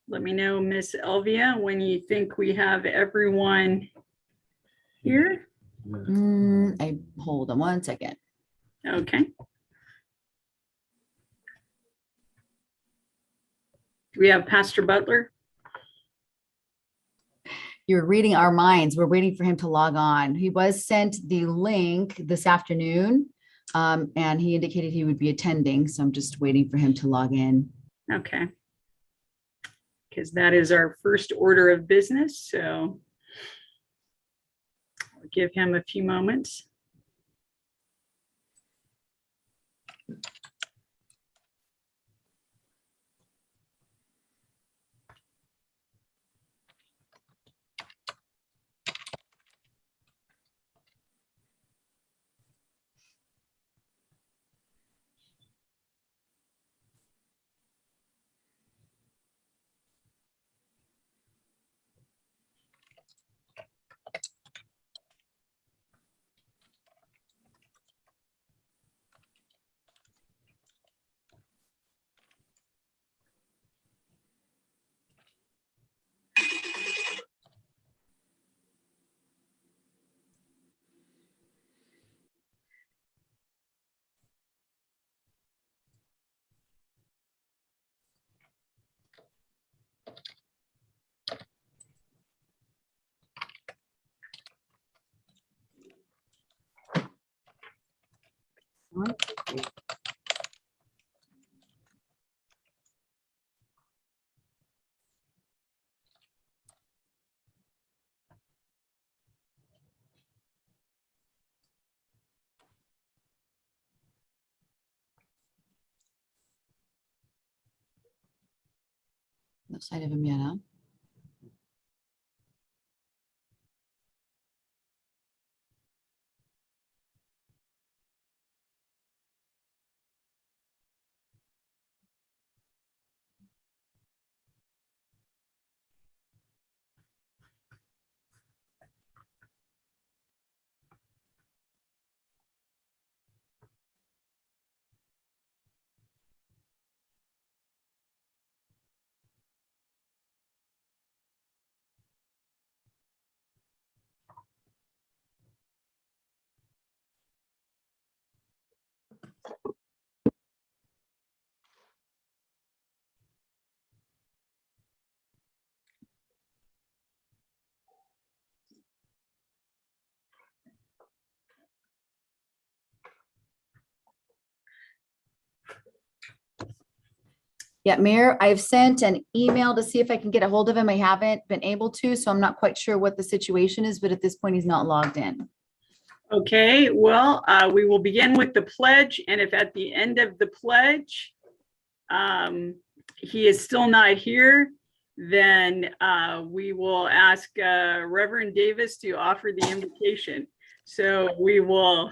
Let me know, Miss Elvia, when you think we have everyone here. Hold on one second. Okay. Do we have Pastor Butler? You're reading our minds. We're waiting for him to log on. He was sent the link this afternoon, and he indicated he would be attending. So I'm just waiting for him to log in. Okay. Because that is our first order of business. So I'll give him a few moments. No sight of him yet, huh? Yeah, Mayor, I've sent an email to see if I can get a hold of him. I haven't been able to, so I'm not quite sure what the situation is, but at this point, he's not logged in. Okay, well, we will begin with the pledge, and if at the end of the pledge, he is still not here, then we will ask Reverend Davis to offer the invitation. So we will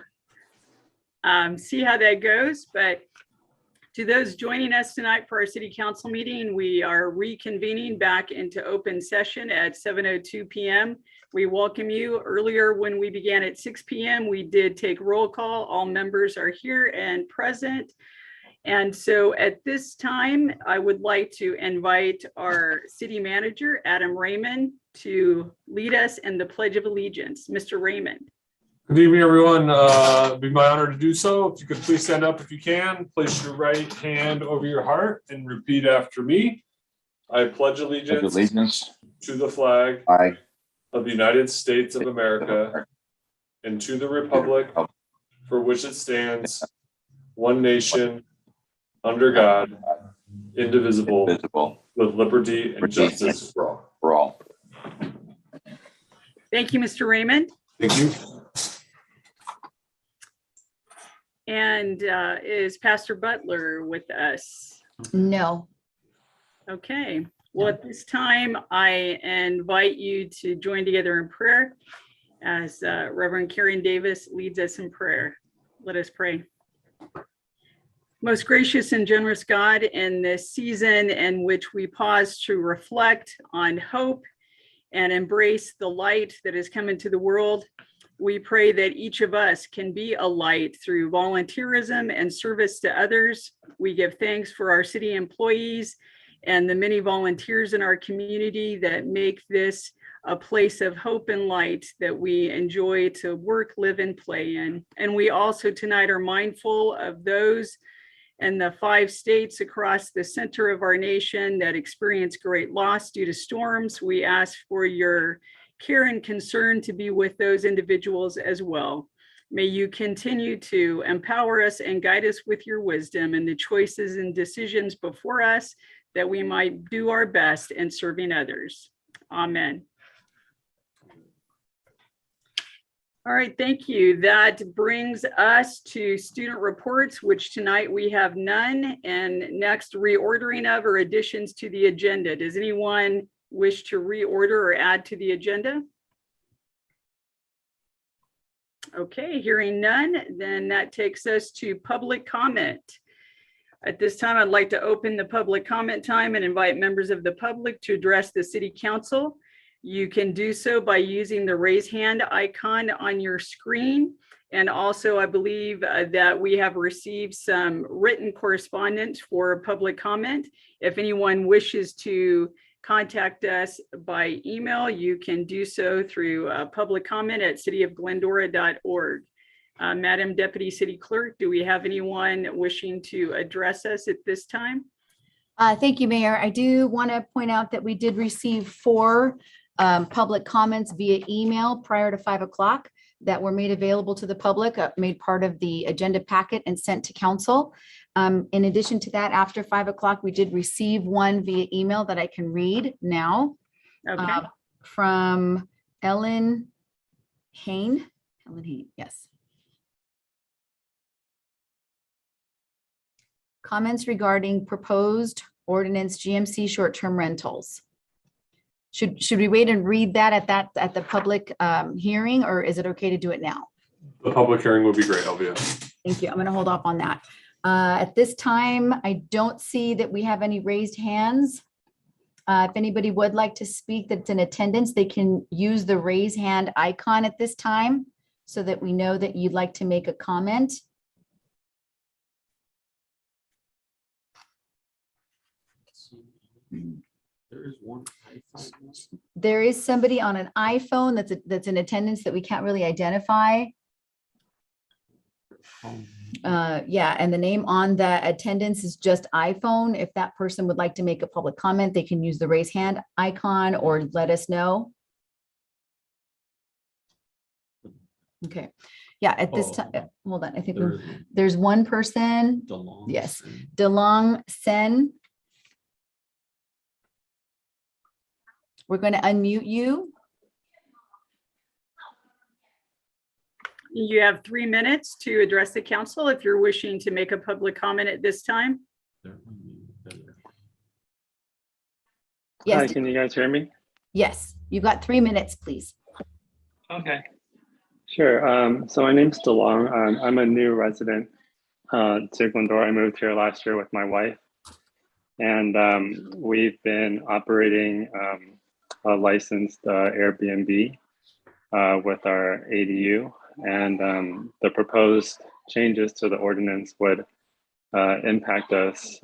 see how that goes, but to those joining us tonight for our city council meeting, we are reconvening back into open session at 7:02 p.m. We welcome you. Earlier when we began at 6 p.m., we did take roll call. All members are here and present. And so at this time, I would like to invite our city manager, Adam Raymond, to lead us in the Pledge of Allegiance. Mr. Raymond. Good evening, everyone. It'd be my honor to do so. If you could please stand up if you can. Place your right hand over your heart and repeat after me. I pledge allegiance to the flag of the United States of America and to the republic for which it stands, one nation, under God, indivisible, with liberty and justice for all. Thank you, Mr. Raymond. Thank you. And is Pastor Butler with us? No. Okay. Well, at this time, I invite you to join together in prayer as Reverend Karen Davis leads us in prayer. Let us pray. Most gracious and generous God, in this season in which we pause to reflect on hope and embrace the light that has come into the world, we pray that each of us can be a light through volunteerism and service to others. We give thanks for our city employees and the many volunteers in our community that make this a place of hope and light that we enjoy to work, live, and play in. And we also tonight are mindful of those in the 5 states across the center of our nation that experience great loss due to storms. We ask for your care and concern to be with those individuals as well. May you continue to empower us and guide us with your wisdom in the choices and decisions before us, that we might do our best in serving others. Amen. All right, thank you. That brings us to student reports, which tonight we have none. And next, reordering of or additions to the agenda. Does anyone wish to reorder or add to the agenda? Okay, hearing none, then that takes us to public comment. At this time, I'd like to open the public comment time and invite members of the public to address the City Council. You can do so by using the raise hand icon on your screen. And also, I believe that we have received some written correspondence for public comment. If anyone wishes to contact us by email, you can do so through public comment at cityofglendora.org. Madam Deputy City Clerk, do we have anyone wishing to address us at this time? Thank you, Mayor. I do want to point out that we did receive 4 public comments via email prior to 5 o'clock that were made available to the public, made part of the agenda packet and sent to council. In addition to that, after 5 o'clock, we did receive one via email that I can read now. Okay. From Ellen Hain. Ellen Hain, yes. Comments regarding proposed ordinance GMC short-term rentals. Should we wait and read that at the public hearing, or is it okay to do it now? The public hearing would be great, Elvia. Thank you. I'm going to hold off on that. At this time, I don't see that we have any raised hands. If anybody would like to speak that's in attendance, they can use the raise hand icon at this time so that we know that you'd like to make a comment. There is one. There is somebody on an iPhone that's in attendance that we can't really identify. Yeah, and the name on the attendance is just iPhone. If that person would like to make a public comment, they can use the raise hand icon or let us know. Okay, yeah, at this time, hold on, I think there's one person. DeLong. Yes, DeLong Sen. We're going to unmute you. You have 3 minutes to address the council if you're wishing to make a public comment at this time. Yes. Hi, can you guys hear me? Yes, you've got 3 minutes, please. Okay. Sure. So my name's DeLong. I'm a new resident to Glendora. I moved here last year with my wife, and we've been operating a licensed Airbnb with our ADU, and the proposed changes to the ordinance would impact us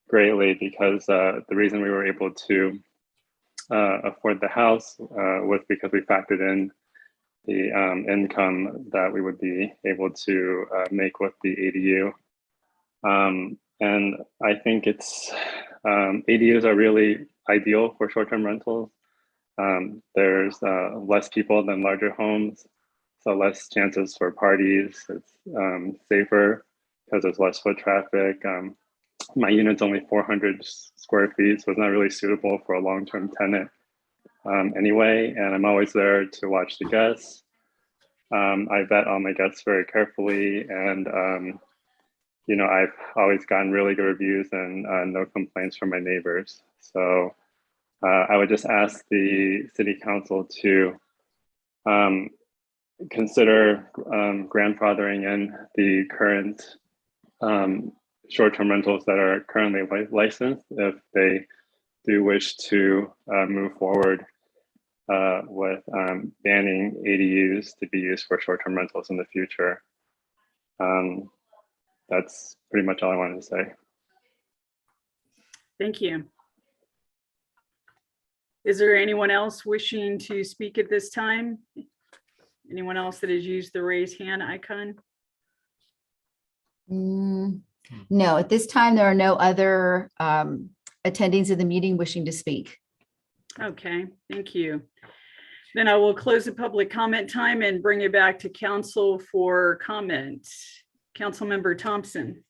greatly, because the reason we were able to afford the house was because we factored in the income that we would be able to make with the ADU. And I think it's ADUs are really ideal for short-term rentals. There's less people than larger homes, so less chances for parties. It's safer because there's less foot traffic. My unit's only 400 square feet, so it's not really suitable for a long-term tenant anyway, and I'm always there to watch the guests. I vet all my guests very carefully, and you know, I've always gotten really good reviews and no complaints from my neighbors. So I would just ask the city council to consider grandfathering in the current short-term rentals that are currently licensed, if they do wish to move forward with banning ADUs to be used for short-term rentals in the future. That's pretty much all I wanted to say. Thank you. Is there anyone else wishing to speak at this time? Anyone else that has used the raise hand icon? No, at this time, there are no other attendees of the meeting wishing to speak. Okay, thank you. Then I will close the public comment time and bring it back to council for comment. Councilmember Thompson.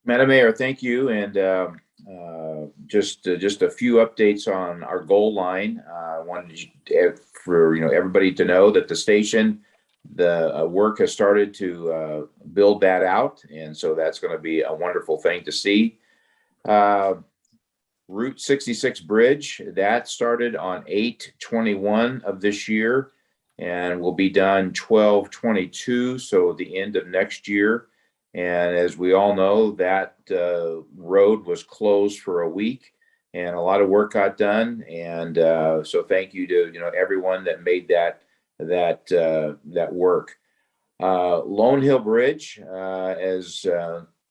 Madam Mayor, thank you. And just a few updates on our goal line. I wanted for everybody to know that the station, the work has started to build that out, and so that's going to be a wonderful thing to see. Route 66 bridge, that started on 8/21 of this year and will be done 12/22, so the end of next year. And as we all know, that road was closed for a week and a lot of work got done. And so thank you to everyone that made that work. Lone Hill Bridge, as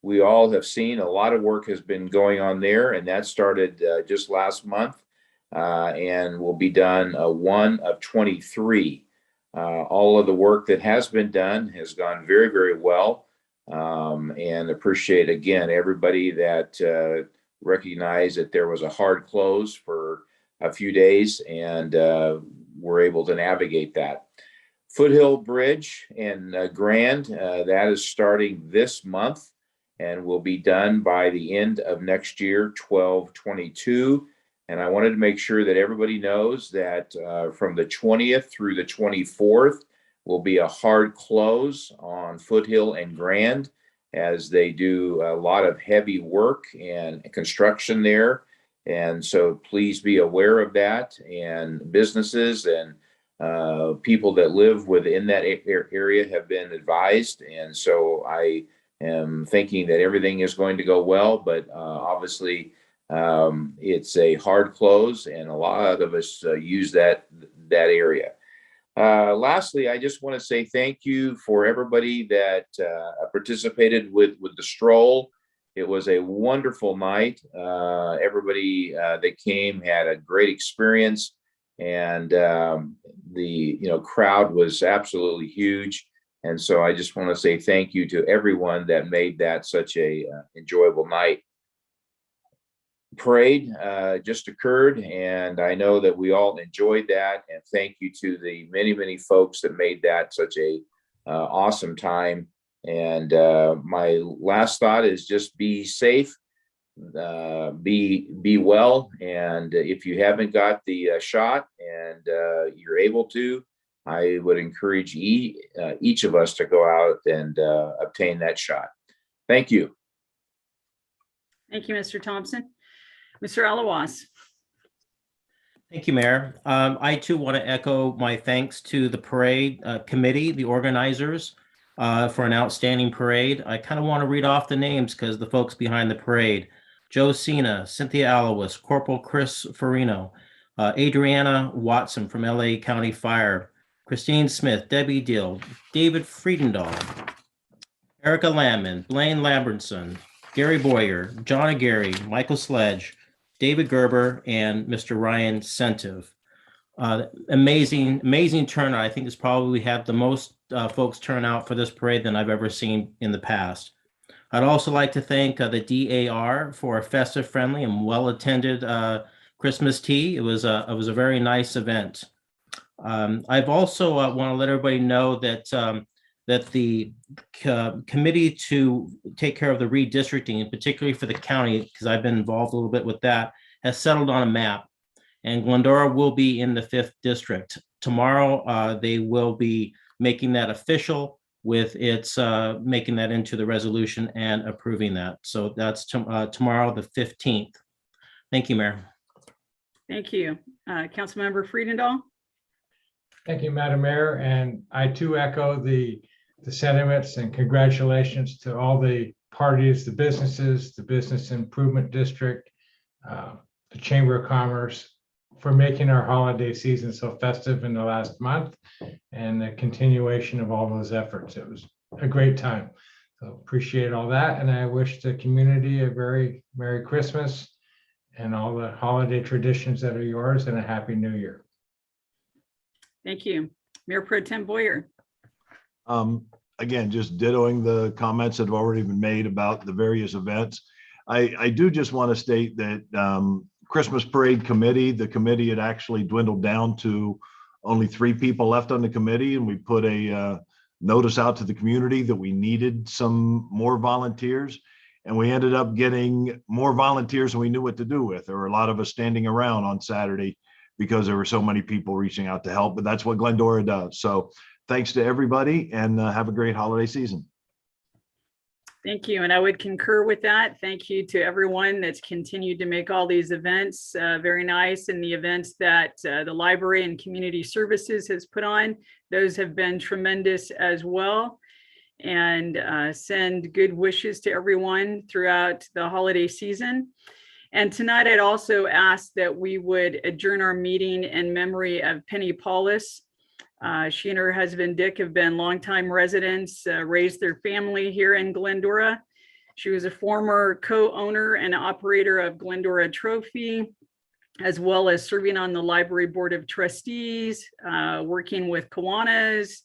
we all have seen, a lot of work has been going on there, and that started just last month and will be done 1/23. All of the work that has been done has gone very, very well. And appreciate again everybody that recognized that there was a hard close for a few days, and we're able to navigate that. Foothill Bridge in Grand, that is starting this month and will be done by the end of next year, 12/22. And I wanted to make sure that everybody knows that from the 20th through the 24th will be a hard close on Foothill and Grand, as they do a lot of heavy work and construction there. And so please be aware of that, and businesses and people that live within that area have been advised. And so I am thinking that everything is going to go well, but obviously it's a hard close, and a lot of us use that area. Lastly, I just want to say thank you for everybody that participated with the stroll. It was a wonderful night. Everybody that came had a great experience, and the crowd was absolutely huge. And so I just want to say thank you to everyone that made that such a enjoyable night. Parade just occurred, and I know that we all enjoyed that, and thank you to the many folks that made that such a awesome time. And my last thought is just be safe, be well, and if you haven't got the shot and you're able to, I would encourage each of us to go out and obtain that shot. Thank you. Thank you, Mr. Thompson. Mr. Alawas. Thank you, Mayor. I too want to echo my thanks to the parade committee, the organizers, for an outstanding parade. I kind of want to read off the names because the folks behind the parade: Joe Cena, Cynthia Alawas, Corporal Chris Farino, Adriana Watson from LA County Fire, Christine Smith, Debbie Dill, David Friedendahl, Erica Landman, Blaine Lambertson, Gary Boyer, John Aguirre, Michael Sledge, David Gerber, and Mr. Ryan Sentiv. Amazing turnout. I think it's probably we had the most folks turn out for this parade than I've ever seen in the past. I'd also like to thank the DAR for a festive, friendly, and well-attended Christmas tea. It was a very nice event. I've also want to let everybody know that that the committee to take care of the redistricting, and particularly for the county, because I've been involved a little bit with that, has settled on a map, and Glendora will be in the 5th district. Tomorrow, they will be making that official with its making that into the resolution and approving that. So that's tomorrow, the 15th. Thank you, Mayor. Thank you. Councilmember Friedendahl. Thank you, Madam Mayor. And I too echo the sentiments and congratulations to all the parties, the businesses, the Business Improvement District, the Chamber of Commerce, for making our holiday season so festive in the last month, and the continuation of all those efforts. It was a great time. So appreciate all that. And I wish the community a very Merry Christmas and all the holiday traditions that are yours, and a Happy New Year. Thank you. Mayor Pro Tem Boyer. Again, just dittoing the comments that have already been made about the various events. I do just want to state that Christmas Parade Committee, the committee had actually dwindled down to only 3 people left on the committee, and we put a notice out to the community that we needed some more volunteers. And we ended up getting more volunteers than we knew what to do with. There were a lot of us standing around on Saturday because there were so many people reaching out to help, but that's what Glendora does. So thanks to everybody, and have a great holiday season. Thank you. And I would concur with that. Thank you to everyone that's continued to make all these events very nice, and the events that the library and community services has put on. Those have been tremendous as well. And send good wishes to everyone throughout the holiday season. And tonight I'd also ask that we would adjourn our meeting in memory of Penny Paulus. She and her husband Dick have been longtime residents, raised their family here in Glendora. She was a former co-owner and operator of Glendora Trophy, as well as serving on the library board of trustees, working with Kiwanis,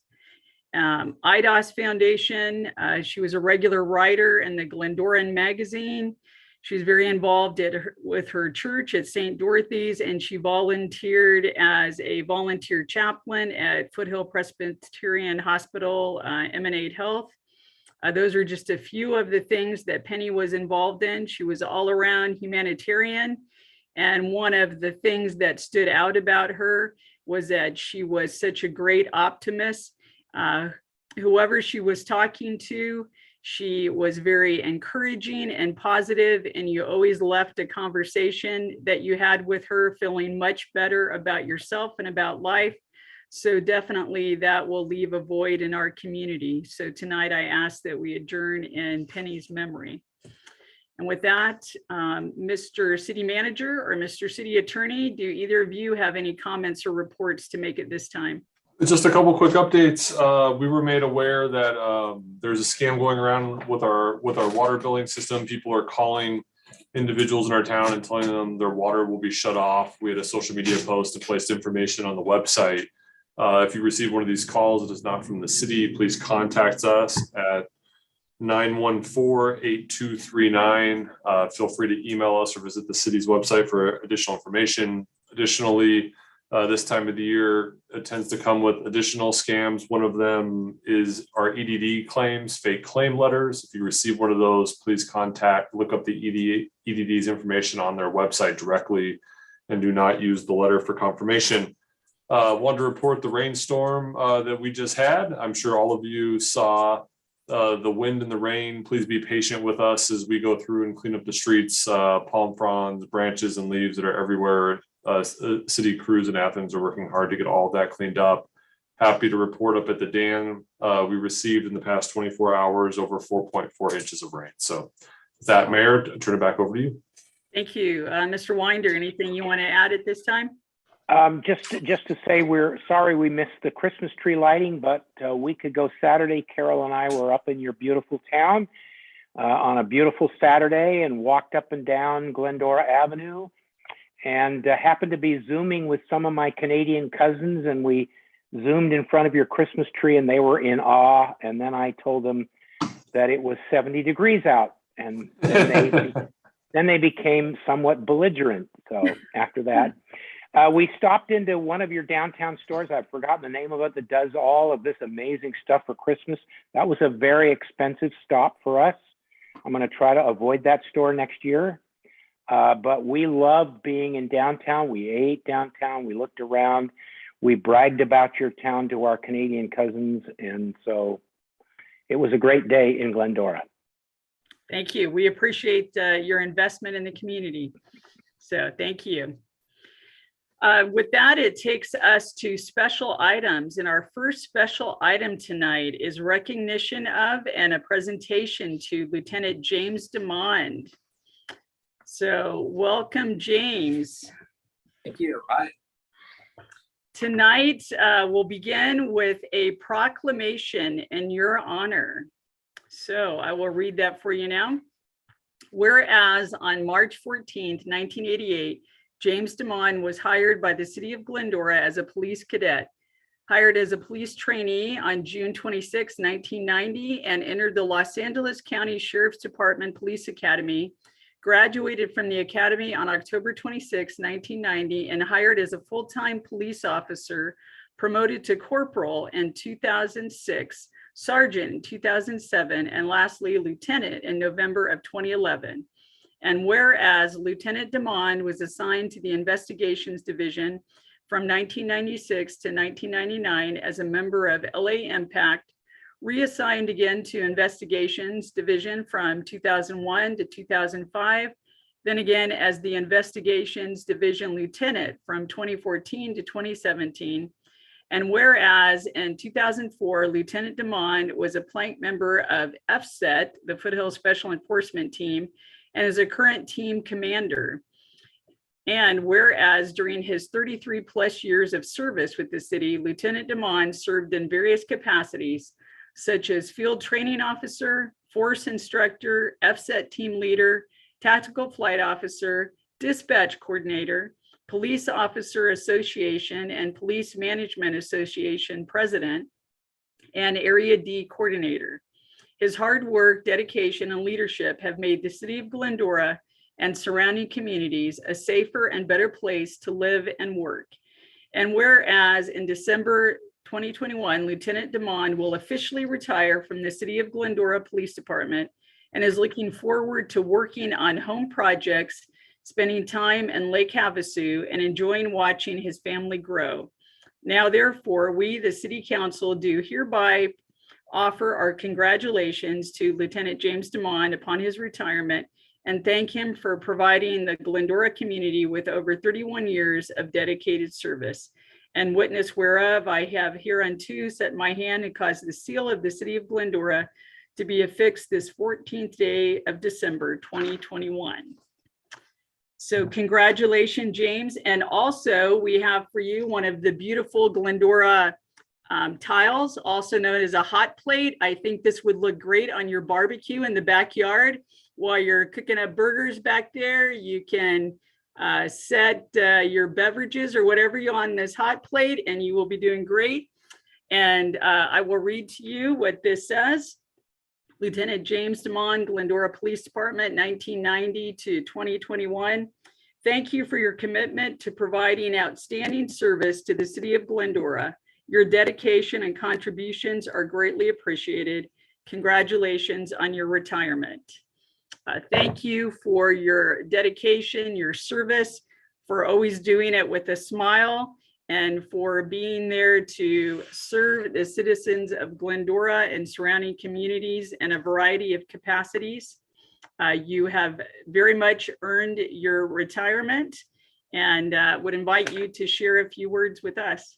IDOS Foundation. She was a regular writer in the Glendoran magazine. She was very involved with her church at St. Dorothy's, and she volunteered as a volunteer chaplain at Foothill Presbyterian Hospital, Emanate Health. Those are just a few of the things that Penny was involved in. She was all around humanitarian. And one of the things that stood out about her was that she was such a great optimist. Whoever she was talking to, she was very encouraging and positive, and you always left a conversation that you had with her feeling much better about yourself and about life. So definitely that will leave a void in our community. So tonight I ask that we adjourn in Penny's memory. And with that, Mr. City Manager or Mr. City Attorney, do either of you have any comments or reports to make at this time? Just a couple quick updates. We were made aware that there's a scam going around with our water billing system. People are calling individuals in our town and telling them their water will be shut off. We had a social media post and placed information on the website. If you receive one of these calls, it is not from the city, please contact us at 914-8239. Feel free to email us or visit the city's website for additional information. Additionally, this time of the year, it tends to come with additional scams. One of them is our EDD claims, fake claim letters. If you receive one of those, please look up the EDD's information on their website directly, and do not use the letter for confirmation. Want to report the rainstorm that we just had. I'm sure all of you saw the wind and the rain. Please be patient with us as we go through and clean up the streets, palm fronds, branches, and leaves that are everywhere. City crews in Athens are working hard to get all of that cleaned up. Happy to report up at the dam, we received in the past 24 hours over 4.4 inches of rain. So with that, Mayor, I turn it back over to you. Thank you. Mr. Winder, anything you want to add at this time? Just to say, we're sorry we missed the Christmas tree lighting, but a week ago Saturday, Carol and I were up in your beautiful town on a beautiful Saturday and walked up and down Glendora Avenue, and happened to be Zooming with some of my Canadian cousins, and we Zoomed in front of your Christmas tree, and they were in awe. And then I told them that it was 70 degrees out, and then they became somewhat belligerent. So after that, we stopped into one of your downtown stores. I've forgotten the name of it, that does all of this amazing stuff for Christmas. That was a very expensive stop for us. I'm going to try to avoid that store next year. But we loved being in downtown. We ate downtown. We looked around. We bragged about your town to our Canadian cousins. And so it was a great day in Glendora. Thank you. We appreciate your investment in the community. So thank you. With that, it takes us to special items. And our first special item tonight is recognition of and a presentation to Lieutenant James DeMond. So welcome, James. Thank you. Hi. Tonight, we'll begin with a proclamation in your honor. So I will read that for you now. Whereas on March 14th, 1988, James DeMond was hired by the city of Glendora as a police cadet, hired as a police trainee on June 26, 1990, and entered the Los Angeles County Sheriff's Department Police Academy, graduated from the academy on October 26, 1990, and hired as a full-time police officer, promoted to corporal in 2006, sergeant in 2007, and lastly, lieutenant in November of 2011. And whereas Lieutenant DeMond was assigned to the Investigations Division from 1996 to 1999 as a member of LA Impact, reassigned again to Investigations Division from 2001 to 2005, then again as the Investigations Division Lieutenant from 2014 to 2017. And whereas in 2004, Lieutenant DeMond was a plank member of FSET, the Foothill Special Enforcement Team, and is a current team commander. And whereas during his 33 plus years of service with the city, Lieutenant DeMond served in various capacities, such as field training officer, force instructor, FSET team leader, tactical flight officer, dispatch coordinator, Police Officer Association and Police Management Association president, and Area D coordinator. His hard work, dedication, and leadership have made the city of Glendora and surrounding communities a safer and better place to live and work. And whereas in December 2021, Lieutenant DeMond will officially retire from the city of Glendora Police Department and is looking forward to working on home projects, spending time in Lake Havasu, and enjoying watching his family grow. Now, therefore, we, the City Council, do hereby offer our congratulations to Lieutenant James DeMond upon his retirement and thank him for providing the Glendora community with over 31 years of dedicated service. And witness whereof, I have hereunto set my hand and caused the seal of the City of Glendora to be affixed this 14th day of December 2021. So congratulations, James. And also we have for you one of the beautiful Glendora tiles, also known as a hot plate. I think this would look great on your barbecue in the backyard while you're cooking up burgers back there. You can set your beverages or whatever you on this hot plate and you will be doing great. And I will read to you what this says. Lieutenant James DeMond, Glendora Police Department, 1990 to 2021. Thank you for your commitment to providing outstanding service to the city of Glendora. Your dedication and contributions are greatly appreciated. Congratulations on your retirement. Thank you for your dedication, your service, for always doing it with a smile, and for being there to serve the citizens of Glendora and surrounding communities in a variety of capacities. You have very much earned your retirement, and would invite you to share a few words with us.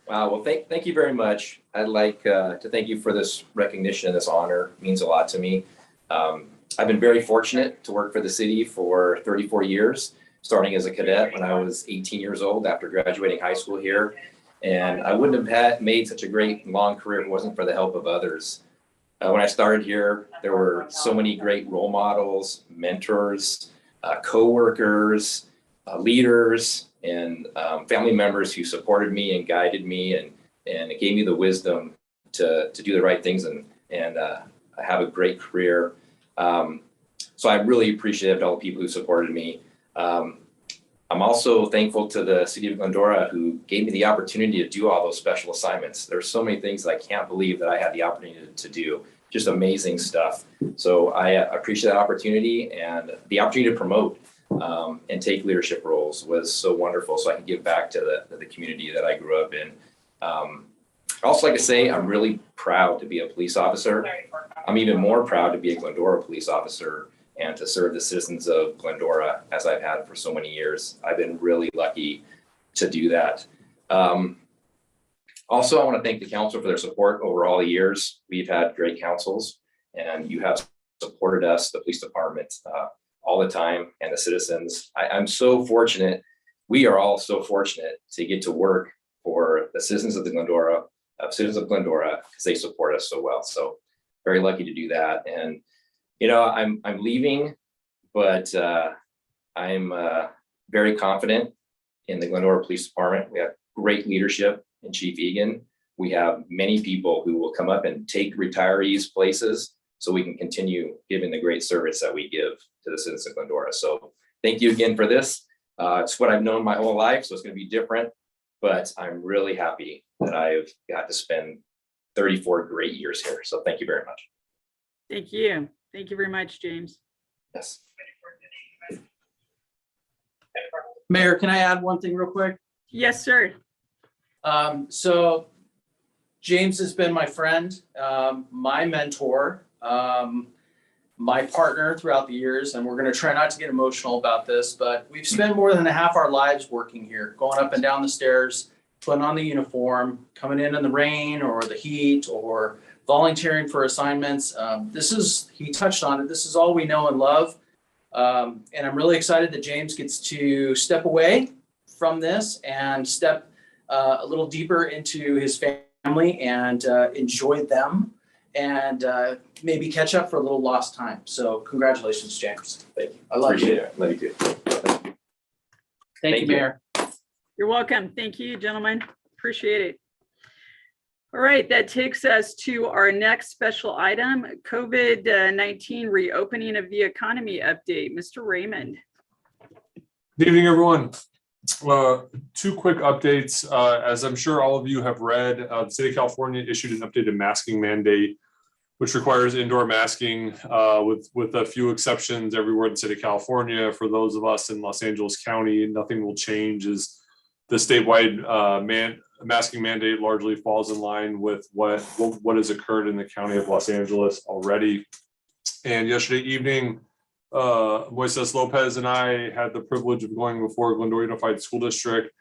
Wow, well, thank you very much. I'd like to thank you for this recognition and this honor. It means a lot to me. I've been very fortunate to work for the city for 34 years. Starting as a cadet when I was 18 years old after graduating high school here. And I wouldn't have made such a great long career if it wasn't for the help of others. When I started here, there were so many great role models, mentors, co-workers, leaders, and family members who supported me and guided me and it gave me the wisdom to do the right things and have a great career. So I really appreciate all the people who supported me. I'm also thankful to the city of Glendora who gave me the opportunity to do all those special assignments. There's so many things that I can't believe that I had the opportunity to do, just amazing stuff. So I appreciate that opportunity, and the opportunity to promote and take leadership roles was so wonderful, so I can give back to the community that I grew up in. I also like to say I'm really proud to be a police officer. I'm even more proud to be a Glendora police officer and to serve the citizens of Glendora as I've had for so many years. I've been really lucky to do that. Also, I want to thank the council for their support over all the years. We've had great councils, and you have supported us, the police department, all the time, and the citizens. I'm so fortunate. We are all so fortunate to get to work for the citizens of Glendora, because they support us so well. So very lucky to do that. And, I'm leaving, but I'm very confident in the Glendora Police Department. We have great leadership in Chief Egan. We have many people who will come up and take retirees' places so we can continue giving the great service that we give to the citizens of Glendora. So thank you again for this. It's what I've known my whole life, so it's going to be different, but I'm really happy that I've got to spend 34 great years here. So thank you very much. Thank you. Thank you very much, James. Yes. Mayor, can I add one thing real quick? Yes, sir. So James has been my friend, my mentor, my partner throughout the years, and we're going to try not to get emotional about this, but we've spent more than half our lives working here, going up and down the stairs, putting on the uniform, coming in the rain or the heat, or volunteering for assignments. He touched on it, this is all we know and love. And I'm really excited that James gets to step away from this and step a little deeper into his family and enjoy them and maybe catch up for a little lost time. So congratulations, James. Thank you. I love Appreciate you. it. Love you too. Thank you, Mayor. You're welcome. Thank you, gentlemen. Appreciate it. All right, that takes us to our next special item, COVID-19 reopening of the economy update. Mr. Raymond. Good evening, everyone. Two quick updates. As I'm sure all of you have read, the State of California issued an updated masking mandate, which requires indoor masking with a few exceptions everywhere in the State of California. For those of us in Los Angeles County, nothing will change as the statewide masking mandate largely falls in line with what has occurred in the County of Los Angeles already. And yesterday evening, Moises Lopez and I had the privilege of going before Glendora Unified School District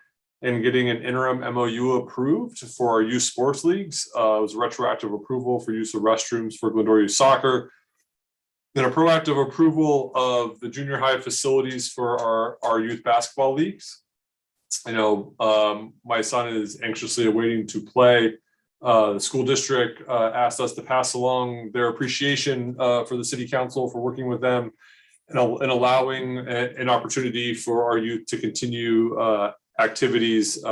and getting an interim MOU approved for our youth sports leagues. It was a retroactive approval for use of restrooms for Glendora Youth Soccer, then a proactive approval of the junior high facilities for our youth basketball leagues. My son is anxiously awaiting to play. The school district asked us to pass along their appreciation for the city council for working with them and allowing an opportunity for our youth to continue activities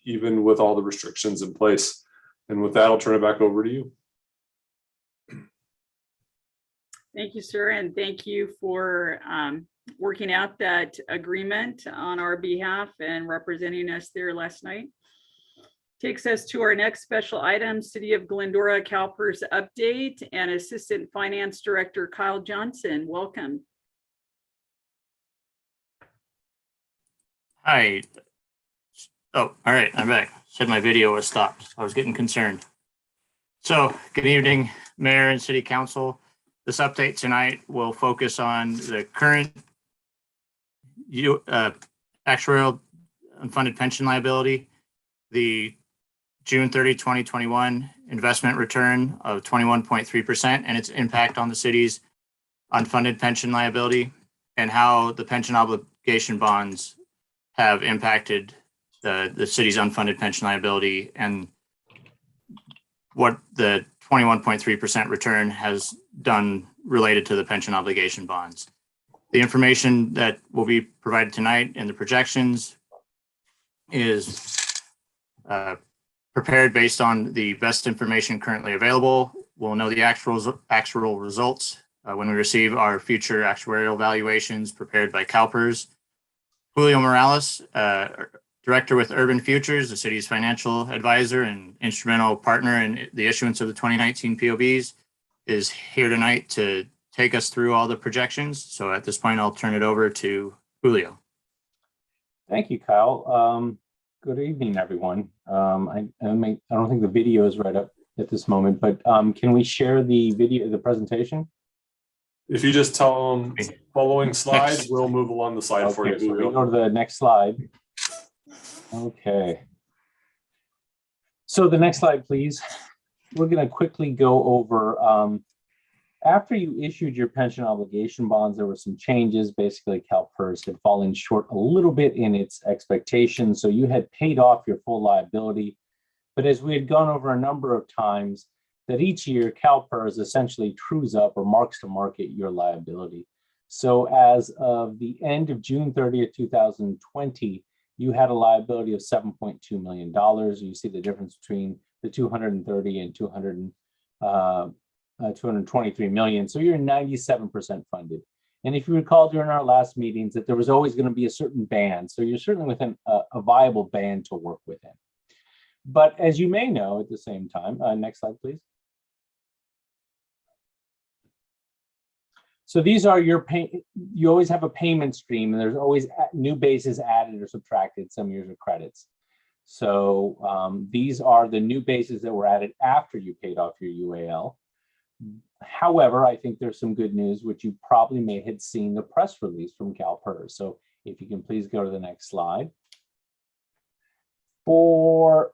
even with all the restrictions in place. And with that, I'll turn it back over to you. Thank you, sir. And thank you for working out that agreement on our behalf and representing us there last night. Takes us to our next special item, City of Glendora CalPERS update, and Assistant Finance Director Kyle Johnson. Welcome. Hi. Oh, all right, I'm back. Said my video was stopped. I was getting concerned. So, good evening, Mayor and City Council. This update tonight will focus on the current actuarial unfunded pension liability, the June 30, 2021 investment return of 21.3% and its impact on the city's unfunded pension liability, and how the pension obligation bonds have impacted the city's unfunded pension liability, and what the 21.3% return has done related to the pension obligation bonds. The information that will be provided tonight and the projections is prepared based on the best information currently available. We'll know the actual results when we receive our future actuarial valuations prepared by Calpers. Julio Morales, Director with Urban Futures, the city's financial advisor and instrumental partner in the issuance of the 2019 POBs, is here tonight to take us through all the projections. So at this point, I'll turn it over to Julio. Thank you, Kyle. Good evening, everyone. I don't think the video is right up at this moment, but can we share the video, the presentation? If you just tell them following slides, we'll move along the slide for you. So we'll go to the next slide. Okay. So the next slide, please. We're going to quickly go over, after you issued your pension obligation bonds, there were some changes. Basically, CalPERS had fallen short a little bit in its expectations. So you had paid off your full liability. But as we had gone over a number of times, that each year Calpers essentially trues up or marks to market your liability. So as of the end of June 30th, 2020, you had a liability of $7.2 million. You see the difference between the 230 and 223 million. So you're 97% funded. And if you recall during our last meetings that there was always going to be a certain band. So you're certainly within a viable band to work within. But as you may know at the same time, next slide, please. So these are your pay. You always have a payment stream, and there's always new bases added or subtracted. Some years are credits. So these are the new bases that were added after you paid off your UAL. However, I think there's some good news, which you probably may have seen the press release from Calpers. So if you can please go to the next slide. For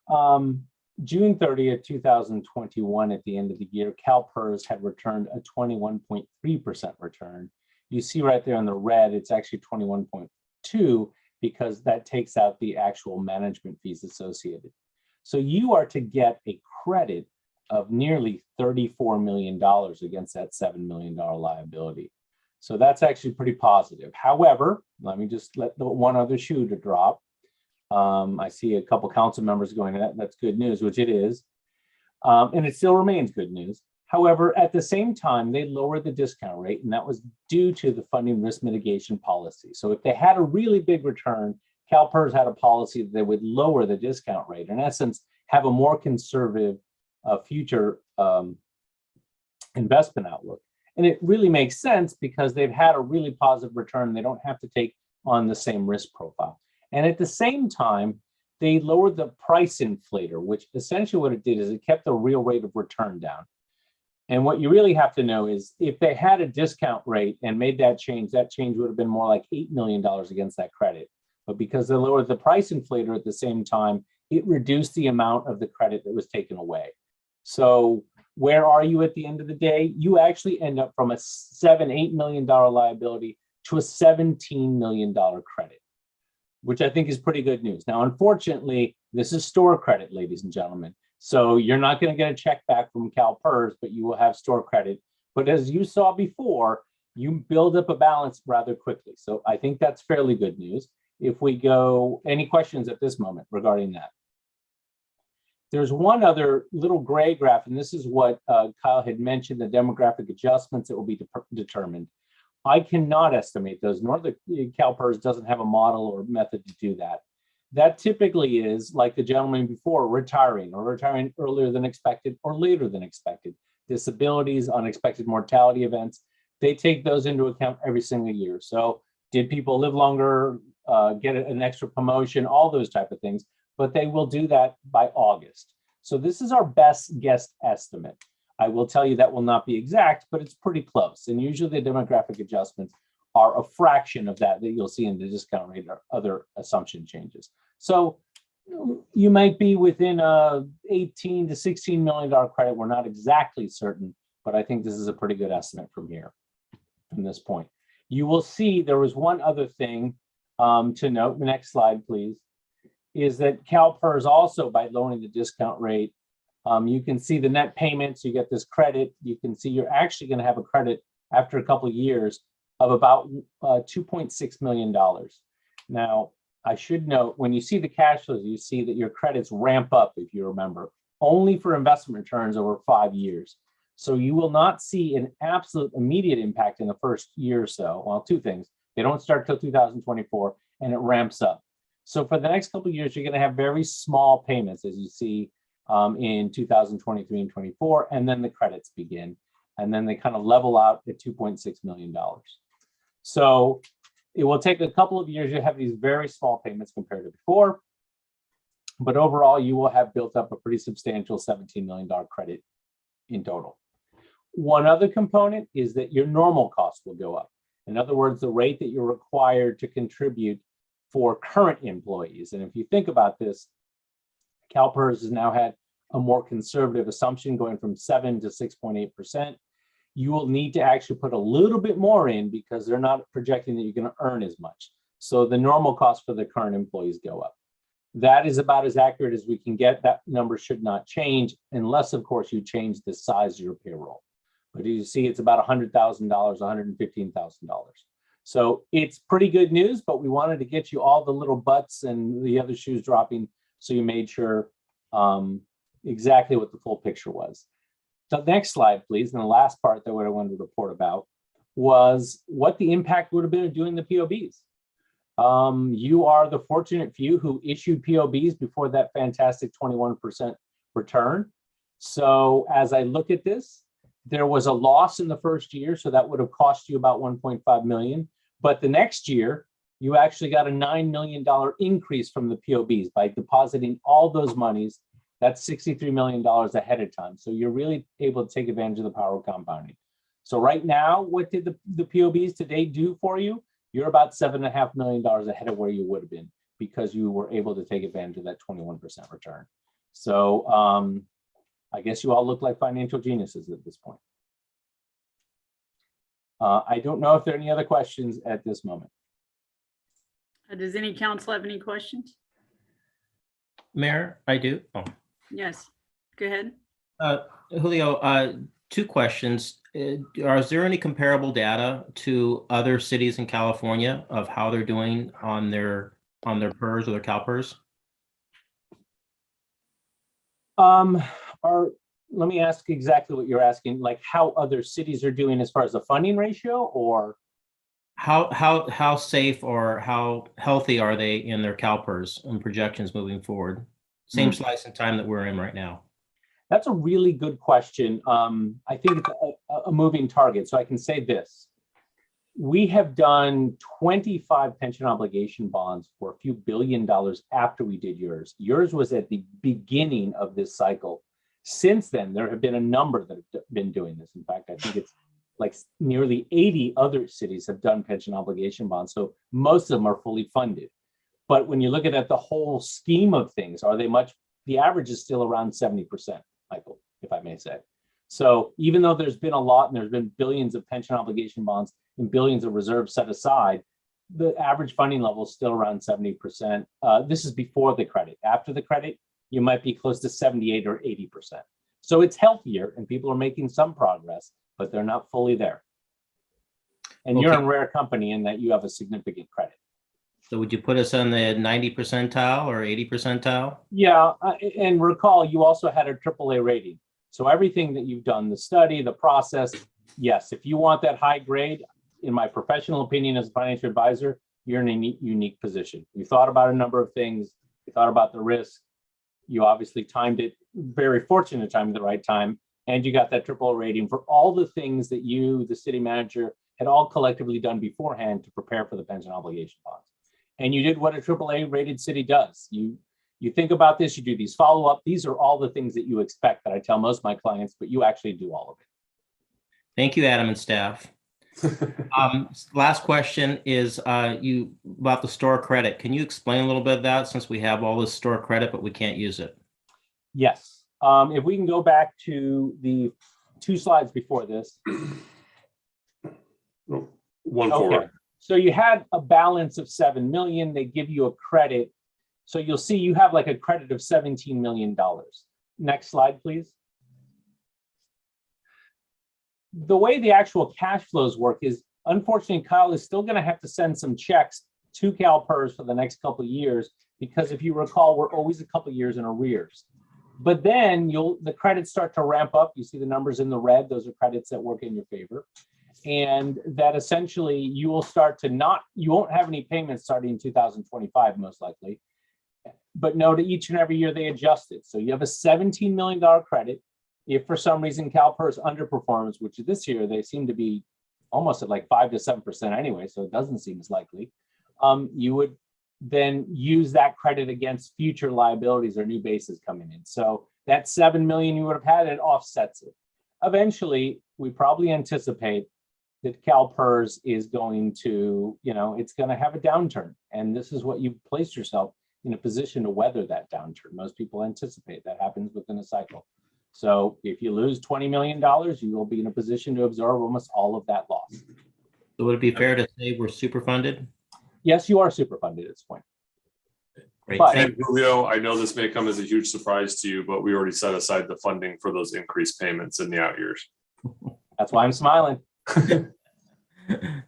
June 30th, 2021, at the end of the year, Calpers had returned a 21.3% return. You see right there in the red, it's actually 21.2 because that takes out the actual management fees associated. So you are to get a credit of nearly $34 million against that $7 million liability. So that's actually pretty positive. However, let me just let the one other shoe to drop. I see a couple council members going, that's good news, which it is. And it still remains good news. However, at the same time, they lowered the discount rate, and that was due to the funding risk mitigation policy. So if they had a really big return, Calpers had a policy that they would lower the discount rate, in essence, have a more conservative future investment outlook. And it really makes sense because they've had a really positive return. They don't have to take on the same risk profile. And at the same time, they lowered the price inflator, which essentially what it did is it kept the real rate of return down. And what you really have to know is if they had a discount rate and made that change would have been more like $8 million against that credit. But because they lowered the price inflator at the same time, it reduced the amount of the credit that was taken away. So where are you at the end of the day? You actually end up from a $8 million liability to a $17 million credit, which I think is pretty good news. Now, unfortunately, this is store credit, ladies and gentlemen. So you're not going to get a check back from Calpers, but you will have store credit. But as you saw before, you build up a balance rather quickly. So I think that's fairly good news. If we go, any questions at this moment regarding that? There's one other little gray graph, and this is what Kyle had mentioned, the demographic adjustments that will be determined. I cannot estimate those, nor the Calpers doesn't have a model or method to do that. That typically is, like the gentleman before, retiring earlier than expected or later than expected. Disabilities, unexpected mortality events, they take those into account every single year. So did people live longer, get an extra promotion, all those type of things, but they will do that by August. So this is our best guess estimate. I will tell you that will not be exact, but it's pretty close. And usually the demographic adjustments are a fraction of that you'll see in the discount rate or other assumption changes. So you might be within a $18 to $16 million credit. We're not exactly certain, but I think this is a pretty good estimate from here, from this point. You will see there was one other thing to note. Next slide, please. Is that Calpers also, by lowering the discount rate, you can see the net payments, you get this credit. You can see you're actually going to have a credit after a couple of years of about $2.6 million. Now, I should note, when you see the cash flows, you see that your credits ramp up, if you remember, only for investment returns over 5 years. So you will not see an absolute immediate impact in the first year or so. Well, two things. They don't start till 2024, and it ramps up. So for the next couple of years, you're going to have very small payments, as you see in 2023 and 24, and then the credits begin. And then they kind of level out at $2.6 million. So it will take a couple of years. You have these very small payments compared to before. But overall, you will have built up a pretty substantial $17 million credit in total. One other component is that your normal costs will go up. In other words, the rate that you're required to contribute for current employees. And if you think about this, Calpers has now had a more conservative assumption going from 7 to 6.8%. You will need to actually put a little bit more in because they're not projecting that you're going to earn as much. So the normal costs for the current employees go up. That is about as accurate as we can get. That number should not change unless, of course, you change the size of your payroll. But you see, it's about $100,000, $115,000. So it's pretty good news, but we wanted to get you all the little butts and the other shoes dropping, so you made sure exactly what the full picture was. The next slide, please. And the last part that what I wanted to report about was what the impact would have been of doing the POBs. You are the fortunate few who issued POBs before that fantastic 21% return. So as I look at this, there was a loss in the first year, so that would have cost you about 1.5 million. But the next year, you actually got a $9 million increase from the POBs by depositing all those monies. That's $63 million ahead of time. So you're really able to take advantage of the power of compounding. So right now, what did the POBs today do for you? You're about $7.5 million ahead of where you would have been because you were able to take advantage of that 21% return. So I guess you all look like financial geniuses at this point. I don't know if there are any other questions at this moment. Does any council have any questions? Mayor, I do. Oh. Yes, go ahead. Julio, two questions. Is there any comparable data to other cities in California of how they're doing on their PERS or their CalPERS? Let me ask exactly what you're asking, like how other cities are doing as far as the funding ratio, or how safe or how healthy are they in their CalPERS and projections moving forward? Same slice in time that we're in right now. That's a really good question. I think it's a moving target. So I can say this. We have done 25 pension obligation bonds for a few $1 billion after we did yours. Yours was at the beginning of this cycle. Since then, there have been a number that have been doing this. In fact, I think it's like nearly 80 other cities have done pension obligation bonds. So most of them are fully funded. But when you look at the whole scheme of things, are they much? The average is still around 70%, Michael, if I may say. So even though there's been a lot and there's been billions of pension obligation bonds and billions of reserves set aside, the average funding level is still around 70%. This is before the credit. After the credit, you might be close to 78 or 80%. So it's healthier and people are making some progress, but they're not fully there. And you're in rare company in that you have a significant credit. So would you put us on the 90 percentile or 80 percentile? Yeah, and recall you also had a AAA rating. So everything that you've done, the study, the process, yes, if you want that high grade, in my professional opinion as a financial advisor, you're in a unique position. You thought about a number of things. You thought about the risk. You obviously timed it, very fortunate time at the right time, and you got that AAA rating for all the things that you, the city manager, had all collectively done beforehand to prepare for the pension obligation bonds. And you did what a AAA rated city does. You think about this, you do these follow-up. These are all the things that you expect that I tell most of my clients, but you actually do all of it. Thank you, Adam and staff. Last question is about the store credit. Can you explain a little bit of that since we have all this store credit, but we can't use it? Yes. If we can go back to the 2 slides before this. One forward. So you had a balance of 7 million. They give you a credit. So you'll see you have like a credit of $17 million. Next slide, please. The way the actual cash flows work is, unfortunately, Kyle is still going to have to send some checks to CalPERS for the next couple of years, because if you recall, we're always a couple of years in arrears. But then the credits start to ramp up. You see the numbers in the red, those are credits that work in your favor. And that essentially you will start to you won't have any payments starting in 2025, most likely. But note each and every year they adjust it. So you have a $17 million credit. If for some reason CalPERS underperforms, which this year they seem to be almost at like 5 to 7% anyway, so it doesn't seem as likely, you would then use that credit against future liabilities or new bases coming in. So that 7 million you would have had, it offsets it. Eventually, we probably anticipate that CalPERS is going to, it's going to have a downturn. And this is what you've placed yourself in a position to weather that downturn. Most people anticipate that happens within a cycle. So if you lose $20 million, you will be in a position to absorb almost all of that loss. So would it be fair to say we're super funded? Yes, you are super funded at this point. Great. But- Thank And Julio, I know this may come as a huge surprise to you, but we already set aside the funding for those increased payments in the out years. That's why I'm smiling.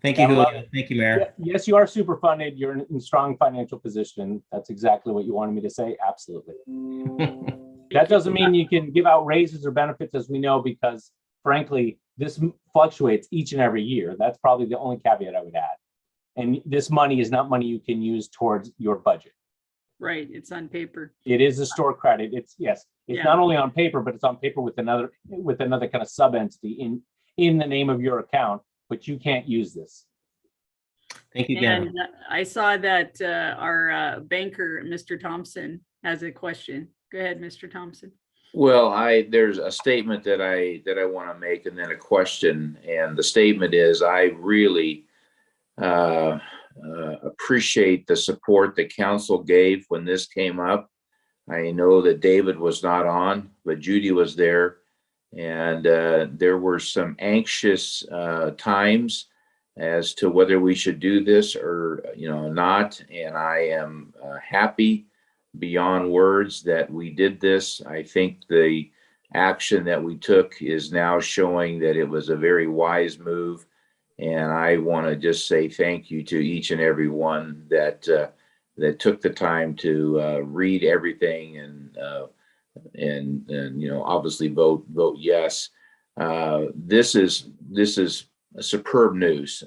Thank you, I love Julio. Thank you, Mayor. Yes, you are super funded. You're in strong financial position. That's exactly what you wanted me to say. Absolutely. That doesn't mean you can give out raises or benefits, as we know, because frankly, this fluctuates each and every year. That's probably the only caveat I would add. And this money is not money you can use towards your budget. Right, it's on paper. It is a store credit. It's it's Yeah. not only on paper, but it's on paper with another kind of sub entity in the name of your account, but you can't use this. Thank you again. And I saw that our banker, Mr. Thompson, has a question. Go ahead, Mr. Thompson. Well, there's a statement that I want to make and then a question. And the statement is, I really appreciate the support the council gave when this came up. I know that David was not on, but Judy was there. And there were some anxious times as to whether we should do this or, not. And I am happy beyond words that we did this. I think the action that we took is now showing that it was a very wise move. And I want to just say thank you to each and every one that took the time to read everything and obviously vote yes. This is superb news.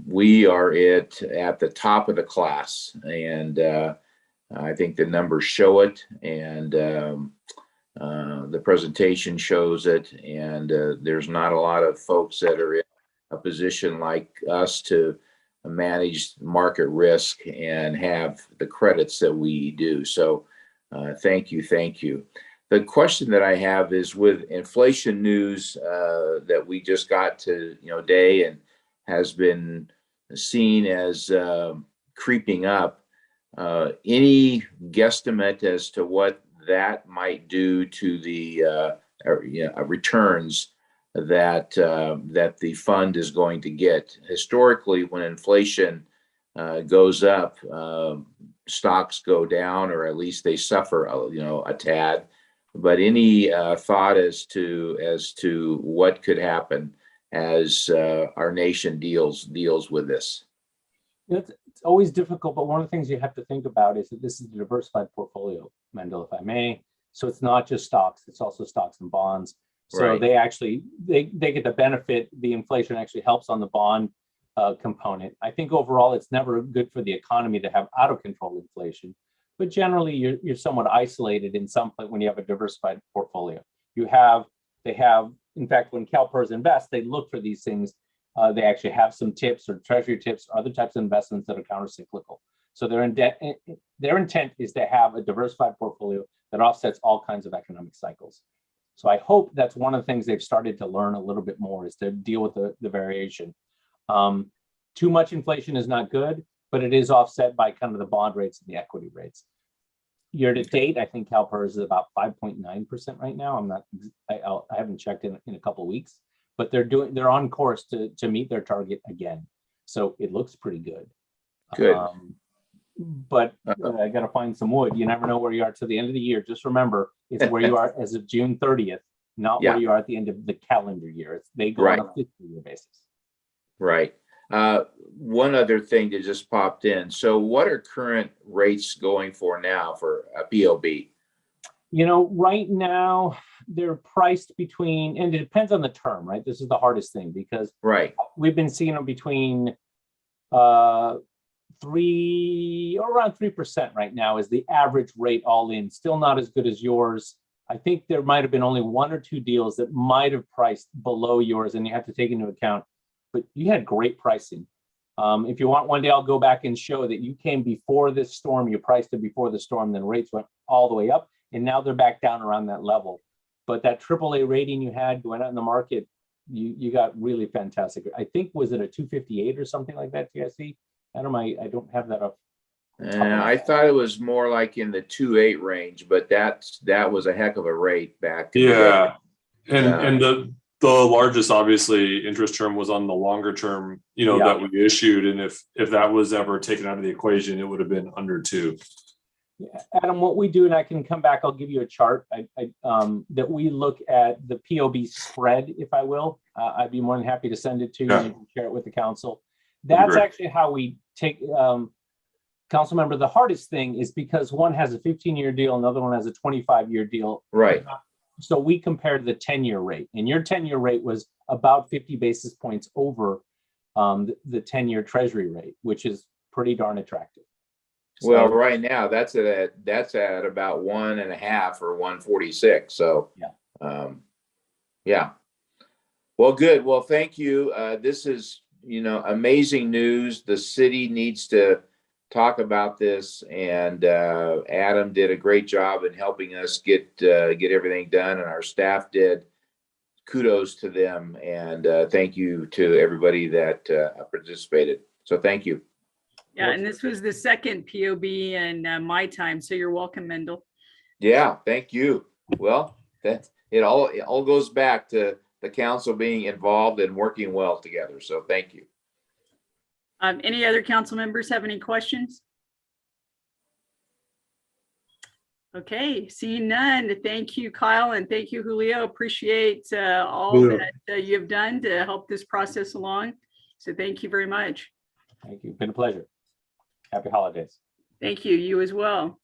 We are at the top of the class, and I think the numbers show it, and the presentation shows it, and there's not a lot of folks that are in a position like us to manage market risk and have the credits that we do. So thank you. The question that I have is, with inflation news that we just got today and has been seen as creeping up, any guesstimate as to what that might do to the returns that the fund is going to get? Historically, when inflation goes up, stocks go down, or at least they suffer a tad. But any thought as to what could happen as our nation deals with this? It's always difficult, but one of the things you have to think about is that this is a diversified portfolio, Mendel, if I may. So it's not just stocks, it's also stocks and bonds. So Right. they actually, they get the benefit. The inflation actually helps on the bond component. I think overall, it's never good for the economy to have out of control inflation, but generally you're somewhat isolated in some point when you have a diversified portfolio. They have, in fact, when Calpers invest, they look for these things. They actually have some tips or treasury tips or other types of investments that are countercyclical. So their intent is to have a diversified portfolio that offsets all kinds of economic cycles. So I hope that's one of the things they've started to learn a little bit more, is to deal with the variation. Too much inflation is not good, but it is offset by kind of the bond rates and the equity rates. Year to date, I think Calpers is about 5.9% right now. I haven't checked in a couple of weeks, but they're on course to meet their target again. So it looks pretty good. Good. But I got to find some wood. You never know where you are to the end of the year. Just remember, it's where you are as of June 30th, not where you are at the end of the calendar year. They go on a fiscal year basis. Right. One other thing that just popped in. So what are current rates going for now for a POB? Right now they're priced between, and it depends on the term, right? This is the hardest thing, because we've been seeing them between around 3% right now is the average rate all in. Still not as good as yours. I think there might have been only one or two deals that might have priced below yours, and you have to take into account, but you had great pricing. If you want, one day I'll go back and show that you came before this storm, you priced it before the storm, then rates went all the way up, and now they're back down around that level. But that AAA rating you had going out in the market, you got really fantastic. I think, was it a 258 or something like that, TSC? Adam, I don't have that up. I thought it was more like in the 2.8 range, but that was a heck of a rate back. Yeah. And The largest, obviously, interest term was on the longer term, Yeah. that we issued. And if that was ever taken out of the equation, it would have been under 2. Yeah, Adam, what we do, and I can come back, I'll give you a chart that we look at the POB spread, if I will. I'd be more than happy to send it to you. Yeah. And you can share it with the council. That'd be That's great. actually how we take, council member, the hardest thing is because one has a 15-year deal, another one has a 25-year deal. Right. So we compared the 10-year rate, and your 10-year rate was about 50 basis points over the 10-year treasury rate, which is pretty darn attractive. Well, So, right now that's at about 1.5 or 146. So yeah. Well, good. Well, thank you. This is amazing news. The city needs to talk about this, and Adam did a great job in helping us get everything done, and our staff did. Kudos to them, and thank you to everybody that participated. So thank you. Yeah, and this was the second POB in my time, so you're welcome, Mendel. Yeah, thank you. Well, it all goes back to the council being involved and working well together. So thank you. Any other council members have any questions? Okay, seeing none. Thank you, Kyle, and thank you, Julio. Appreciate all that you've done to help this process along. So thank you very much. thank you. Been a pleasure. Happy holidays. Thank you. You as well.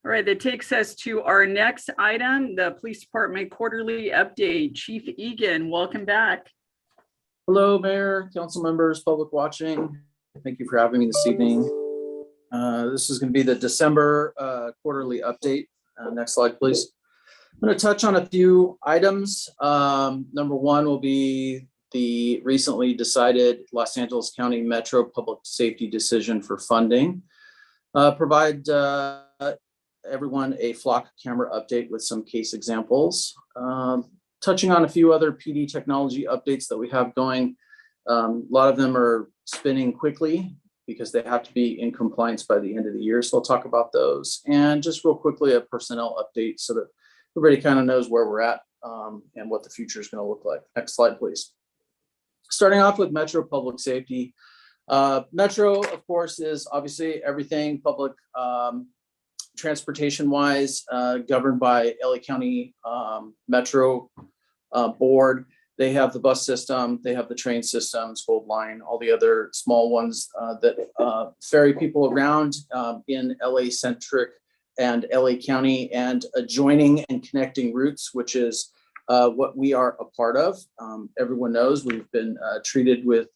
All right, that takes us to our next item, the Police Department Quarterly Update. Chief Egan, welcome back. Hello, Mayor, council members, public watching. Thank you for having me this evening. This is going to be the December quarterly update. Next slide, please. I'm going to touch on a few items. Number one will be the recently decided Los Angeles County Metro Public Safety decision for funding. Provide everyone a flock camera update with some case examples. Touching on a few other PD technology updates that we have going. A lot of them are spinning quickly because they have to be in compliance by the end of the year. So I'll talk about those. And just real quickly, a personnel update so that everybody kind of knows where we're at and what the future is going to look like. Next slide, please. Starting off with Metro Public Safety. Metro, of course, is obviously everything public transportation wise, governed by LA County Metro Board. They have the bus system, they have the train systems, Gold Line, all the other small ones that ferry people around in LA centric and LA County and adjoining and connecting routes, which is what we are a part of. Everyone knows we've been treated with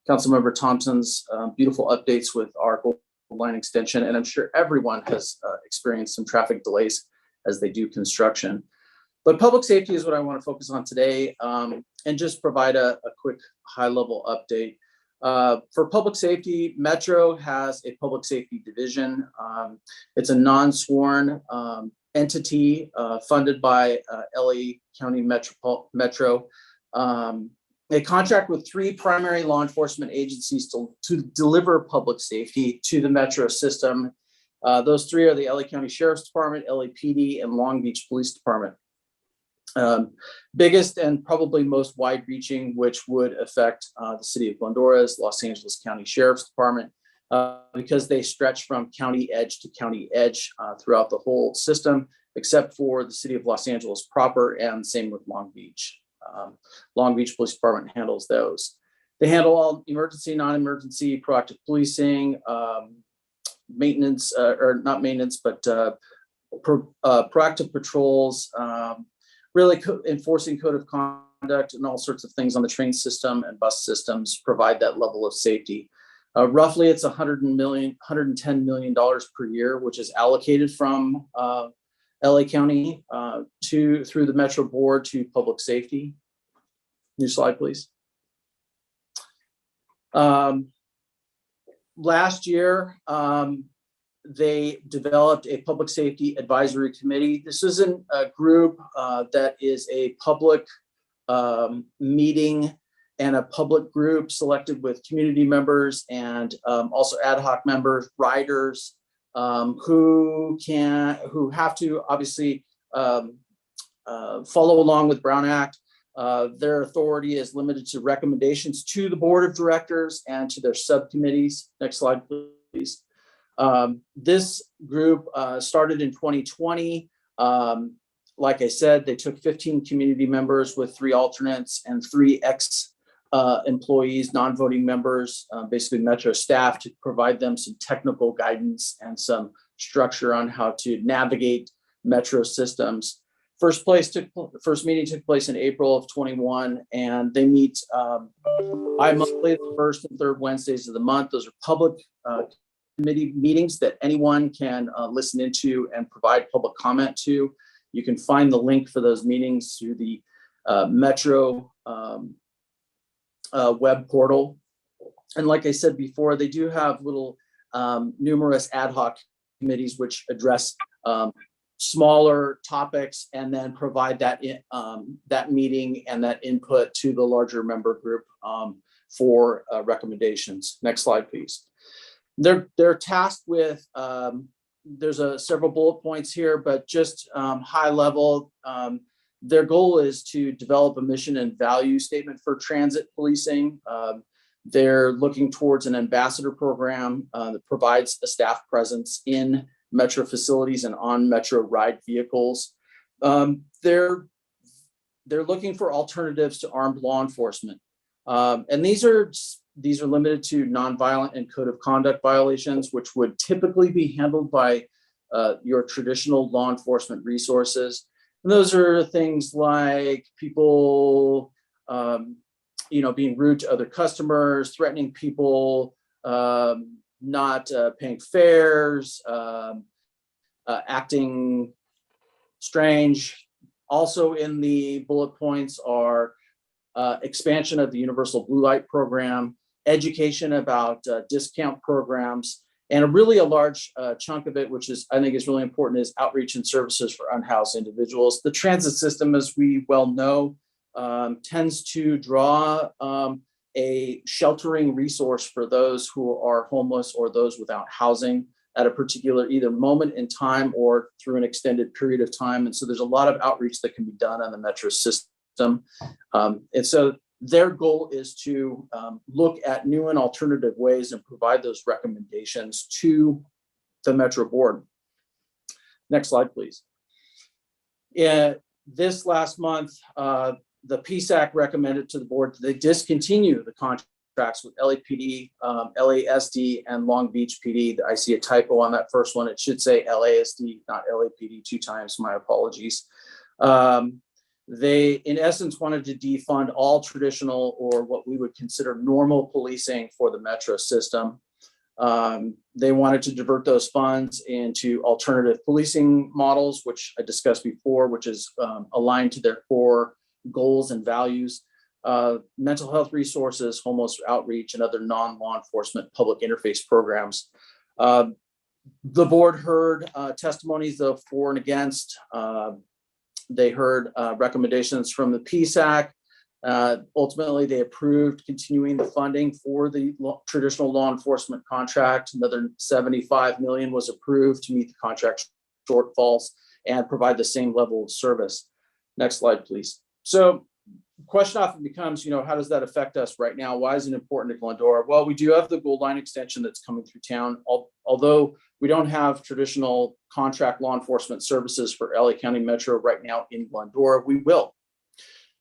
Councilmember Thompson's beautiful updates with our Gold Line extension, and I'm sure everyone has experienced some traffic delays as they do construction. But public safety is what I want to focus on today, and just provide a quick high-level update. For public safety, Metro has a public safety division. It's a non-sworn entity funded by LA County Metro. They contract with 3 primary law enforcement agencies to deliver public safety to the Metro system. Those 3 are the LA County Sheriff's Department, LAPD, and Long Beach Police Department. Biggest and probably most wide-reaching, which would affect the city of Glendora, is Los Angeles County Sheriff's Department, because they stretch from county edge to county edge throughout the whole system, except for the city of Los Angeles proper, and same with Long Beach. Long Beach Police Department handles those. They handle all emergency, non-emergency, proactive policing, maintenance, or not maintenance, but proactive patrols, really enforcing code of conduct and all sorts of things on the train system and bus systems provide that level of safety. Roughly, it's $110 million per year, which is allocated from LA County through the Metro Board to public safety. New slide, please. Last year, they developed a public safety advisory committee. This isn't a group that is a public meeting and a public group selected with community members and also ad hoc members, riders, who have to obviously follow along with Brown Act, Their authority is limited to recommendations to the board of directors and to their subcommittees. Next slide, please. This group started in 2020. Like I said, they took 15 community members with 3 alternates and 3 employees, non-voting members, basically Metro staff, to provide them some technical guidance and some structure on how to navigate Metro systems. First meeting took place in April of 21, and they meet bi-monthly, the first and third Wednesdays of the month. Those are public committee meetings that anyone can listen into and provide public comment to. You can find the link for those meetings through the Metro web portal. And like I said before, they do have little numerous ad hoc committees which address smaller topics and then provide that meeting and that input to the larger member group for recommendations. Next slide, please. They're tasked with, there's several bullet points here, but just high level. Their goal is to develop a mission and value statement for transit policing. They're looking towards an ambassador program that provides a staff presence in Metro facilities and on Metro ride vehicles. They're looking for alternatives to armed law enforcement. And these are limited to nonviolent and code of conduct violations, which would typically be handled by your traditional law enforcement resources. And those are things like people, being rude to other customers, threatening people, not paying fares, acting strange. Also in the bullet points are expansion of the Universal Blue Light program, education about discount programs, and really a large chunk of it, which I think is really important, is outreach and services for unhoused individuals. The transit system, as we well know, tends to draw a sheltering resource for those who are homeless or those without housing at a particular either moment in time or through an extended period of time. And so there's a lot of outreach that can be done on the Metro system. And so their goal is to look at new and alternative ways and provide those recommendations to the Metro board. Next slide, please. This last month, the PSAC recommended to the board that they discontinue the contracts with LAPD, LASD, and Long Beach PD. I see a typo on that first one. It should say LASD, not LAPD 2 times. My apologies. They, in essence, wanted to defund all traditional or what we would consider normal policing for the Metro system. They wanted to divert those funds into alternative policing models, which I discussed before, which is aligned to their core goals and values, mental health resources, homeless outreach, and other non-law enforcement public interface programs. The board heard testimonies of for and against. They heard recommendations from the PSAC. Ultimately, they approved continuing the funding for the traditional law enforcement contract. Another $75 million was approved to meet the contract shortfalls and provide the same level of service. Next slide, please. So the question often becomes, how does that affect us right now? Why is it important to Glendora? Well, we do have the Gold Line extension that's coming through town. Although we don't have traditional contract law enforcement services for LA County Metro right now in Glendora, we will.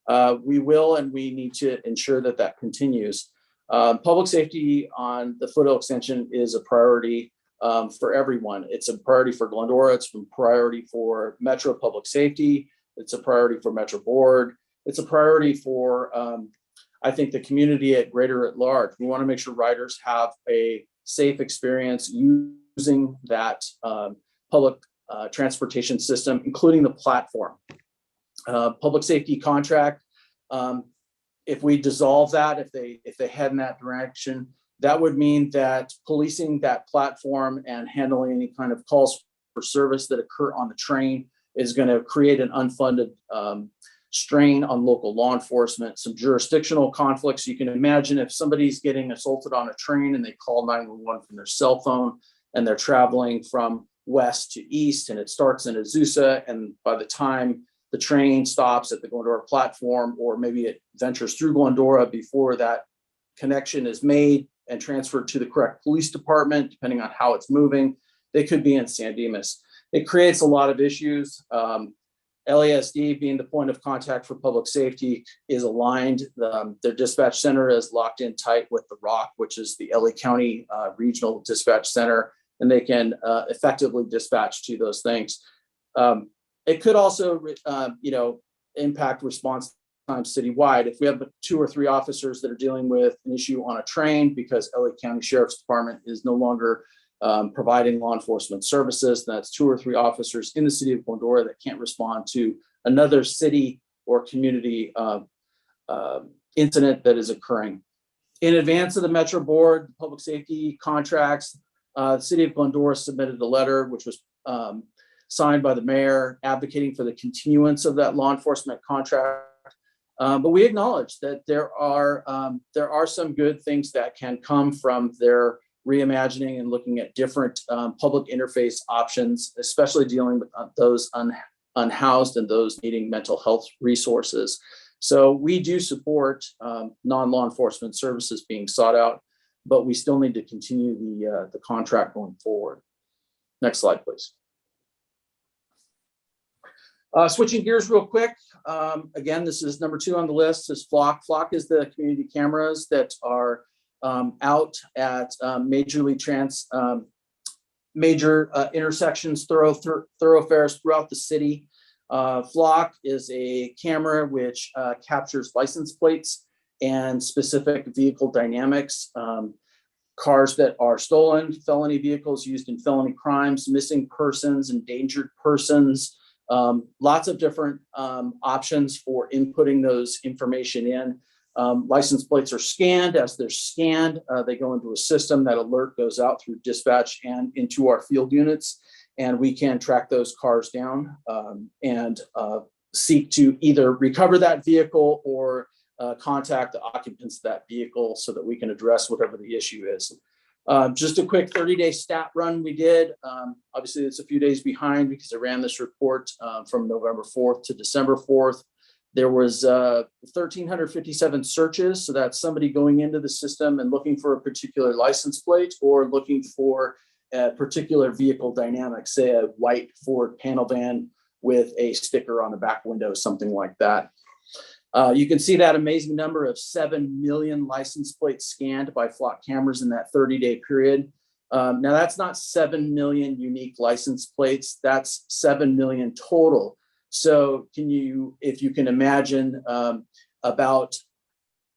And we need to ensure that that continues. Public safety on the Foothill extension is a priority for everyone. It's a priority for Glendora. It's a priority for Metro Public Safety. It's a priority for Metro Board. It's a priority for, I think, the community at large. We want to make sure riders have a safe experience using that public transportation system, including the platform. Public safety contract, if we dissolve that, if they head in that direction, that would mean that policing that platform and handling any kind of calls for service that occur on the train is going to create an unfunded strain on local law enforcement, some jurisdictional conflicts. You can imagine if somebody's getting assaulted on a train and they call 911 from their cell phone and they're traveling from west to east and it starts in Azusa, and by the time the train stops at the Glendora platform, or maybe it ventures through Glendora before that connection is made and transferred to the correct police department, depending on how it's moving. They could be in San Dimas. It creates a lot of issues. LASD, being the point of contact for public safety, is aligned. Their dispatch center is locked in tight with the ROC, which is the LA County Regional Dispatch Center, and they can effectively dispatch to those things. It could also, impact response time citywide. If we have 2 or 3 officers that are dealing with an issue on a train because LA County Sheriff's Department is no longer providing law enforcement services, that's 2 or 3 officers in the city of Glendora that can't respond to another city or community incident that is occurring. In advance of the Metro Board public safety contracts, the city of Glendora submitted a letter which was signed by the mayor advocating for the continuance of that law enforcement contract. But we acknowledge that there are some good things that can come from their reimagining and looking at different public interface options, especially dealing with those unhoused and those needing mental health resources. So we do support non-law enforcement services being sought out, but we still need to continue the contract going forward. Next slide, please. Switching gears real quick. Again, this is number 2 on the list, is Flock. Flock is the community cameras that are out at major intersections, thoroughfares throughout the city. Flock is a camera which captures license plates and specific vehicle dynamics. Cars that are stolen, felony vehicles used in felony crimes, missing persons, endangered persons, lots of different options for inputting those information in. License plates are scanned. As they're scanned, they go into a system. That alert goes out through dispatch and into our field units, and we can track those cars down and seek to either recover that vehicle or contact the occupants of that vehicle so that we can address whatever the issue is. Just a quick 30-day stat run we did. Obviously, it's a few days behind because I ran this report from November 4th to December 4th. There was 1,357 searches. So that's somebody going into the system and looking for a particular license plate or looking for a particular vehicle dynamic, say a white Ford panel van with a sticker on the back window, something like that. You can see that amazing number of 7 million license plates scanned by Flock cameras in that 30-day period. Now that's not 7 million unique license plates, that's 7 million total. So if you can imagine, about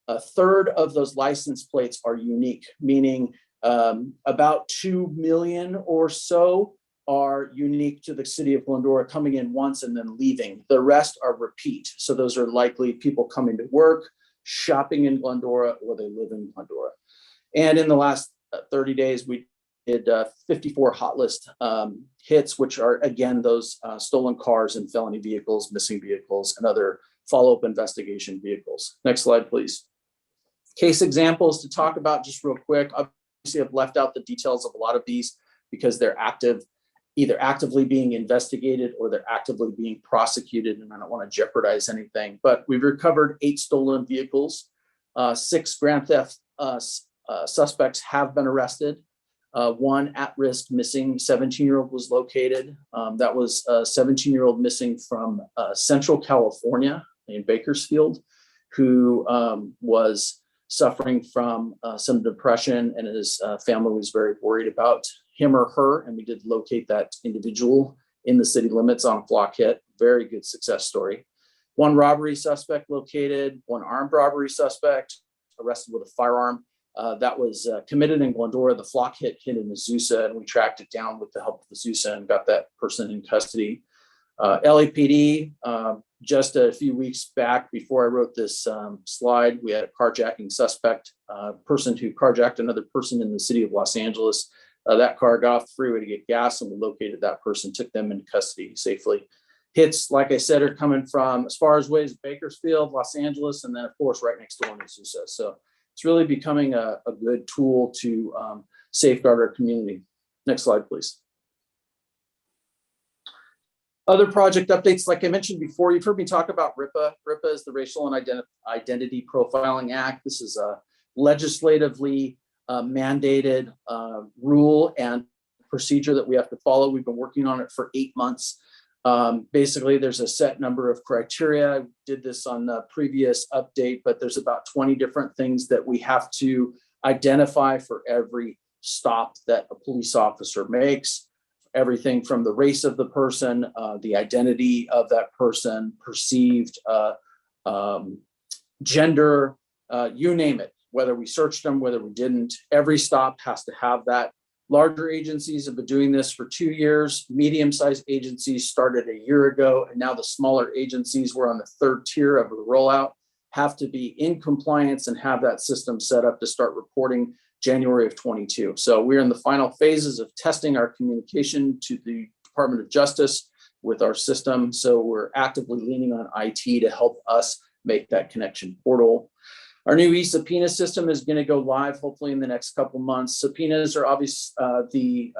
a third of those license plates are unique, meaning about 2 million or so are unique to the city of Glendora, coming in once and then leaving. The rest are repeat. So those are likely people coming to work, shopping in Glendora, or they live in Glendora. And in the last 30 days, we did 54 hot list hits, which are, again, those stolen cars and felony vehicles, missing vehicles, and other follow-up investigation vehicles. Next slide, please. Case examples to talk about just real quick. Obviously, I've left out the details of a lot of these because they're either actively being investigated or they're actively being prosecuted, and I don't want to jeopardize anything. But we've recovered 8 stolen vehicles. 6 grand theft suspects have been arrested. 1 at-risk missing 17-year-old was located. That was a 17-year-old missing from Central California in Bakersfield, who was suffering from some depression, and his family was very worried about him or her, and we did locate that individual in the city limits on a Flock hit. Very good success story. 1 robbery suspect located, 1 armed robbery suspect arrested with a firearm. That was committed in Glendora. The Flock hit in Azusa, and we tracked it down with the help of Azusa and got that person in custody. LAPD, just a few weeks back before I wrote this slide, we had a carjacking suspect, person who carjacked another person in the city of Los Angeles. That car got off the freeway to get gas, and we located that person, took them into custody safely. Hits, like I said, are coming from as far as ways as Bakersfield, Los Angeles, and then of course right next door in Azusa. So it's really becoming a good tool to safeguard our community. Next slide, please. Other project updates, like I mentioned before, you've heard me talk about RIPA. RIPA is the Racial and Identity Profiling Act. This is a legislatively mandated rule and procedure that we have to follow. We've been working on it for 8 months. Basically, there's a set number of criteria. I did this on the previous update, but there's about 20 different things that we have to identify for every stop that a police officer makes. Everything from the race of the person, the identity of that person, perceived gender, you name it, whether we searched them, whether we didn't. Every stop has to have that. Larger agencies have been doing this for 2 years. Medium-sized agencies started a year ago, and now the smaller agencies, we're on the third tier of the rollout, have to be in compliance and have that system set up to start reporting January of 22. So we're in the final phases of testing our communication to the Department of Justice with our system. So we're actively leaning on IT to help us make that connection portal. Our new e-subpoena system is going to go live hopefully in the next couple months. Subpoenas are obviously the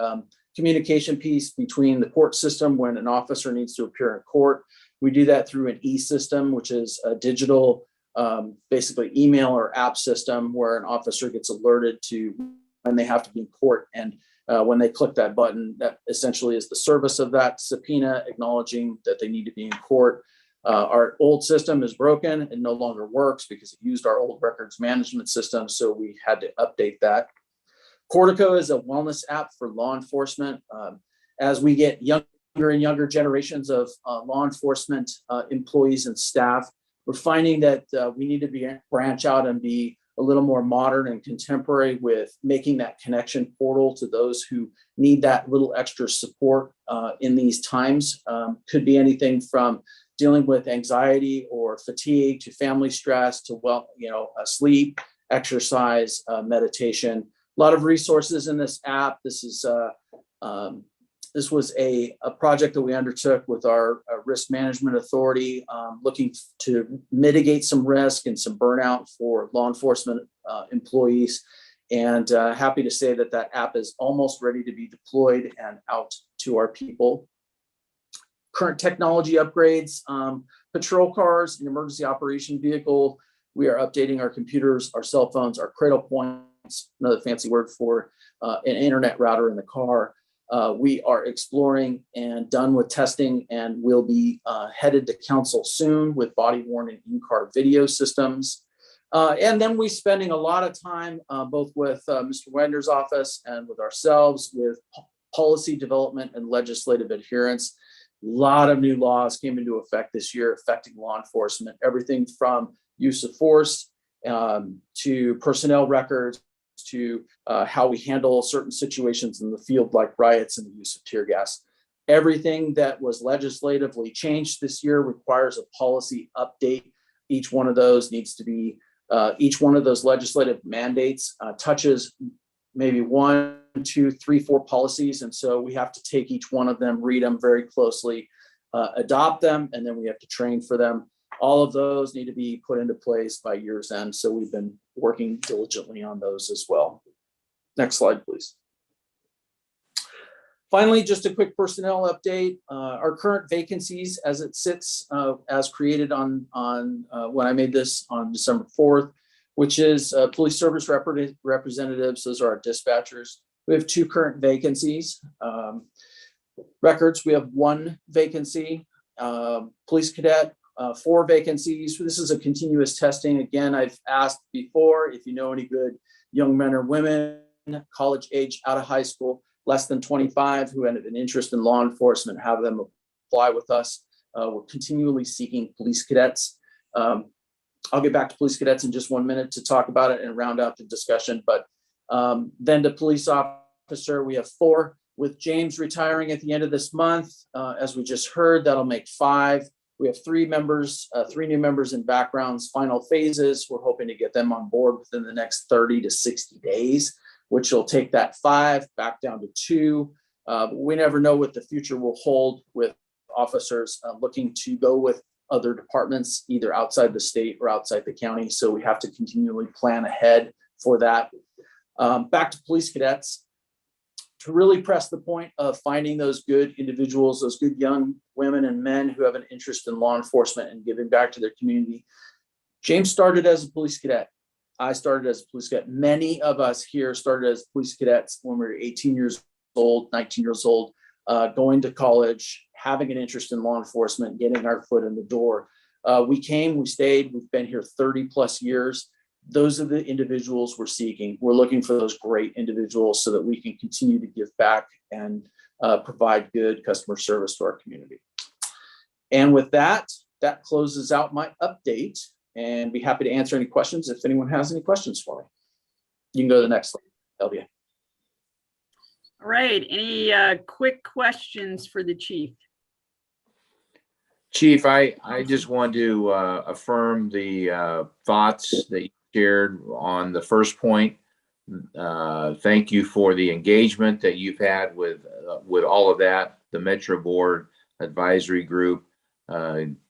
communication piece between the court system when an officer needs to appear in court. We do that through an e-system, which is a digital basically email or app system where an officer gets alerted to when they have to be in court. And when they click that button, that essentially is the service of that subpoena, acknowledging that they need to be in court. Our old system is broken and no longer works because it used our old records management system. So we had to update that. Cortico is a wellness app for law enforcement. As we get younger and younger generations of law enforcement employees and staff, we're finding that we need to branch out and be a little more modern and contemporary with making that connection portal to those who need that little extra support in these times. Could be anything from dealing with anxiety or fatigue to family stress to sleep, exercise, meditation. A lot of resources in this app. This was a project that we undertook with our risk management authority, looking to mitigate some risk and some burnout for law enforcement employees. And happy to say that that app is almost ready to be deployed and out to our people. Current technology upgrades, patrol cars, an emergency operation vehicle. We are updating our computers, our cell phones, our cradle points, another fancy word for an internet router in the car. We are exploring and done with testing and will be headed to council soon with body-worn and in-car video systems. And then we're spending a lot of time both with Mr. Wagner's office and with ourselves with policy development and legislative adherence. A lot of new laws came into effect this year affecting law enforcement, everything from use of force to personnel records, to how we handle certain situations in the field like riots and the use of tear gas. Everything that was legislatively changed this year requires a policy update. Each one of those needs to be, each one of those legislative mandates touches maybe 1, 2, 3, 4 policies. And so we have to take each one of them, read them very closely, adopt them, and then we have to train for them. All of those need to be put into place by year's end. So we've been working diligently on those as well. Next slide, please. Finally, just a quick personnel update. Our current vacancies as it sits, as created on when I made this on December 4th, which is police service representatives. Those are our dispatchers. We have 2 current vacancies. Records, we have 1 vacancy. Police cadet, 4 vacancies. This is a continuous testing. Again, I've asked before if you know any good young men or women, college age, out of high school, less than 25, who had an interest in law enforcement, have them apply with us. We're continually seeking police cadets. I'll get back to police cadets in just 1 minute to talk about it and round out the discussion. But then to police officer, we have 4. With James retiring at the end of this month, as we just heard, that'll make 5. We have 3 members, 3 new members in backgrounds, final phases. We're hoping to get them on board within the next 30 to 60 days, which will take that 5 back down to 2. But we never know what the future will hold with officers looking to go with other departments, either outside the state or outside the county. So we have to continually plan ahead for that. Back to police cadets. really press the point of finding those good individuals, those good young women and men who have an interest in law enforcement and giving back to their community. James started as a police cadet. I started as a police cadet. Many of us here started as police cadets when we were 18 years old, 19 years old, going to college, having an interest in law enforcement, getting our foot in the door. We came, we stayed, we've been here 30 plus years. Those are the individuals we're seeking. We're looking for those great individuals so that we can continue to give back and provide good customer service to our community. And with that, that closes out my update, and be happy to answer any questions if anyone has any questions for me. You can go to the next slide, Elvia. All right, any quick questions for the chief? Chief, I just want to affirm the thoughts that you shared on the first point. Thank you for the engagement that you've had with all of that, the Metro Board Advisory Group.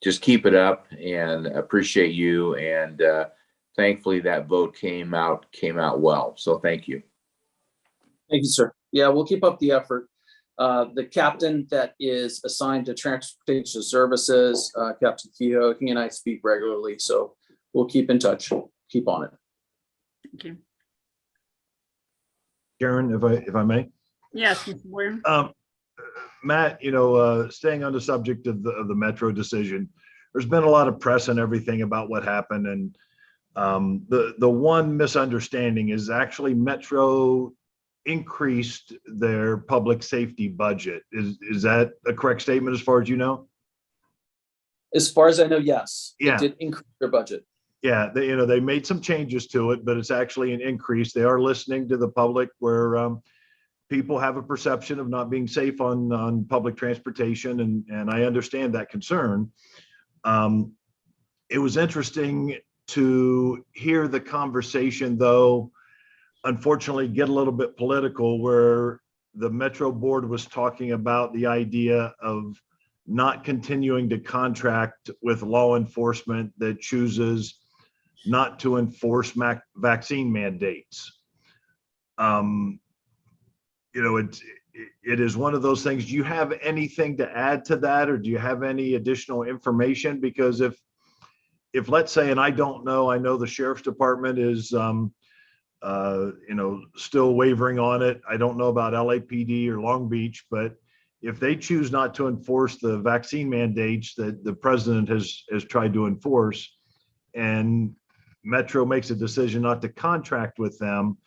Just keep it up, and appreciate you. And thankfully, that vote came out well. So thank you. Thank you, sir. Yeah, we'll keep up the effort. The captain that is assigned to transportation services, Captain Kehoe, he and I speak regularly, so we'll keep in touch. Keep on it. Thank you. Karen, if I may. Yes, Mr. Boyer. Matt, staying on the subject of the Metro decision, there's been a lot of press and everything about what happened, and the one misunderstanding is actually Metro increased their public safety budget. Is that a correct statement as far as you know? As far as I know, yes. Yeah. It did increase their budget. Yeah, they made some changes to it, but it's actually an increase. They are listening to the public, where people have a perception of not being safe on public transportation, and I understand that concern. It was interesting to hear the conversation, though, unfortunately, get a little bit political, where the Metro Board was talking about the idea of not continuing to contract with law enforcement that chooses not to enforce vaccine mandates. It is one of those things. Do you have anything to add to that, or do you have any additional information? Because if let's say, and I don't know, I know the sheriff's department is still wavering on it. I don't know about LAPD or Long Beach, but if they choose not to enforce the vaccine mandates that the president has tried to enforce, and Metro makes a decision not to contract with them,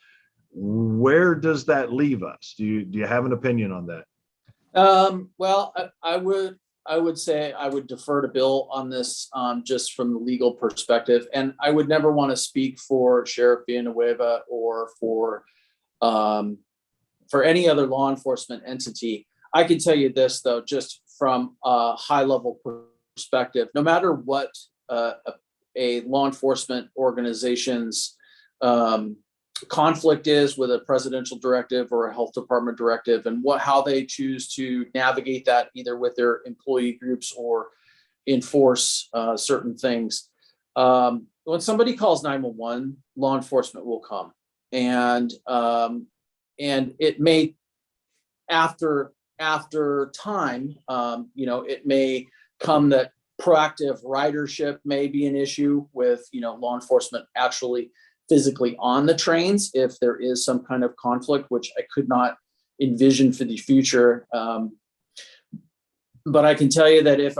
where does that leave us? Do you have an opinion on that? Well, I would say I would defer to Bill on this, just from the legal perspective. And I would never want to speak for Sheriff Villanueva or for any other law enforcement entity. I can tell you this, though, just from a high level perspective, no matter what a law enforcement organization's conflict is with a presidential directive or a health department directive, and how they choose to navigate that, either with their employee groups or enforce certain things. When somebody calls 911, law enforcement will come, and it may, after time, it may come that proactive ridership may be an issue with law enforcement actually physically on the trains if there is some kind of conflict, which I could not envision for the future. But I can tell you that if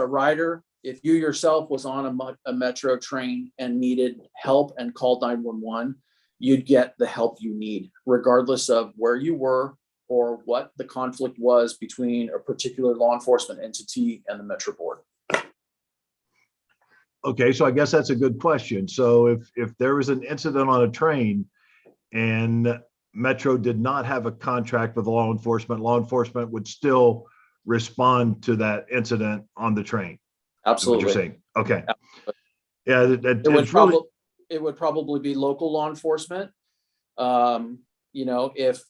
you yourself was on a Metro train and needed help and called 911, you'd get the help you need, regardless of where you were or what the conflict was between a particular law enforcement entity and the Metro Board. Okay, so I guess that's a good question. So if there was an incident on a train and Metro did not have a contract with law enforcement would still respond to that incident on the train. Absolutely. What you're saying. Okay. Absolutely. Yeah, it would probably be local law enforcement. If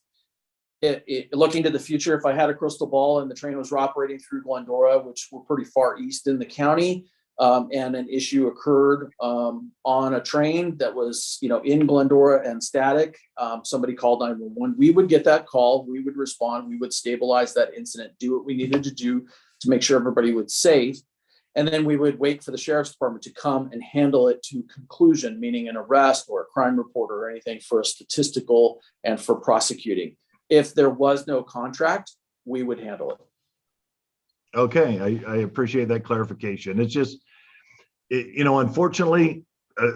looking to the future, if I had a crystal ball and the train was operating through Glendora, which we're pretty far east in the county, and an issue occurred on a train that was, in Glendora and static, somebody called 911. We would get that call, we would respond, we would stabilize that incident, do what we needed to do to make sure everybody was safe. And then we would wait for the sheriff's department to come and handle it to conclusion, meaning an arrest or a crime report or anything for a statistical and for prosecuting. If there was no contract, we would handle it. Okay, I appreciate that clarification. It's just, unfortunately,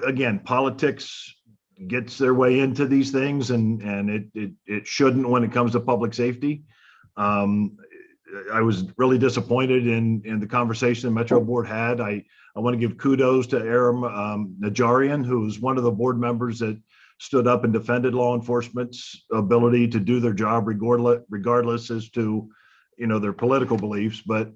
again, politics gets their way into these things, and it shouldn't when it comes to public safety. I was really disappointed in the conversation the Metro Board had. I want to give kudos to Aram Najarian, who was one of the board members that stood up and defended law enforcement's ability to do their job regardless as to their political beliefs. But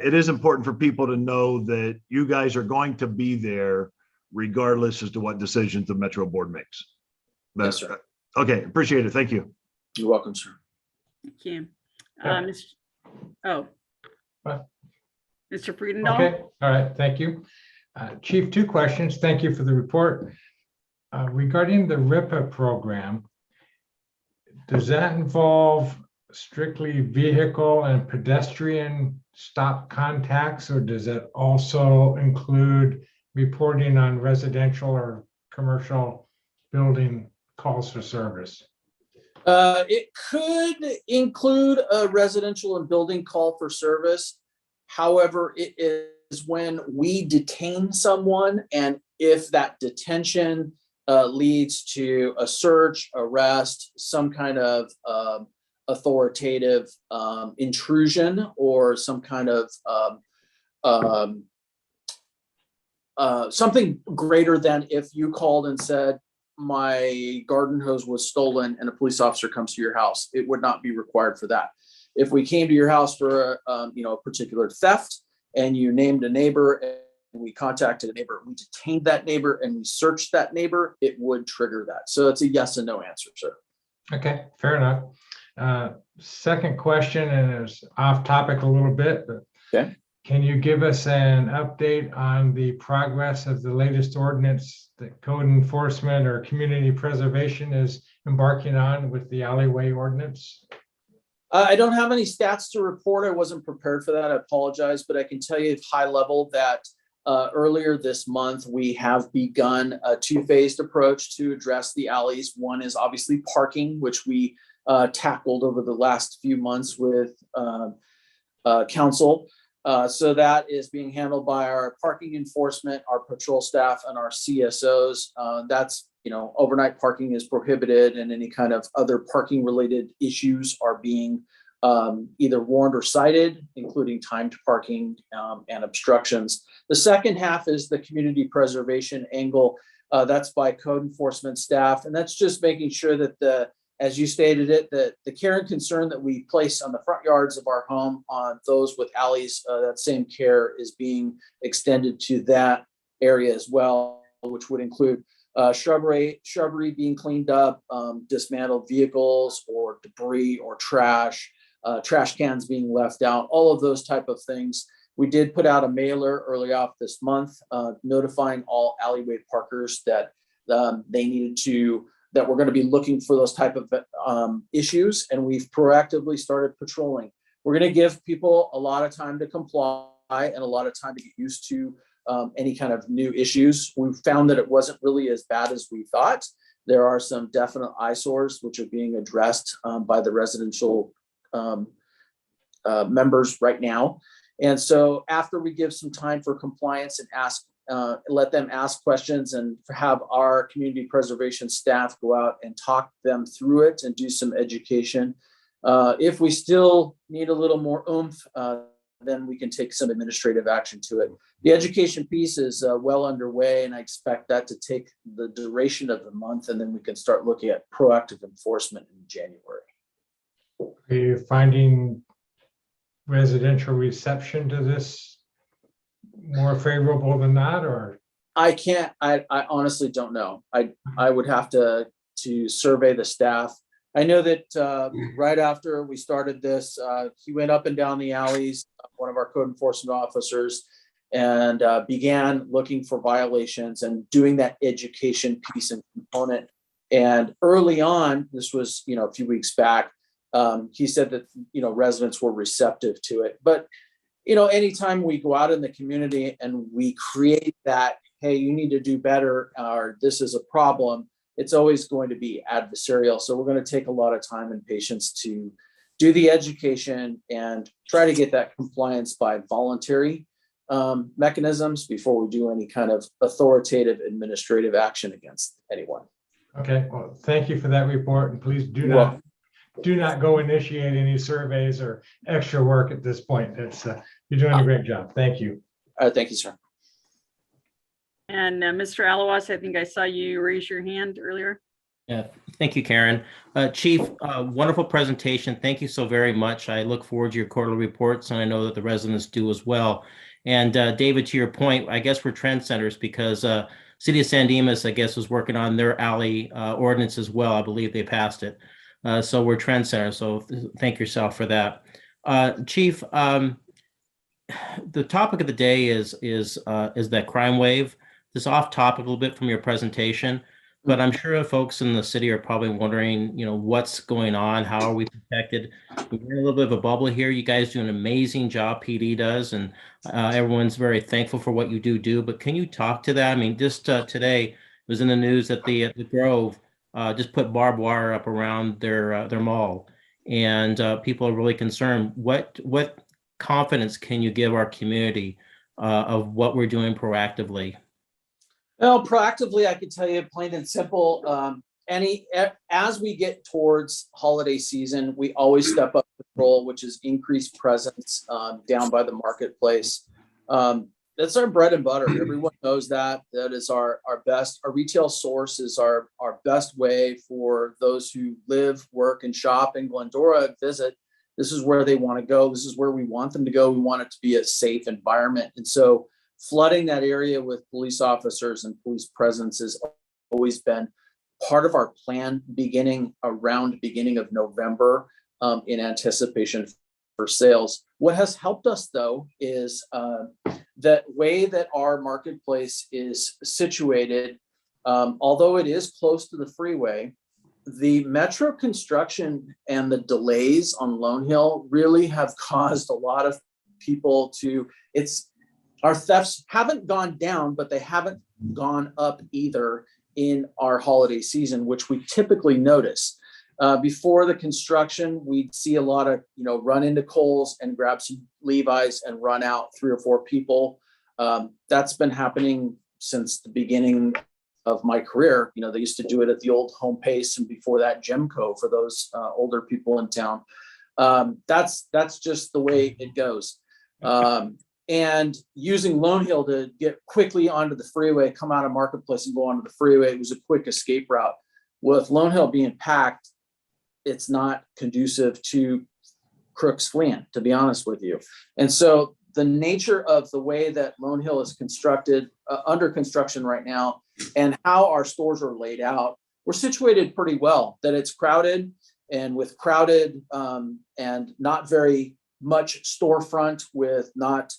it is important for people to know that you guys are going to be there regardless as to what decisions the Metro Board makes. Yes, sir. Okay, appreciate it. Thank you. You're welcome, sir. Thank you. Yeah. Mr. Friedendahl? Okay, all right, thank you. Chief, 2 questions. Thank you for the report. Regarding the RIPA program, does that involve strictly vehicle and pedestrian stop contacts, or does it also include reporting on residential or commercial building calls for service? It could include a residential and building call for service. However, it is when we detain someone, and if that detention leads to a search, arrest, some kind of authoritative intrusion, or some kind of something greater than if you called and said, my garden hose was stolen, and a police officer comes to your house. It would not be required for that. If we came to your house for a particular theft, and you named a neighbor, and we contacted a neighbor, we detained that neighbor, and we searched that neighbor, it would trigger that. So it's a yes and no answer, sir. Okay, fair enough. Second question, and it's off topic a little bit, but okay. Can you give us an update on the progress of the latest ordinance that code enforcement or community preservation is embarking on with the alleyway ordinance? I don't have any stats to report. I wasn't prepared for that. I apologize, but I can tell you at high level that earlier this month, we have begun a 2-phased approach to address the alleys. One is obviously parking, which we tackled over the last few months with council. So that is being handled by our parking enforcement, our patrol staff, and our CSOs. That's, overnight parking is prohibited, and any kind of other parking related issues are being either warned or cited, including timed parking and obstructions. The second half is the community preservation angle. That's by code enforcement staff, and that's just making sure that as you stated it, the care and concern that we place on the front yards of our home on those with alleys, that same care is being extended to that area as well, which would include shrubbery being cleaned up, dismantled vehicles or debris or trash cans being left out, all of those type of things. We did put out a mailer early off this month, notifying all alleyway parkers that they needed to, that we're going to be looking for those type of issues, and we've proactively started patrolling. We're going to give people a lot of time to comply and a lot of time to get used to any kind of new issues. We found that it wasn't really as bad as we thought. There are some definite eyesores which are being addressed by the residential members right now. And so after we give some time for compliance and let them ask questions, and have our community preservation staff go out and talk them through it and do some education. If we still need a little more oomph, then we can take some administrative action to it. The education piece is well underway, and I expect that to take the duration of the month, and then we can start looking at proactive enforcement in January. Are you finding residential reception to this more favorable than that, or? I honestly don't know. I would have to survey the staff. I know that right after we started this, he went up and down the alleys, one of our code enforcement officers, and began looking for violations and doing that education piece and component. And early on, this was, a few weeks back, he said that, residents were receptive to it. But, anytime we go out in the community and we create that, hey, you need to do better, or this is a problem, it's always going to be adversarial. So we're going to take a lot of time and patience to do the education and try to get that compliance by voluntary mechanisms before we do any kind of authoritative administrative action against anyone. Okay, well, thank you for that report, and please do not go initiate any surveys or extra work at this point. It's you're doing a great job. Thank you. Thank you, sir. And Mr. Alawas, I think I saw you raise your hand earlier. Yeah, thank you, Karen. Chief, wonderful presentation. Thank you so very much. I look forward to your quarterly reports, and I know that the residents do as well. And David, to your point, I guess we're trendsetters because City of San Dimas, I guess, was working on their alley ordinance as well. I believe they passed it. So we're trendsetters. So thank yourself for that. Chief, the topic of the day is that crime wave. This off topic a little bit from your presentation, but I'm sure folks in the city are probably wondering, what's going on? How are we protected? We're in a little bit of a bubble here. You guys do an amazing job, PD does, and everyone's very thankful for what you do. But can you talk to that? I mean, just today it was in the news that the Grove just put barbed wire up around their mall, and people are really concerned. What confidence can you give our community of what we're doing proactively? Well, proactively, I can tell you plain and simple, as we get towards holiday season, we always step up patrol, which is increased presence down by the marketplace. That's our bread and butter. Everyone knows that. That is our best. Our retail source is our best way for those who live, work, and shop in Glendora, visit. This is where they want to go. This is where we want them to go. We want it to be a safe environment. And so flooding that area with police officers and police presence has always been part of our plan beginning of November in anticipation for sales. What has helped us, though, is that way that our marketplace is situated, although it is close to the freeway, the metro construction and the delays on Lone Hill really have caused a lot of people to, our thefts haven't gone down, but they haven't gone up either in our holiday season, which we typically notice. Before the construction, we'd see a lot of, run into Kohl's and grab some Levi's and run out 3 or 4 people. That's been happening since the beginning of my career. They used to do it at the old Home Pace, and before that, Gemco for those older people in town. That's just the way it goes. And using Lone Hill to get quickly onto the freeway, come out of Marketplace and go onto the freeway, it was a quick escape route. With Lone Hill being packed, it's not conducive to crooks fleeing, to be honest with you. And so the nature of the way that Lone Hill is constructed, under construction right now, and how our stores are laid out, we're situated pretty well. That it's crowded, and with crowded and not very much storefront with not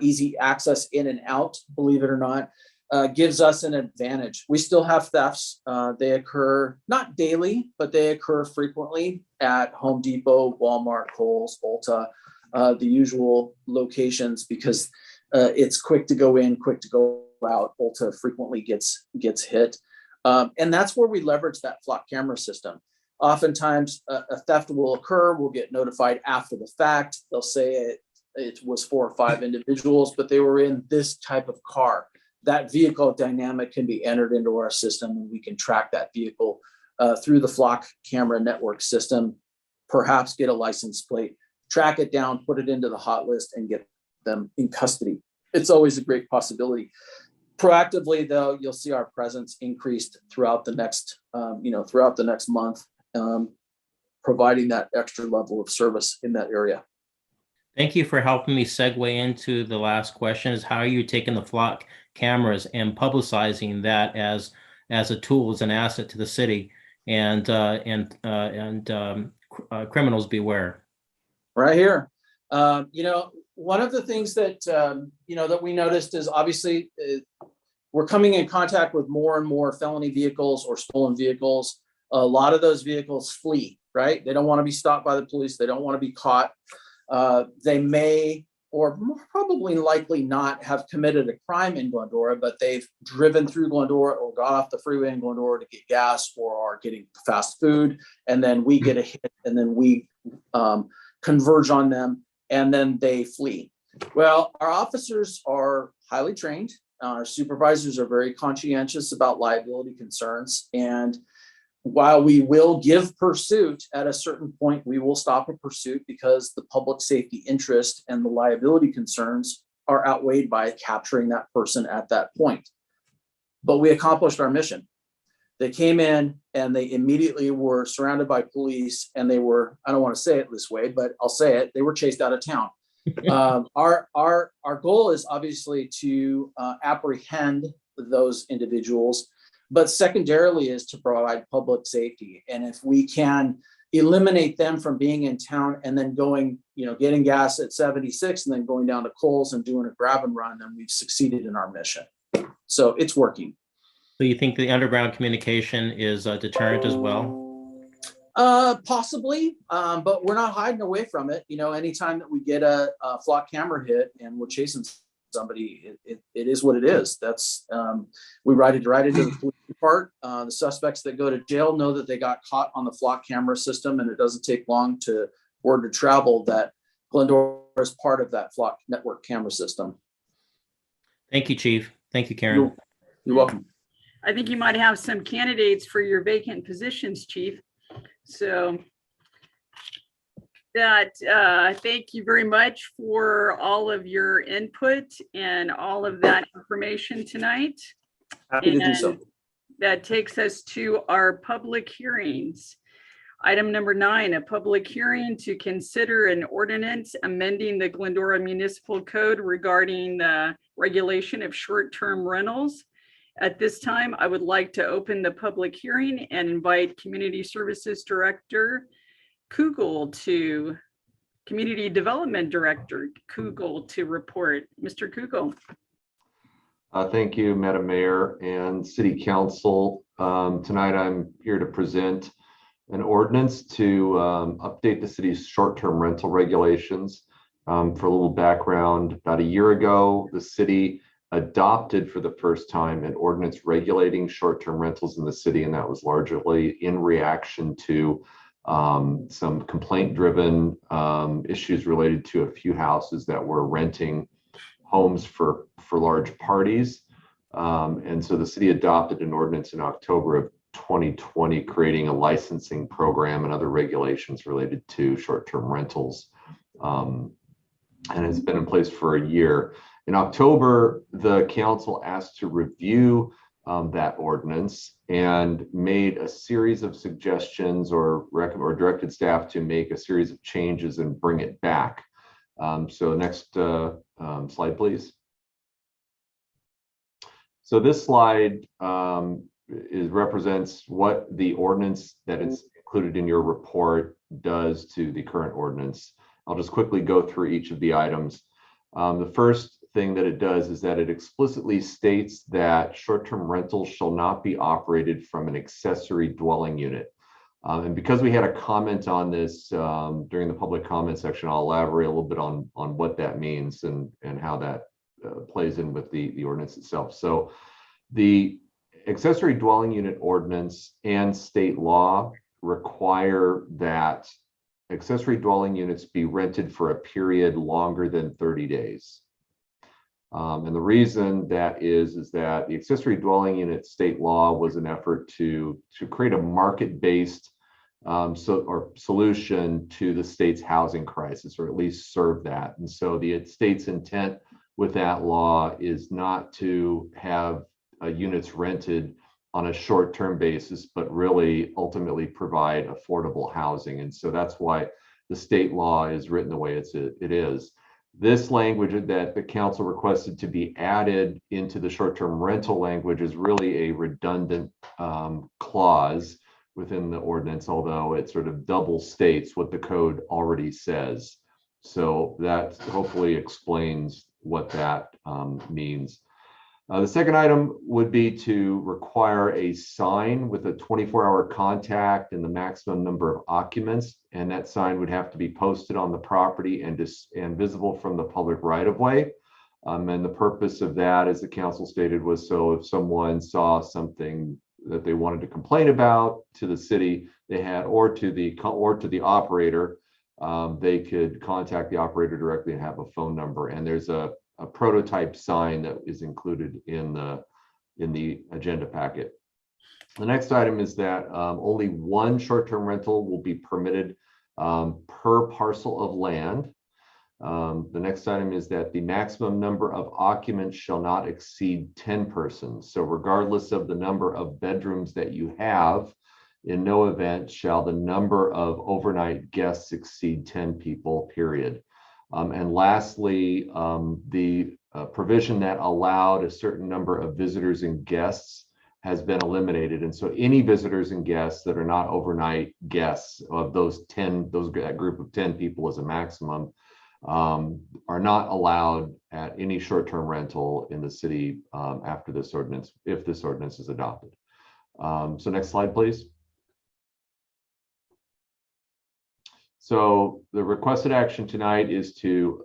easy access in and out, believe it or not, gives us an advantage. We still have thefts. They occur not daily, but they occur frequently at Home Depot, Walmart, Kohl's, Ulta, the usual locations, because it's quick to go in, quick to go out. Ulta frequently gets hit. And that's where we leverage that flock camera system. Oftentimes a theft will occur. We'll get notified after the fact. They'll say it was 4 or 5 individuals, but they were in this type of car. That vehicle dynamic can be entered into our system, and we can track that vehicle through the flock camera network system, perhaps get a license plate, track it down, put it into the hot list, and get them in custody. It's always a great possibility. Proactively, though, you'll see our presence increased throughout the next, month, providing that extra level of service in that area. Thank you for helping me segue into the last question, is how are you taking the flock cameras and publicizing that as a tool, as an asset to the city, and criminals beware. Right here. one of the things that, that we noticed is obviously we're coming in contact with more and more felony vehicles or stolen vehicles. A lot of those vehicles flee, right? They don't want to be stopped by the police. They don't want to be caught. They may, or probably likely not, have committed a crime in Glendora, but they've driven through Glendora or got off the freeway in Glendora to get gas or are getting fast food. And then we get a hit and then we converge on them and then they flee. Well, our officers are highly trained. Our supervisors are very conscientious about liability concerns. And while we will give pursuit at a certain point, we will stop a pursuit because the public safety interest and the liability concerns are outweighed by capturing that person at that point. But we accomplished our mission. They came in and they immediately were surrounded by police and they were, I don't want to say it this way, but I'll say it, they were chased out of town. Our goal is obviously to apprehend those individuals, but secondarily is to provide public safety. And if we can eliminate them from being in town and then going, getting gas at 76 and then going down to Kohl's and doing a grab and run, then we've succeeded in our mission. So it's working. So you think the underground communication is a deterrent as well? Possibly, but we're not hiding away from it. Anytime that we get a flock camera hit and we're chasing somebody, it is what it is. That's we write it right into the police report. The suspects that go to jail know that they got caught on the flock camera system, and it doesn't take long to word to travel that Glendora is part of that flock network camera system. Thank you, Chief. Thank you, Karen. You're welcome. I think you might have some candidates for your vacant positions, Chief. So thank you very much for all of your input and all of that information tonight. Happy to do so. That takes us to our public hearings. Item number 9, a public hearing to consider an ordinance amending the Glendora Municipal Code regarding the regulation of short-term rentals. At this time, I would like to open the public hearing and invite Community Services Director Community Development Director Kugel to report. Mr. Kugel. Thank you, Madam Mayor and City Council. Tonight, I'm here to present an ordinance to update the city's short-term rental regulations. For a little background, about a year ago, the city adopted for the first time an ordinance regulating short-term rentals in the city, and that was largely in reaction to some complaint-driven issues related to a few houses that were renting homes for large parties. And so the city adopted an ordinance in October of 2020, creating a licensing program and other regulations related to short-term rentals. And it's been in place for a year. In October, the council asked to review that ordinance and made a series of suggestions or directed staff to make a series of changes and bring it back. So next slide, please. So this slide represents what the ordinance that is included in your report does to the current ordinance. I'll just quickly go through each of the items. The first thing that it does is that it explicitly states that short-term rentals shall not be operated from an accessory dwelling unit. And because we had a comment on this during the public comment section, I'll elaborate a little bit on what that means and how that plays in with the ordinance itself. So the accessory dwelling unit ordinance and state law require that accessory dwelling units be rented for a period longer than 30 days. And the reason that is that the accessory dwelling unit state law was an effort to create a market-based solution to the state's housing crisis, or at least serve that. And so the state's intent with that law is not to have units rented on a short-term basis, but really ultimately provide affordable housing. And so that's why the state law is written the way it is. This language that the council requested to be added into the short-term rental language is really a redundant clause within the ordinance, although it sort of double states what the code already says. So that hopefully explains what that means. The second item would be to require a sign with a 24-hour contact and the maximum number of occupants. And that sign would have to be posted on the property and visible from the public right-of-way. And the purpose of that, as the council stated, was so if someone saw something that they wanted to complain about to the city, they had, or to the operator, they could contact the operator directly and have a phone number. And there's a prototype sign that is included in the agenda packet. The next item is that only one short-term rental will be permitted per parcel of land. The next item is that the maximum number of occupants shall not exceed 10 persons. So regardless of the number of bedrooms that you have, in no event shall the number of overnight guests exceed 10 people, period. And lastly, the provision that allowed a certain number of visitors and guests has been eliminated. And so any visitors and guests that are not overnight guests of that group of 10 people as a maximum, are not allowed at any short-term rental in the city after this ordinance, if this ordinance is adopted. So next slide, please. So the requested action tonight is to,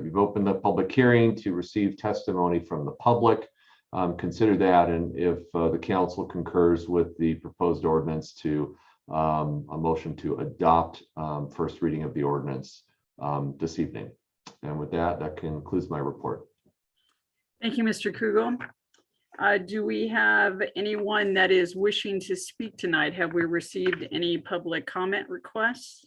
you've opened the public hearing to receive testimony from the public. Consider that, and if the council concurs with the proposed ordinance, to a motion to adopt first reading of the ordinance this evening. And with that, that concludes my report. Thank you, Mr. Kugel. Do we have anyone that is wishing to speak tonight? Have we received any public comment requests?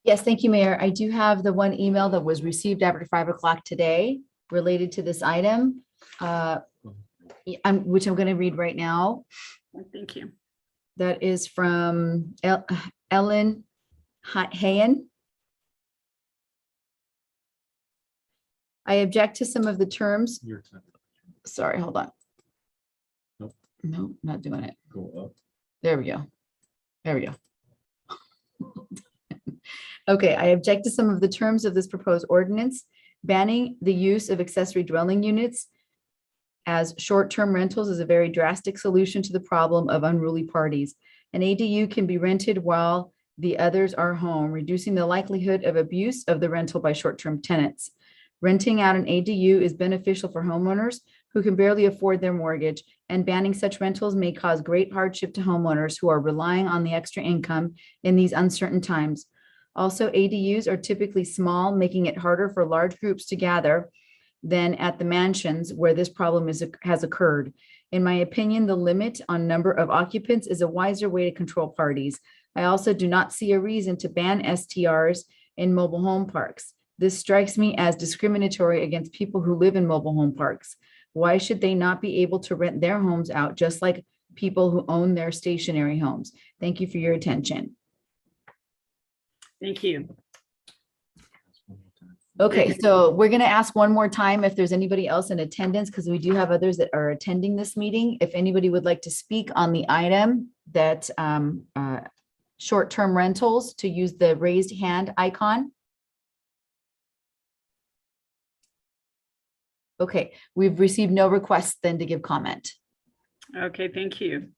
Yes, thank you, Mayor. I do have the one email that was received after 5 o'clock today related to this item, which I'm going to read right now. Thank you. That is from Ellen Hayen. I object to some of the terms. Sorry, hold on. Nope. No, not doing it. Go up. There we go. There we go. Okay, I object to some of the terms of this proposed ordinance, banning the use of accessory dwelling units as short-term rentals is a very drastic solution to the problem of unruly parties. An ADU can be rented while the others are home, reducing the likelihood of abuse of the rental by short-term tenants. Renting out an ADU is beneficial for homeowners who can barely afford their mortgage, and banning such rentals may cause great hardship to homeowners who are relying on the extra income in these uncertain times. Also, ADUs are typically small, making it harder for large groups to gather than at the mansions where this problem has occurred. In my opinion, the limit on number of occupants is a wiser way to control parties. I also do not see a reason to ban STRs in mobile home parks. This strikes me as discriminatory against people who live in mobile home parks. Why should they not be able to rent their homes out just like people who own their stationary homes? Thank you for your attention. Thank you. Okay, so we're going to ask one more time if there's anybody else in attendance, because we do have others that are attending this meeting. If anybody would like to speak on the item that short-term rentals, to use the raised hand icon. Okay, we've received no requests then to give comment. Okay, thank you.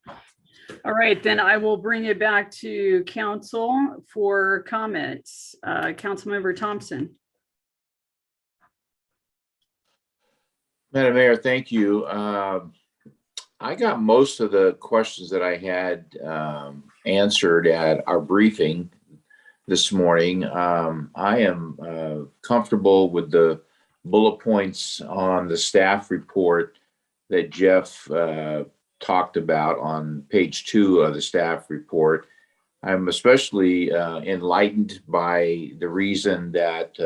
All right, then I will bring it back to council for comments. Councilmember Thompson. Madam Mayor, thank you. I got most of the questions that I had answered at our briefing this morning. I am comfortable with the bullet points on the staff report that Jeff talked about on page 2 of the staff report. I'm especially enlightened by the reason that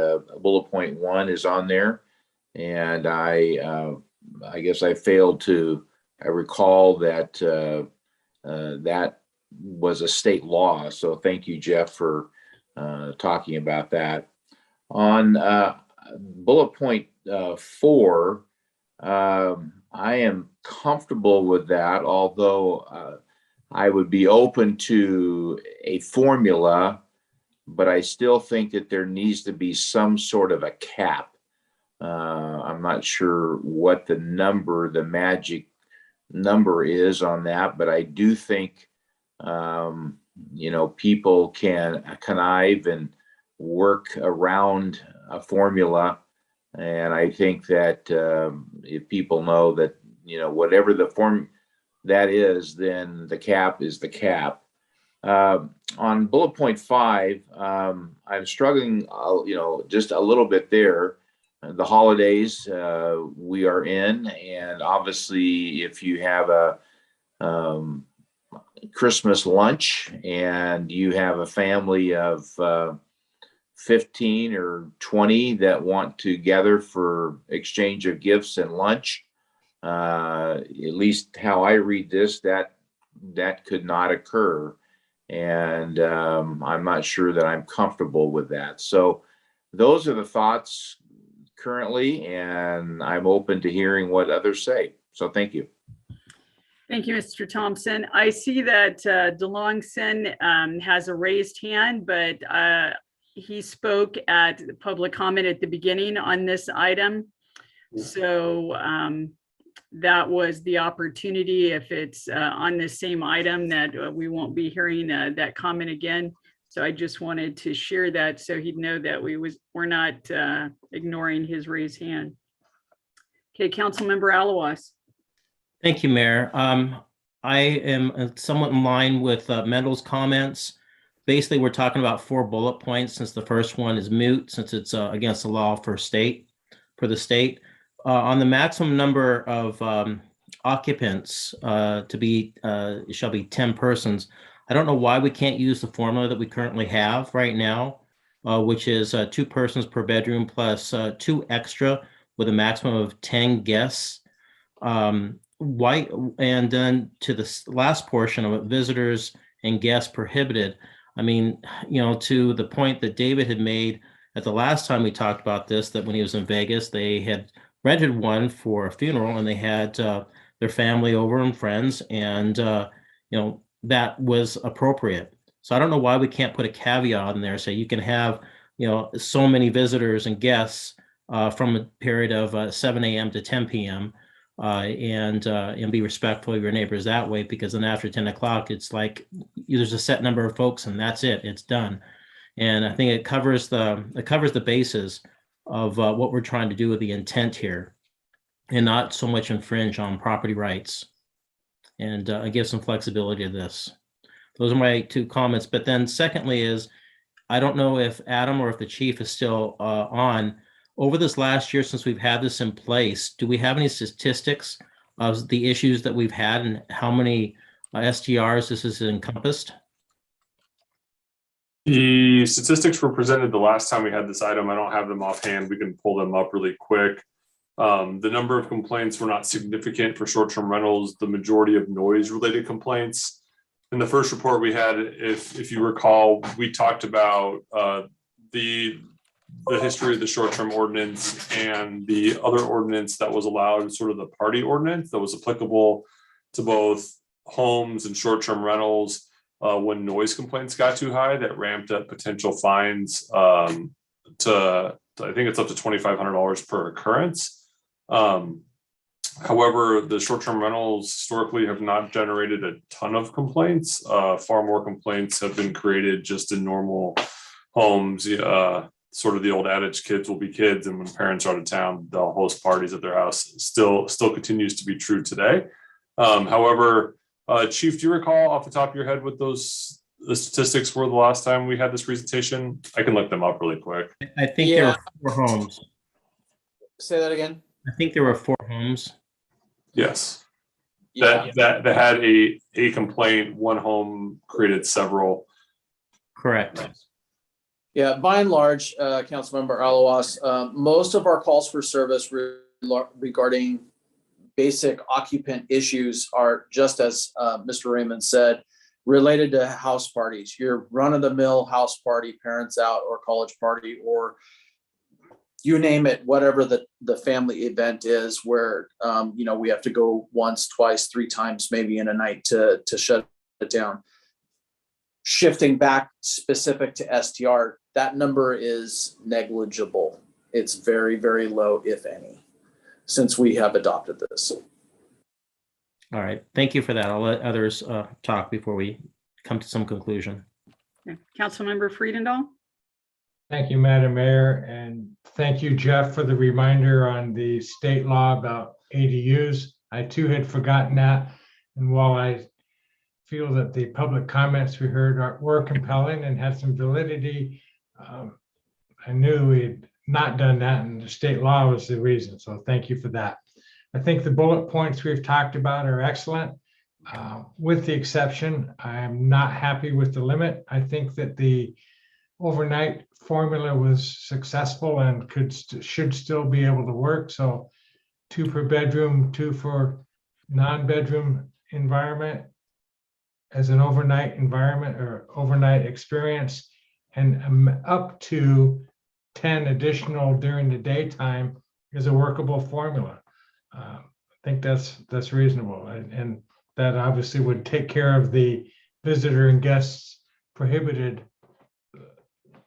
bullet point 1 is on there. And I guess I failed to recall that that was a state law. So thank you, Jeff, for talking about that. On bullet point 4, I am comfortable with that, although I would be open to a formula but I still think that there needs to be some sort of a cap. I'm not sure what the magic number is on that, but I do think, people can connive and work around a formula. And I think that if people know that, whatever the form that is, then the cap is the cap. On bullet point 5, I'm struggling, just a little bit there. The holidays we are in, and obviously if you have a Christmas lunch and you have a family of 15 or 20 that want to gather for exchange of gifts and lunch, at least how I read this, that could not occur. And I'm not sure that I'm comfortable with that. So those are the thoughts currently, and I'm open to hearing what others say. So thank you. Thank you, Mr. Thompson. I see that DeLongson has a raised hand, but he spoke at the public comment at the beginning on this item. So that was the opportunity, if it's on the same item, that we won't be hearing that comment again. So I just wanted to share that so he'd know that we're not ignoring his raised hand. Okay, Councilmember Alawas. Thank you, Mayor. I am somewhat in line with Mendel's comments. Basically, we're talking about 4 bullet points, since the first one is moot, since it's against the law for the state. On the maximum number of occupants shall be 10 persons. I don't know why we can't use the formula that we currently have right now, which is 2 persons per bedroom plus 2 extra with a maximum of 10 guests. Why? And then to the last portion of it, visitors and guests prohibited. I mean, to the point that David had made at the last time we talked about this, that when he was in Vegas, they had rented one for a funeral, and they had their family over and friends, and that was appropriate. So I don't know why we can't put a caveat in there, say you can have so many visitors and guests from a period of 7 a.m. to 10 p.m. And be respectful of your neighbors that way, because then after 10 o'clock, it's like there's a set number of folks and that's it, it's done. And I think it covers the bases of what we're trying to do with the intent here, and not so much infringe on property rights, and give some flexibility to this. Those are my 2 comments. But then secondly is, I don't know if Adam or if the chief is still on. Over this last year, since we've had this in place, do we have any statistics of the issues that we've had and how many STRs this has encompassed? The statistics were presented the last time we had this item. I don't have them offhand. We can pull them up really quick. The number of complaints were not significant for short-term rentals. The majority of noise-related complaints. In the first report we had, if you recall, we talked about the history of the short-term ordinance and the other ordinance that was allowed, sort of the party ordinance that was applicable to both homes and short-term rentals. When noise complaints got too high, that ramped up potential fines to I think it's up to $2,500 per occurrence. However, the short-term rentals historically have not generated a ton of complaints. Far more complaints have been created just in normal homes. Sort of the old adage, kids will be kids, and when parents are out of town, they'll host parties at their house. Still continues to be true today. However, Chief, do you recall off the top of your head what the statistics were the last time we had this presentation? I can look them up really quick. I think there were 4 homes. Say that again. I think there were 4 homes. Yes. That had a complaint. One home created several. Correct. Yeah, by and large, Councilmember Alawas, most of our calls for service regarding basic occupant issues are, just as Mr. Raymond said, related to house parties. Your run-of-the-mill house party, parents out, or college party, or you name it, whatever the family event is, where we have to go once, twice, 3 times maybe in a night to shut it down. shifting back specific to STR, that number is negligible. It's very, very low, if any, since we have adopted this. All right, thank you for that. I'll let others talk before we come to some conclusion. Okay. Councilmember Friedendahl? Thank you, Madam Mayor, and thank you, Jeff, for the reminder on the state law about ADUs. I too had forgotten that, and while I feel that the public comments we heard were compelling and had some validity, I knew we had not done that, and the state law was the reason, so thank you for that. I think the bullet points we've talked about are excellent. With the exception, I am not happy with the limit. I think that the overnight formula was successful and should still be able to work. So 2 per bedroom, 2 for non-bedroom environment as an overnight environment or overnight experience, and up to 10 additional during the daytime is a workable formula. I think that's reasonable, and that obviously would take care of the visitor and guests prohibited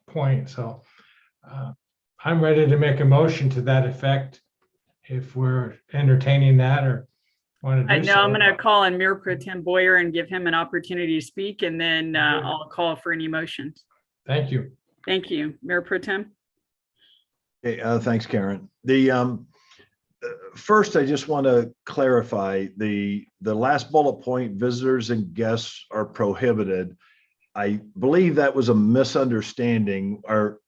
point. So I'm ready to make a motion to that effect if we're entertaining that or want to I do know so. I'm going to call on Mayor Pro Tem Boyer and give him an opportunity to speak, and then I'll call for any motions. Thank you. Thank you, Mayor Pro Tem. Hey, thanks, Karen. First, I just want to clarify the last bullet point, visitors and guests are prohibited. I believe that was a misunderstanding, or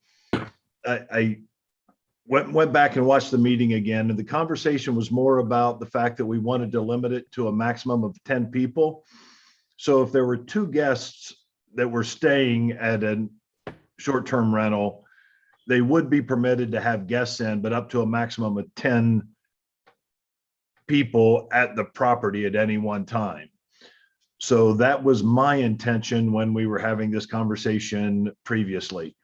I went back and watched the meeting again, and the conversation was more about the fact that we wanted to limit it to a maximum of 10 people. So if there were 2 guests that were staying at a short-term rental, they would be permitted to have guests in, but up to a maximum of 10 people at the property at any one time. So that was my intention when we were having this conversation previously.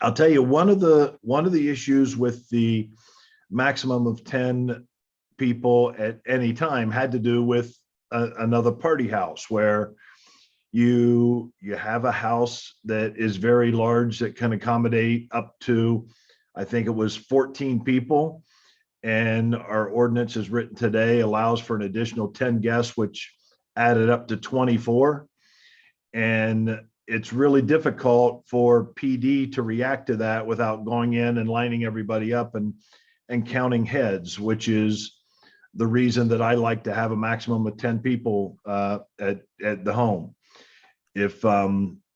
I'll tell you, one of the issues with the maximum of 10 people at any time had to do with another party house, where you have a house that is very large that can accommodate up to, I think it was 14 people. And our ordinance as written today allows for an additional 10 guests, which added up to 24. And it's really difficult for PD to react to that without going in and lining everybody up and counting heads, which is the reason that I like to have a maximum of 10 people at the home. If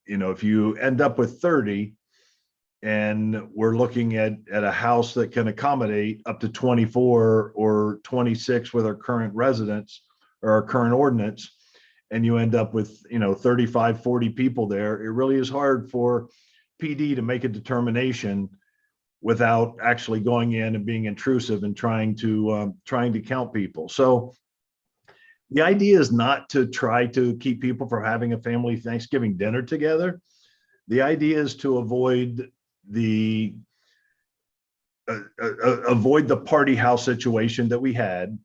if you end up with 30, and we're looking at a house that can accommodate up to 24 or 26 with our current residents or our current ordinance, and you end up with 35, 40 people there, it really is hard for PD to make a determination without actually going in and being intrusive and trying to count people. So the idea is not to try to keep people from having a family Thanksgiving dinner together. The idea is to avoid the party house situation that we had.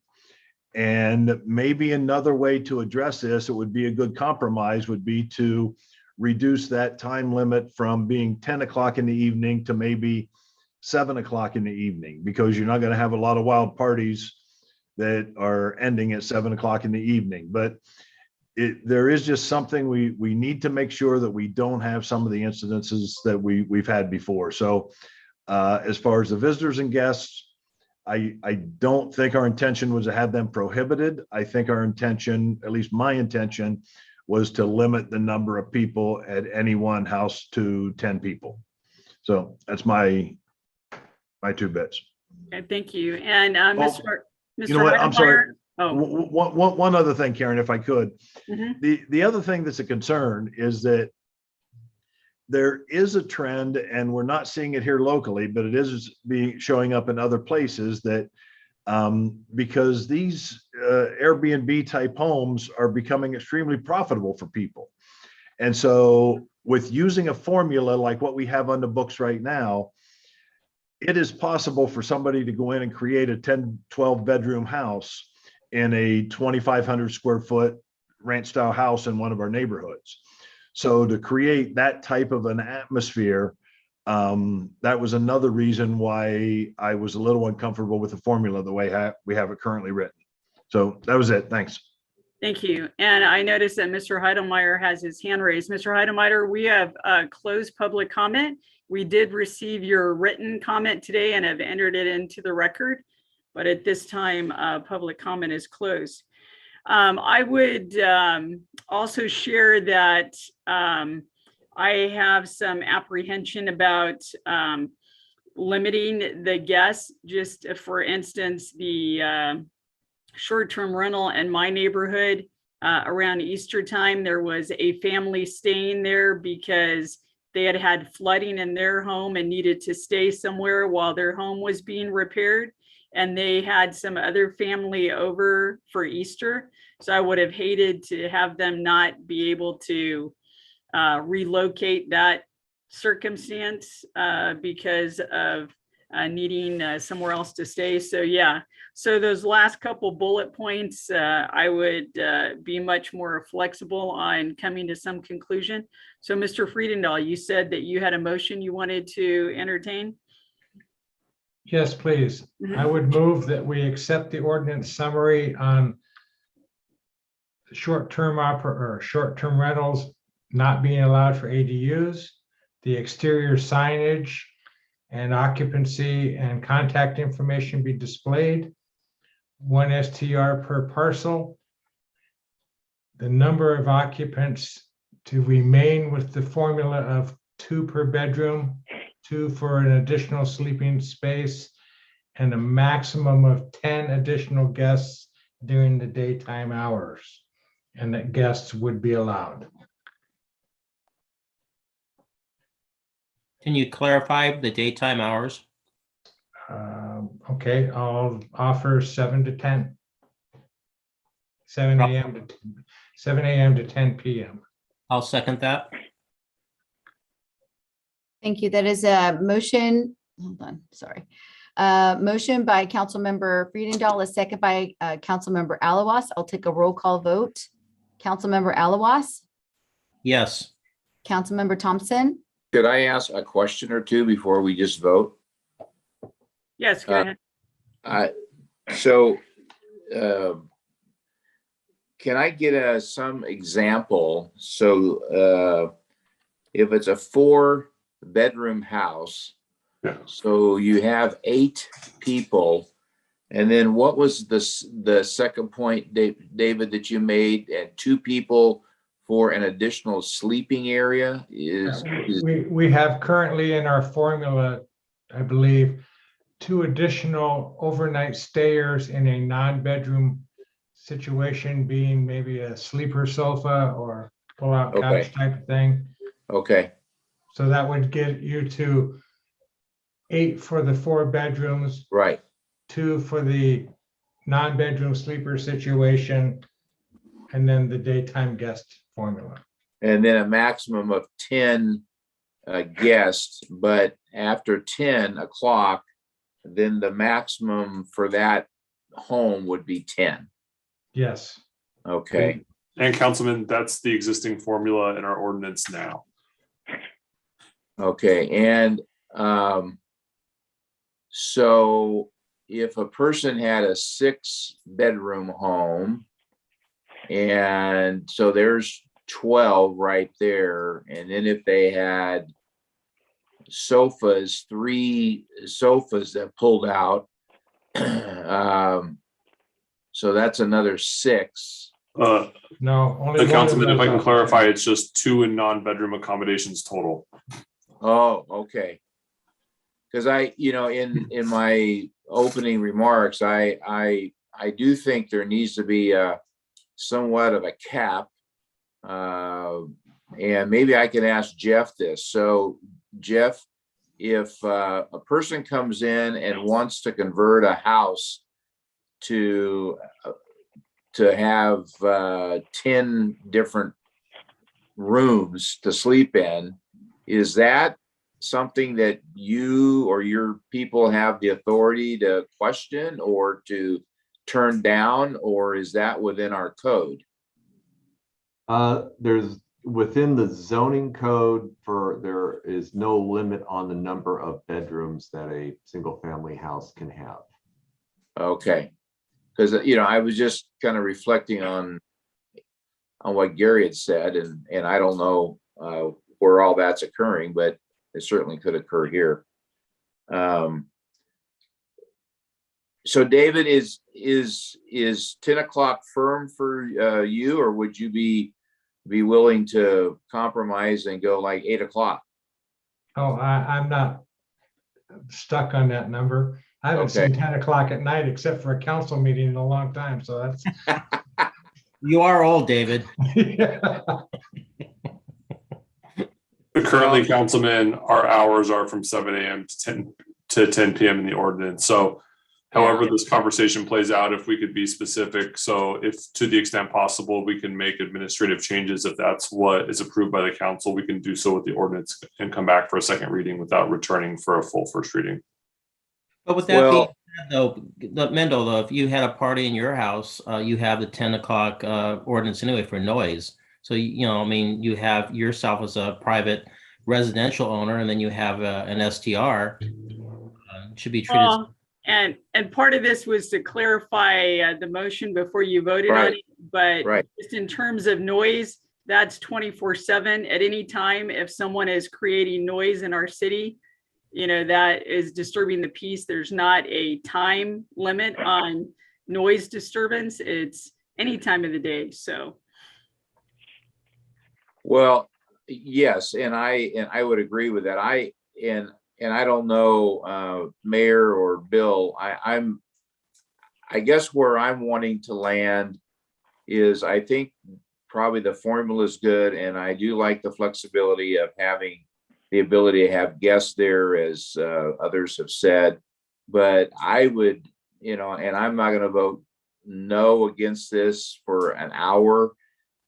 And maybe another way to address this, it would be a good compromise, would be to reduce that time limit from being 10 o'clock in the evening to maybe 7 o'clock in the evening, because you're not going to have a lot of wild parties that are ending at 7 o'clock in the evening. But there is just something we need to make sure that we don't have some of the incidences that we've had before. So as far as the visitors and guests, I don't think our intention was to have them prohibited. I think our intention, at least my intention, was to limit the number of people at any one house to 10 people. So that's my 2 bits. Okay, thank you. And Mr. You know what? I'm sorry. Oh. One other thing, Karen, if I could. Mm-hmm. The other thing that's a concern is that there is a trend, and we're not seeing it here locally, but it is showing up in other places, that because these Airbnb type homes are becoming extremely profitable for people. And so with using a formula like what we have on the books right now, it is possible for somebody to go in and create a 10, 12 bedroom house in a 2,500 square foot ranch style house in one of our neighborhoods. So to create that type of an atmosphere, that was another reason why I was a little uncomfortable with the formula the way we have it currently written. So that was it. Thanks. Thank you. And I noticed that Mr. Heidelmeyer has his hand raised. Mr. Heidelmeyer, we have closed public comment. We did receive your written comment today and have entered it into the record. But at this time, public comment is closed. I would also share that I have some apprehension about limiting the guests. Just for instance, the short-term rental in my neighborhood around Easter time, there was a family staying there because they had had flooding in their home and needed to stay somewhere while their home was being repaired. And they had some other family over for Easter. So I would have hated to have them not be able to relocate that circumstance because of needing somewhere else to stay. So yeah, so those last couple bullet points, I would be much more flexible on coming to some conclusion. So Mr. Friedendahl, you said that you had a motion you wanted to entertain? Yes, please. I would move that we accept the ordinance summary on short-term rentals not being allowed for ADUs, the exterior signage and occupancy and contact information be displayed, 1 STR per parcel, the number of occupants to remain with the formula of 2 per bedroom, 2 for an additional sleeping space, and a maximum of 10 additional guests during the daytime hours, and that guests would be allowed. Can you clarify the daytime hours? Okay, I'll offer 7 to 10. 7 a.m. to 10 p.m. I'll second that. Thank you. That is a motion. Hold on, sorry. Motion by Councilmember Friedendahl, a second by Councilmember Alawas. I'll take a roll call vote. Councilmember Alawas, Yes. Councilmember Thompson, Could I ask a question or two before we just vote? Yes, go ahead. So can I get some example? So if it's a 4-bedroom house, so you have 8 people, and then what was the second point, David, that you made? And 2 people for an additional sleeping area We have currently in our formula, I believe, 2 additional overnight stayers in a non-bedroom situation, being maybe a sleeper sofa or pull-out couch type of thing. Okay. So that would get you to 8 for the 4 bedrooms. Right. 2 for the non-bedroom sleeper situation, and then the daytime guest formula. And then a maximum of 10 guests, but after 10 o'clock, then the maximum for that home would be 10. Yes. Okay. And Councilman, that's the existing formula in our ordinance now. Okay. And so if a person had a 6-bedroom home, and so there's 12 right there, and then if they had sofas, 3 sofas that pulled out, so that's another 6. No, only Councilman, if I can those clarify, it's just 2 in non-bedroom accommodations total. Oh, okay. Because in my opening remarks, I do think there needs to be somewhat of a cap, and maybe I can ask Jeff this. So, Jeff, if a person comes in and wants to convert a house to have 10 different rooms to sleep in, is that something that you or your people have the authority to question or to turn down, or is that within our code? There's within the zoning code there is no limit on the number of bedrooms that a single family house can have. Okay. Because, I was just kind of reflecting on what Gary had said, and I don't know where all that's occurring, but it certainly could occur here. So David, is 10 o'clock firm for you, or would you be willing to compromise and go like 8 o'clock? Oh, I'm not stuck on that number. I haven't Okay. seen 10 o'clock at night except for a council meeting in a long time, so that's. You are old, David. Currently, Councilman, our hours are from 7 a.m. to 10 p.m. in the ordinance. So however this conversation plays out, if we could be specific, so if to the extent possible, we can make administrative changes. If that's what is approved by the council, we can do so with the ordinance and come back for a second reading without returning for a full first reading. But with that being said, though, Mendel, though, if you had a party in your house, you have the 10 o'clock ordinance anyway for noise. So, you have yourself as a private residential owner, and then you have an STR. Should be treated. Well, and part of this was to clarify the motion before you voted on it. But just in terms of noise, that's 24/7 at any time. If someone is creating noise in our city, that is disturbing the peace. There's not a time limit on noise disturbance. It's any time of the day. So. Well, yes, and I would agree with that. I don't know, Mayor or Bill, I guess where I'm wanting to land is I think probably the formula is good, and I do like the flexibility of having the ability to have guests there, as others have said. But I would, and I'm not going to vote no against this for an hour,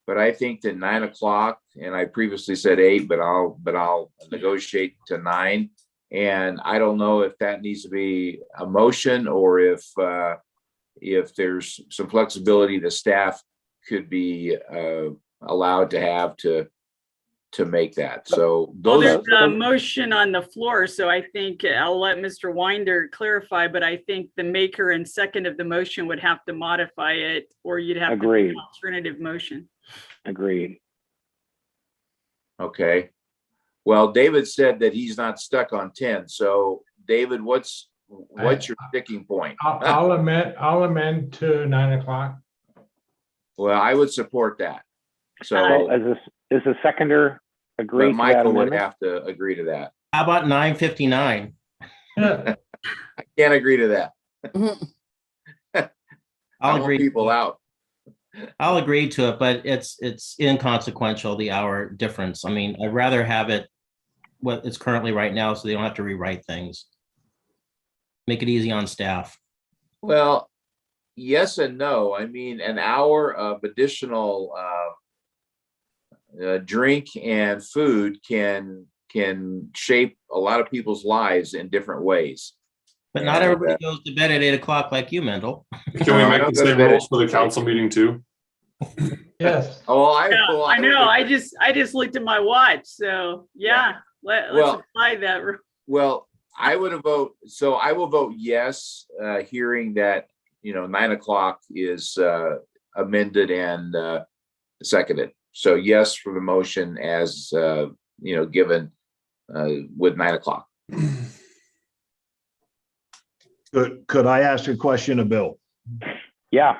but I think that 9 o'clock, and I previously said 8, but I'll negotiate to 9. And I don't know if that needs to be a motion, or if there's some flexibility the staff could be allowed to have to make that. So There's a motion on the floor, so I think I'll let Mr. Winder clarify, but I think the maker and second of the motion would have to modify it, or you'd have to make an alternative motion. Agreed. Okay. Well, David said that he's not stuck on 10. So David, what's your sticking point? I'll amend to 9 o'clock. Well, I would support that. So is the seconder agree? But Michael would have to agree to that. How about 9:59? I can't agree to that. I'll agree. People out. I'll agree to it, but it's inconsequential, the hour difference. I mean, I'd rather have it what it's currently right now, so they don't have to rewrite things. Make it easy on staff. Well, yes and no. I mean, an hour of additional drink and food can shape a lot of people's lives in different ways. But not everybody goes to bed at 8 o'clock like you, Mendel. Can we make the same rules for the council meeting too? Yes. Oh, I know. I just looked at my watch. So let's apply that. Well, I will vote yes, hearing that 9 o'clock is amended and seconded. So yes for the motion as given with 9 o'clock. Could I ask a question of Bill? Yeah.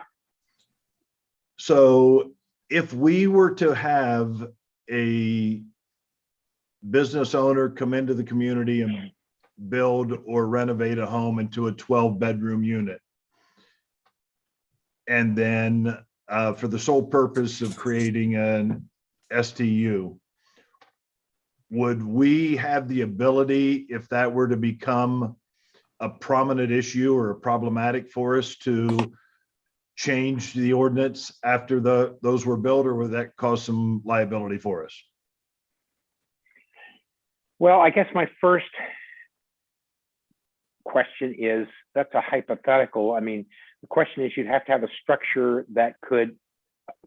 So if we were to have a business owner come into the community and build or renovate a home into a 12-bedroom unit, and then for the sole purpose of creating an STU, would we have the ability, if that were to become a prominent issue or problematic for us, to change the ordinance after those were built, or would that cause some liability for us? Well, I guess my first question is, that's a hypothetical. I mean, the question is, you'd have to have a structure that could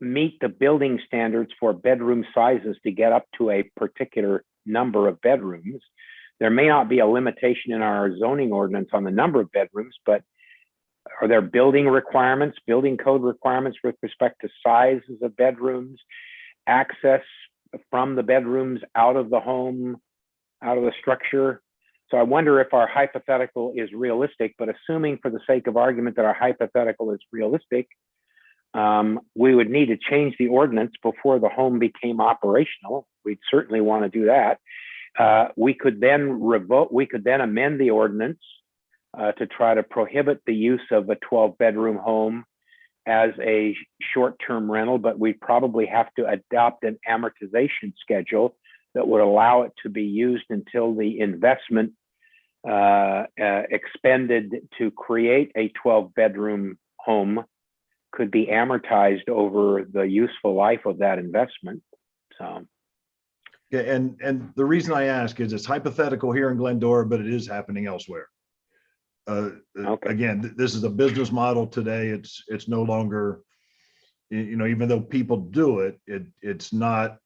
meet the building standards for bedroom sizes to get up to a particular number of bedrooms. There may not be a limitation in our zoning ordinance on the number of bedrooms, but are there building requirements, building code requirements with respect to sizes of bedrooms, access from the bedrooms out of the home, out of the structure? So I wonder if our hypothetical is realistic, but assuming for the sake of argument that our hypothetical is realistic, we would need to change the ordinance before the home became operational. We'd certainly want to do that. We could then amend the ordinance to try to prohibit the use of a 12-bedroom home as a short-term rental, but we probably have to adopt an amortization schedule that would allow it to be used until the investment expended to create a 12-bedroom home could be amortized over the useful life of that investment. So. Yeah, and the reason I ask is it's hypothetical here in Glendora, but it is happening elsewhere. Okay. Again, this is a business model today. It's no longer, even though people do it, it's not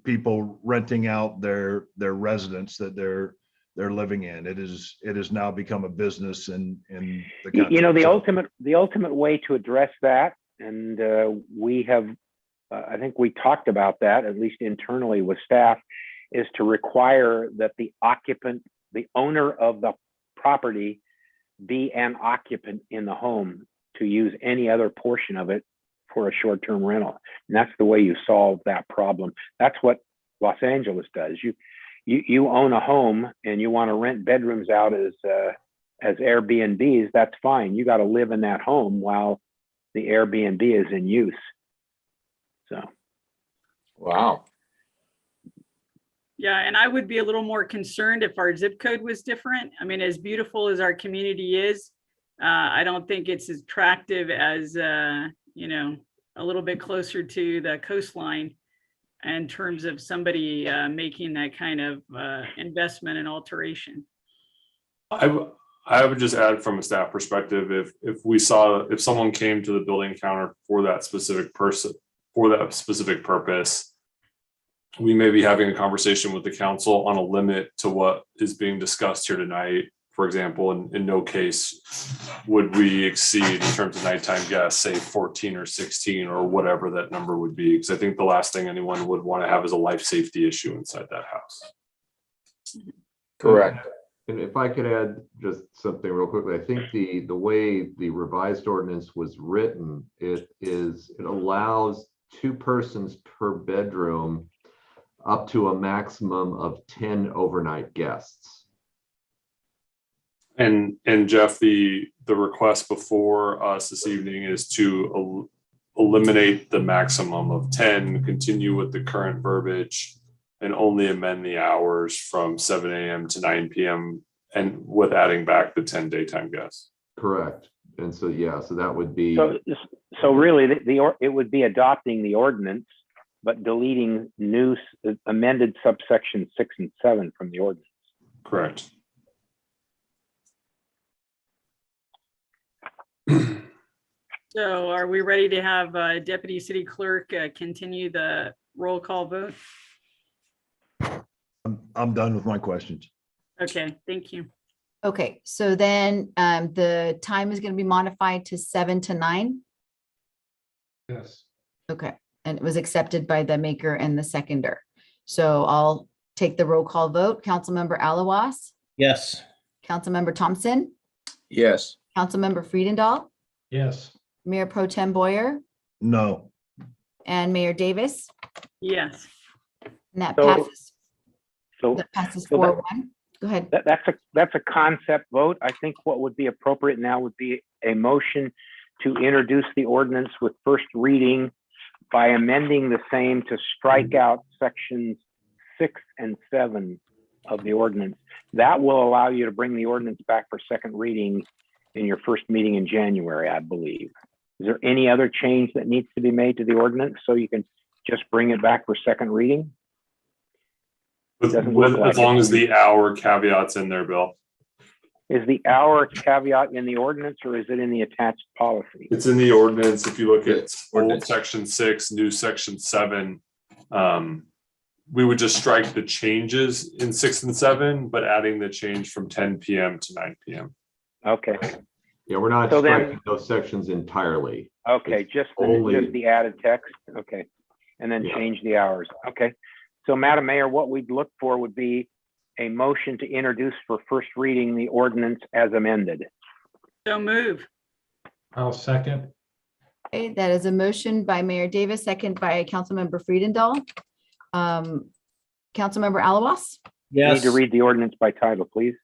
people renting out their residence that they're living in. It has now become a business in the country. The ultimate way to address that, and we have, I think we talked about that, at least internally with staff, is to require that the occupant, the owner of the property, be an occupant in the home to use any other portion of it for a short-term rental. And that's the way you solve that problem. That's what Los Angeles does. You own a home and you want to rent bedrooms out as Airbnbs, that's fine. You got to live in that home while the Airbnb is in use. So. Wow. Yeah, and I would be a little more concerned if our zip code was different. I mean, as beautiful as our community is, I don't think it's as attractive as, a little bit closer to the coastline in terms of somebody making that kind of investment and alteration. I would just add from a staff perspective, if someone came to the building counter for that specific person, for that specific purpose, we may be having a conversation with the council on a limit to what is being discussed here tonight. For example, in no case would we exceed in terms of nighttime guests, say 14 or 16 or whatever that number would be. Because I think the last thing anyone would want to have is a life safety issue inside that house. Correct. And if I could add just something real quickly, I think the way the revised ordinance was written, it allows 2 persons per bedroom up to a maximum of 10 overnight guests. And Jeff, the request before us this evening is to eliminate the maximum of 10, continue with the current verbiage, and only amend the hours from 7 a.m. to 9 p.m. and with adding back the 10 daytime guests. Correct. And so, yeah, so that would be. So really, it would be adopting the ordinance, but deleting amended subsection 6 and 7 from the ordinance. Correct. So are we ready to have Deputy City Clerk continue the roll call vote? I'm done with my questions. Okay, thank you. Okay, so then the time is going to be modified to 7 to 9. Yes. Okay, and it was accepted by the maker and the seconder. So I'll take the roll call vote. Councilmember Alawas, Yes. Councilmember Thompson, Yes. Councilmember Friedendahl, Yes. Mayor Pro Tem Boyer, No. and Mayor Davis. Yes. And that So- passes. So That passes so that- 4-1. Go ahead. that's a concept vote. I think what would be appropriate now would be a motion to introduce the ordinance with first reading by amending the same to strike out sections 6 and 7 of the ordinance. That will allow you to bring the ordinance back for second reading in your first meeting in January, I believe. Is there any other change that needs to be made to the ordinance so you can just bring it back for second reading? As long as the hour caveat's in there, Bill. Is the hour caveat in the ordinance or is it in the attached policy? It's in the ordinance. If you look at old Ordinance. section 6, new section 7, we would just strike the changes in 6 and 7, but adding the change from 10 PM to 9 PM. Okay, Yeah, we're not So then- striking those sections entirely. okay, It's just only- the added text, okay. And then Yeah. change the hours, okay. So Madam Mayor, what we'd look for would be a motion to introduce for first reading the ordinance as amended. So move. I'll second. Okay, that is a motion by Mayor Davis, second by Councilmember Friedendahl. Councilmember Alawas? You Need Yes. to read the ordinance by title, please.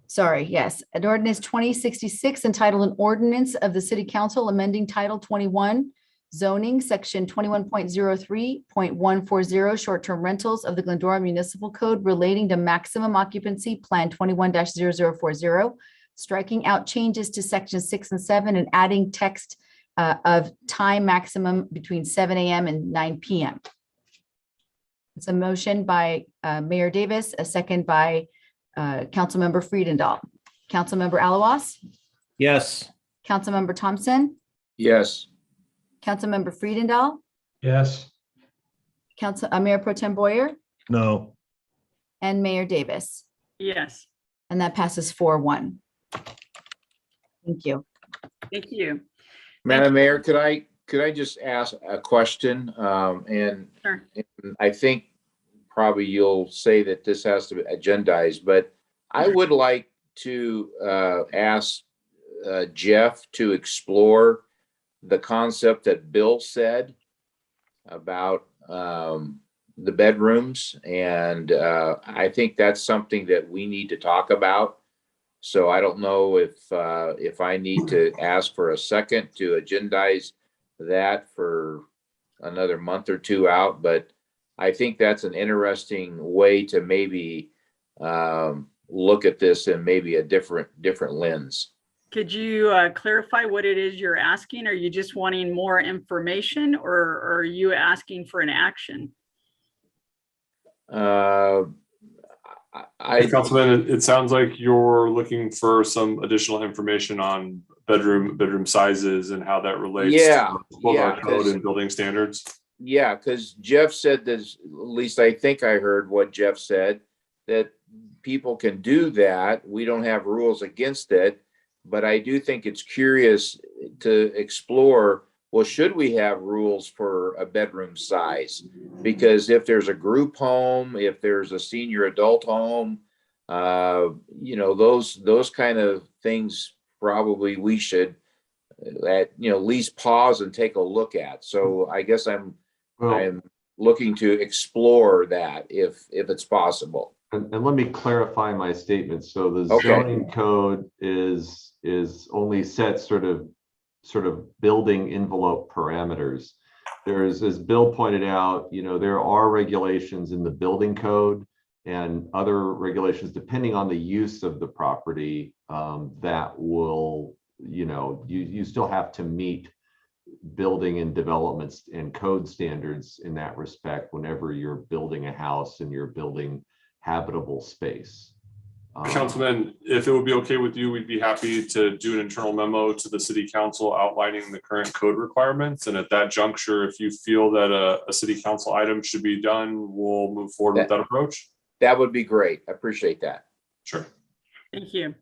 Sorry, yes. An ordinance 2066 entitled an ordinance of the City Council amending Title 21 zoning, Section 21.03.140, short-term rentals of the Glendora Municipal Code relating to maximum occupancy, Plan 21-0040, striking out changes to Section 6 and 7 and adding text of time maximum between 7 a.m. and 9 p.m. It's a motion by Mayor Davis, a second by Councilmember Friedendahl. Councilmember Alawas, Yes. Councilmember Thompson, Yes. Councilmember Friedendahl, Yes. Mayor Pro Tem Boyer, No. and Mayor Davis. Yes, And that passes 4-1. Thank you. thank you. Madam Mayor, could I just ask a question? And Sure. I think probably you'll say that this has to be agendized, but I would like to ask Jeff to explore the concept that Bill said about the bedrooms. And I think that's something that we need to talk about. So I don't know if I need to ask for a second to agendize that for another month or two out, but I think that's an interesting way to maybe look at this in maybe a different lens. Could you clarify what it is you're asking? Are you just wanting more information or are you asking for an action? Councilman, it sounds like you're looking for some additional information on bedroom sizes and how that relates Yeah, to both our yeah, code 'cause- and building standards. Yeah, because Jeff said this, at least I think I heard what Jeff said, that people can do that. We don't have rules against it. But I do think it's curious to explore, well, should we have rules for a bedroom size? Because if there's a group home, if there's a senior adult home, those kind of things probably we should at least pause and take a look at. So I guess I'm looking to explore that if it's possible. And let me clarify my statement. So the Okay. zoning code is only set sort of building envelope parameters. There's, as Bill pointed out, there are regulations in the building code and other regulations depending on the use of the property that will, you still have to meet building and developments and code standards in that respect whenever you're building a house and you're building habitable space. Councilman, if it would be okay with you, we'd be happy to do an internal memo to the city council outlining the current code requirements. And at that juncture, if you feel that a city council item should be done, we'll move forward with that approach. That would be great. I appreciate that. Sure. Thank you.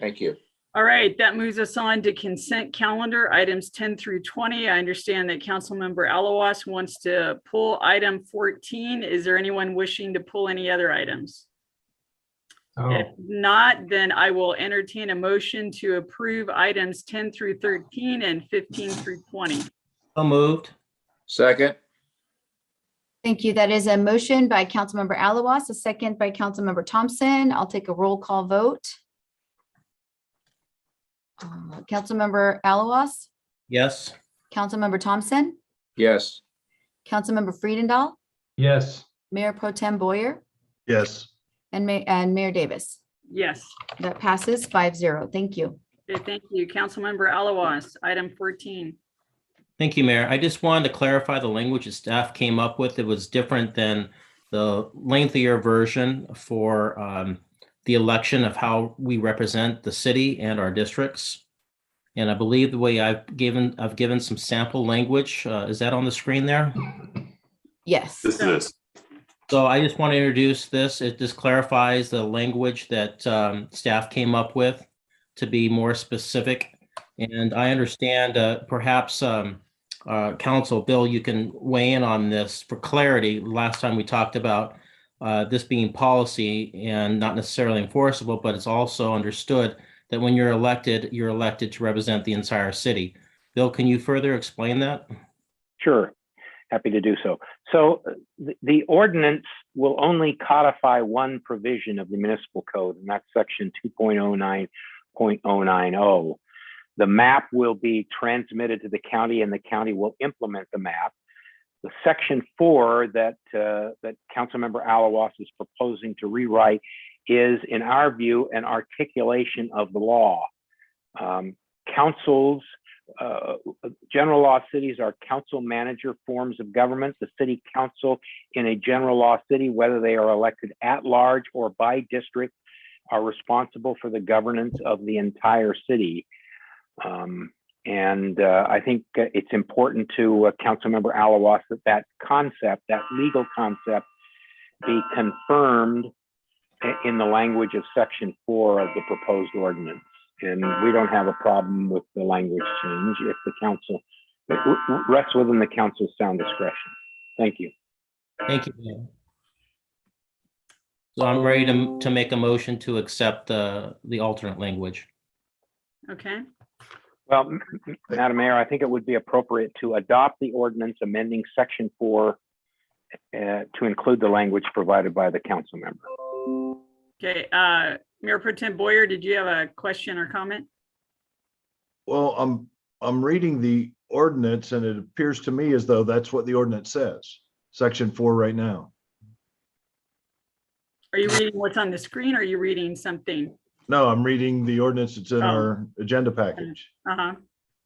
Thank you. All right, that moves us on to consent calendar, items 10 through 20. I understand that Councilmember Alawas wants to pull item 14. Is there anyone wishing to pull any other items? If not, then I will entertain a motion to approve items 10 through 13 and 15 through 20. So moved. Second. Thank you. That is a motion by Councilmember Alawas, a second by Councilmember Thompson. I'll take a roll call vote. Councilmember Alawas, Yes. Councilmember Thompson, Yes. Councilmember Friedendahl, Yes. Mayor Pro Tem Boyer, Yes. and Mayor Davis. Yes, That passes 5-0. Thank you. okay, thank you. Councilmember Alawas, item 14. Thank you, Mayor. I just wanted to clarify the language that staff came up with. It was different than the lengthier version for the election of how we represent the city and our districts. And I believe the way I've given some sample language. Is that on the screen there? Yes. This is. So I just want to introduce this. It just clarifies the language that staff came up with to be more specific. And I understand perhaps Council Bill, you can weigh in on this for clarity. Last time we talked about this being policy and not necessarily enforceable, but it's also understood that when you're elected to represent the entire city. Bill, can you further explain that? Sure, happy to do so. So the ordinance will only codify one provision of the municipal code, and that's section 2.09.090. The map will be transmitted to the county, and the county will implement the map. The section 4 that Councilmember Alawas is proposing to rewrite is, in our view, an articulation of the law. Councils, general law cities are council manager forms of government. The city council in a general law city, whether they are elected at large or by district, are responsible for the governance of the entire city. I think it's important to Councilmember Alawas that concept, that legal concept, be confirmed in the language of section 4 of the proposed ordinance. And we don't have a problem with the language change if the council, it rests within the council's sound discretion. Thank you. Thank you, Bill. So I'm ready to make a motion to accept the alternate language. Okay. Well, Madam Mayor, I think it would be appropriate to adopt the ordinance amending section 4 to include the language provided by the council member. Okay, Mayor Pro Tem Boyer, did you have a question or comment? Well, I'm reading the ordinance and it appears to me as though that's what the ordinance says, section 4 right now. Are you reading what's on the screen or are you reading something? No, I'm reading the ordinance that's in our agenda package. Uh-huh.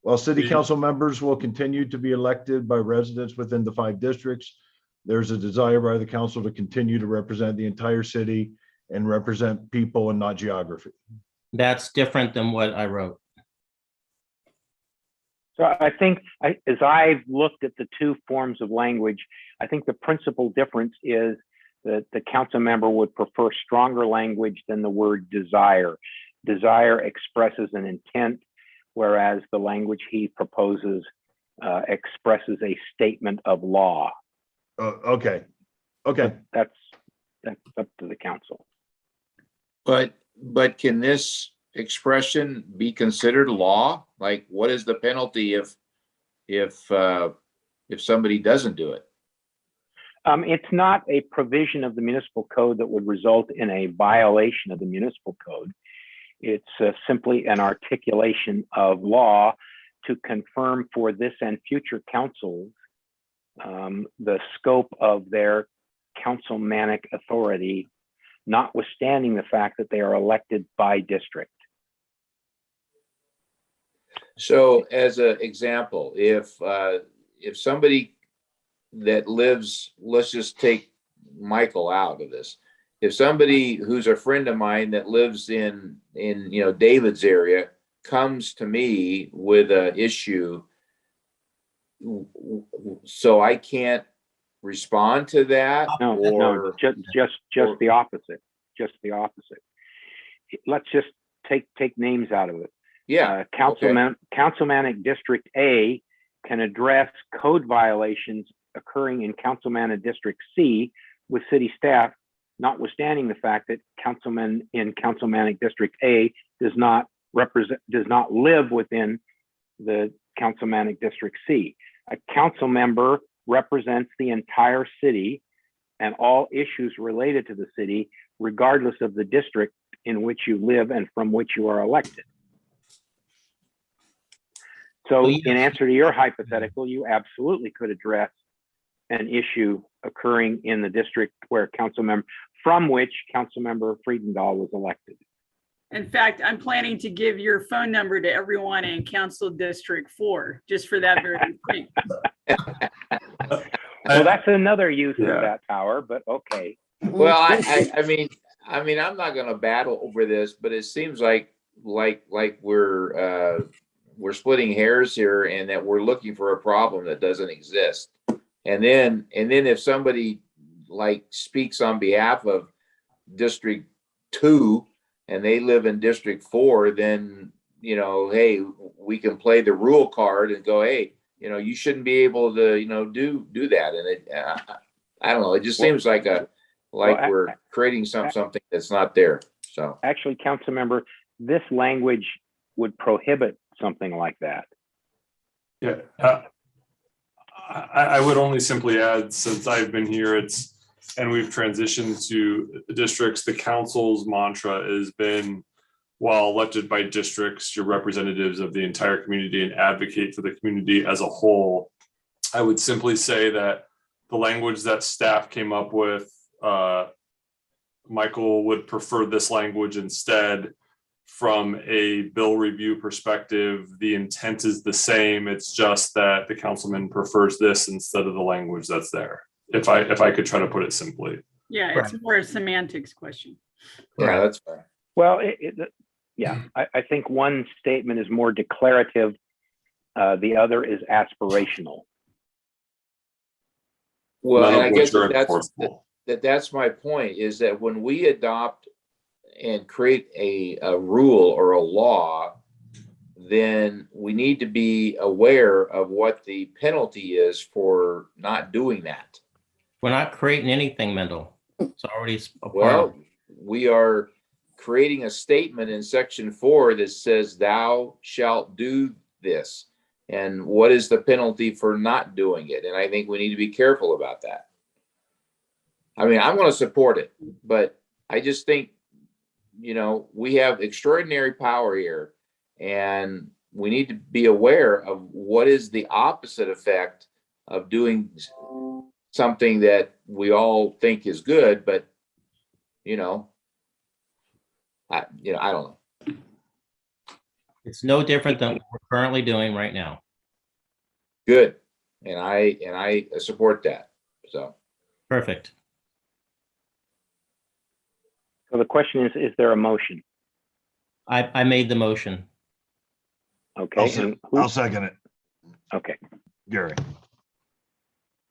While city council members will continue to be elected by residents within the 5 districts, there's a desire by the council to continue to represent the entire city and represent people and not geography. That's different than what I wrote. So I think as I've looked at the two forms of language, I think the principal difference is that the council member would prefer stronger language than the word desire. Desire expresses an intent, whereas the language he proposes expresses a statement of law. Okay. That's up to the council. But can this expression be considered law? Like, what is the penalty if somebody doesn't do it? It's not a provision of the municipal code that would result in a violation of the municipal code. It's simply an articulation of law to confirm for this and future councils the scope of their councilmanic authority, notwithstanding the fact that they are elected by district. So as an example, if somebody that lives, let's just take Michael out of this. If somebody who's a friend of mine that lives in David's area comes to me with an issue, so I can't respond to that? No, just the opposite. Just the opposite. Let's just take names out of it. Yeah. Councilmanic District A can address code violations occurring in Councilmanic District C with city staff, notwithstanding the fact that councilman in Councilmanic District A does not live within the Councilmanic District C. A council member represents the entire city and all issues related to the city, regardless of the district in which you live and from which you are elected. So in answer to your hypothetical, you absolutely could address an issue occurring in the district where from which Councilmember Friedendahl was elected. In fact, I'm planning to give your phone number to everyone in Council District 4, just for that very thing. Well, that's another use of that power, but okay. Well, I mean, I mean, I'm not gonna battle over this, but it seems like we're splitting hairs here and that we're looking for a problem that doesn't exist. And then if somebody like speaks on behalf of District 2 and they live in District 4, then, you know, hey, we can play the rule card and go, hey, you know, you shouldn't be able to, you know, do that. And it, I don't know, it just seems like we're creating something that's not there. So Actually, council member, this language would prohibit something like that. Yeah, I would only simply add, since I've been here, and we've transitioned to districts, the council's mantra has been, while elected by districts, you're representatives of the entire community and advocate for the community as a whole. I would simply say that the language that staff came up with, Michael would prefer this language instead. From a bill review perspective, the intent is the same. It's just that the councilman prefers this instead of the language that's there. If I could try to put it simply. Yeah, it's more a semantics question. yeah, that's fine. Well, I think one statement is more declarative. The other is aspirational. Well, None and of I which guess are enforceable. that's my point, is that when we adopt and create a rule or a law, then we need to be aware of what the penalty is for not doing that. We're not creating anything, Mendel. It's already a part of. Well, we are creating a statement in section 4 that says thou shalt do this. And what is the penalty for not doing it? And I think we need to be careful about that. I mean, I'm going to support it, but I just think, you know, we have extraordinary power here, and we need to be aware of what is the opposite effect of doing something that we all think is good, but I don't know. It's no different than what we're currently doing right now. Good. And I support that. So. Perfect. So the question is there a motion? I made the motion. Okay. I'll second it. Okay. Gary.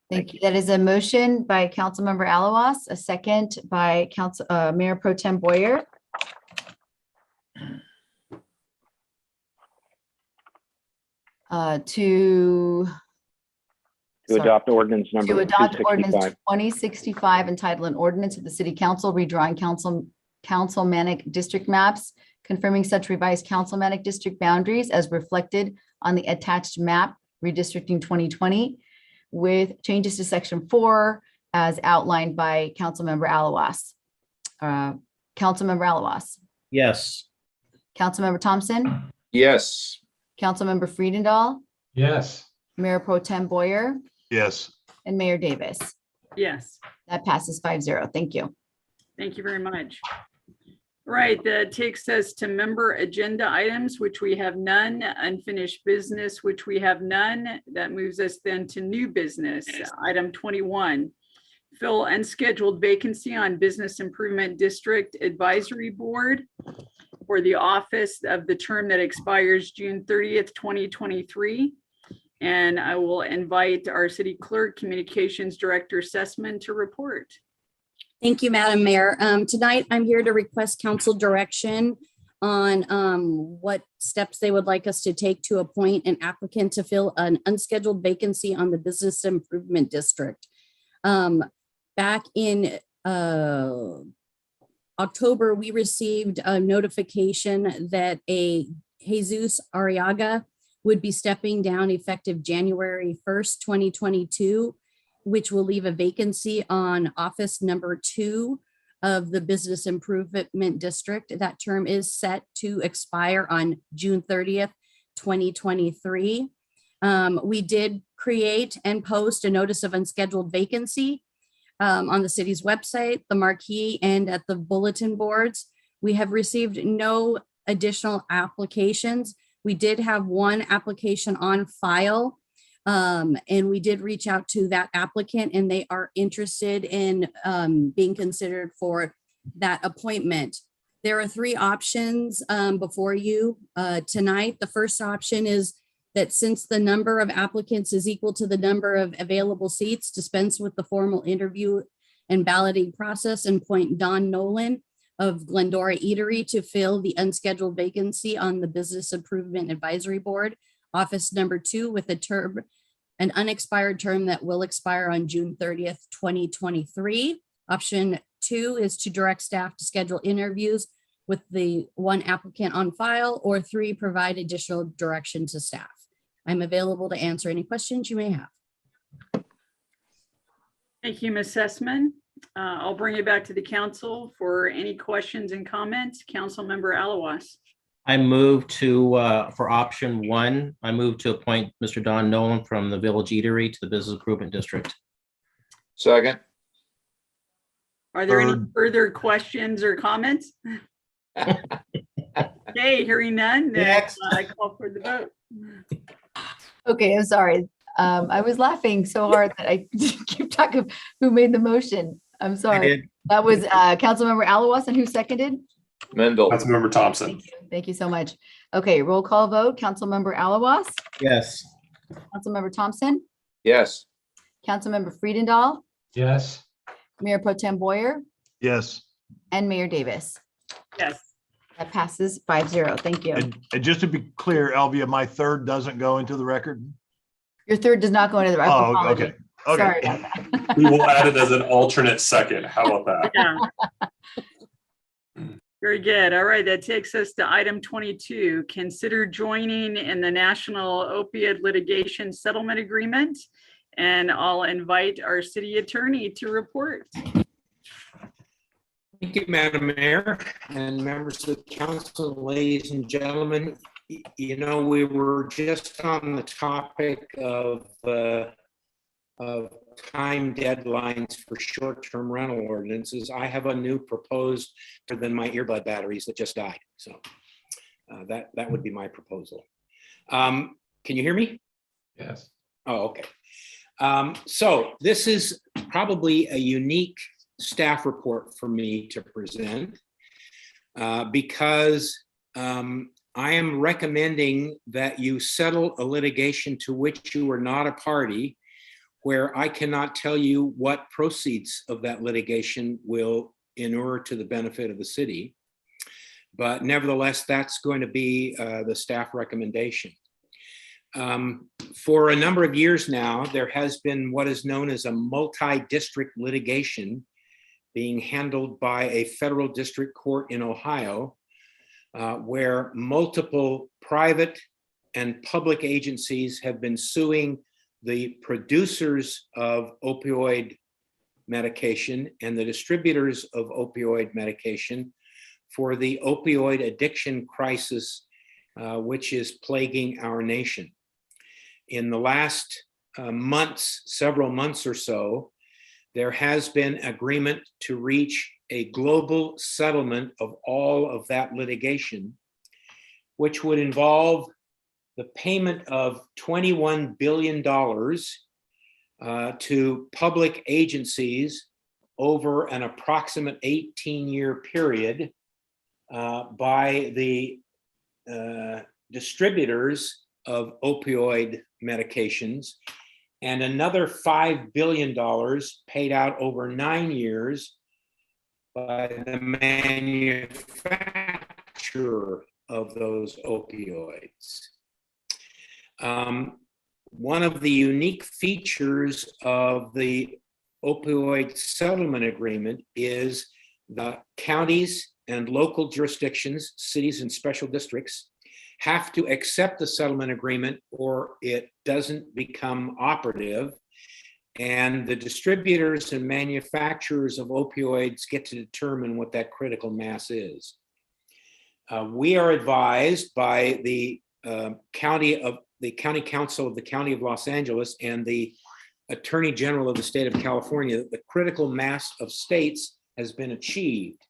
Thank you. That is a motion by Councilmember Alawas, a second by Mayor Pro Tem Boyer. To adopt ordinance number To adopt 265. ordinance 2065, entitled an ordinance of the city council redrawing councilmanic district maps, confirming such revised councilmanic district boundaries as reflected on the attached map redistricting 2020 with changes to section 4 as outlined by Councilmember Alawas. Councilmember Alawas. Yes. Councilmember Thompson. Yes. Councilmember Friedendahl. Yes. Mayor Pro Tem Boyer. Yes. And Mayor Davis. Yes. That passes 5-0. Thank you. Thank you very much. Right, that takes us to member agenda items, which we have none, unfinished business, which we have none. That moves us then to new business. Item 21, fill unscheduled vacancy on Business Improvement District Advisory Board for the office of the term that expires June 30th, 2023. And I will invite our city clerk, communications director Sussman to report. Thank you, Madam Mayor. Tonight, I'm here to request council direction on what steps they would like us to take to appoint an applicant to fill an unscheduled vacancy on the Business Improvement District. Back in October, we received a notification that a Jesus Arriaga would be stepping down effective January 1st, 2022. Which will leave a vacancy on office number 2 of the Business Improvement District. That term is set to expire on June 30th, 2023. We did create and post a notice of unscheduled vacancy on the city's website, the marquee, and at the bulletin boards. We have received no additional applications. We did have one application on file. And we did reach out to that applicant, and they are interested in being considered for that appointment. There are three options before you tonight. The first option is that since the number of applicants is equal to the number of available seats, dispense with the formal interview and balloting process and appoint Don Nolan of Glendora Eatery to fill the unscheduled vacancy on the Business Improvement Advisory Board, office number 2, with a term, an unexpired term that will expire on June 30th, 2023. Option 2 is to direct staff to schedule interviews with the 1 applicant on file, or 3, provide additional direction to staff. I'm available to answer any questions you may have. Thank you, Ms. Sussman. I'll bring it back to the council for any questions and comments. Councilmember Alawas. I move to, for option 1, I move to appoint Mr. Don Nolan from the Village Eatery to the Business Improvement District. Second. Are there any Third. further questions or comments? Okay, hearing none, then Next. I call for the vote. Okay, I'm sorry. I was laughing so hard that I keep track of who made the motion. I'm sorry. That was Councilmember Alawas, and who seconded? Mendel. Councilmember Thompson. Thank you. Thank you so much. Okay, roll call vote. Councilmember Alawas, Yes. Councilmember Thompson, Yes. Councilmember Friedendahl, Yes. Mayor Pro Tem Boyer, Yes. and Mayor Davis. Yes. That passes 5-0. Thank you. And just to be clear, Elvia, my third doesn't go into the record? Your third does not go into the. I Oh, apologize. okay. Okay. Sorry about that. We will add it as an alternate second. How about that? Yeah. Very good. All right, that takes us to item 22. Consider joining in the National Opioid Litigation Settlement Agreement. And I'll invite our city attorney to report. Thank you, Madam Mayor and members of the council, ladies and gentlemen. You know, we were just on the topic of time deadlines for short-term rental ordinances. I have a new proposed than my earbud batteries that just died. So that would be my proposal. Can you hear me? Yes. Oh, okay. So this is probably a unique staff report for me to present because I am recommending that you settle a litigation to which you are not a party, where I cannot tell you what proceeds of that litigation will inure to the benefit of the city. But nevertheless, that's going to be the staff recommendation. For a number of years now, there has been what is known as a multi-district litigation being handled by a federal district court in Ohio, where multiple private and public agencies have been suing the producers of opioid medication and the distributors of opioid medication for the opioid addiction crisis, which is plaguing our nation. In the last several months or so, there has been agreement to reach a global settlement of all of that litigation, which would involve the payment of $21 billion to public agencies over an approximate 18-year period by the distributors of opioid medications, and another $5 billion paid out over 9 years by the manufacturer of those opioids. One of the unique features of the opioid settlement agreement is the counties and local jurisdictions, cities and special districts, have to accept the settlement agreement or it doesn't become operative. And the distributors and manufacturers of opioids get to determine what that critical mass is. We are advised by the county council of the County of Los Angeles and the Attorney General of the state of California that the critical mass of states has been achieved.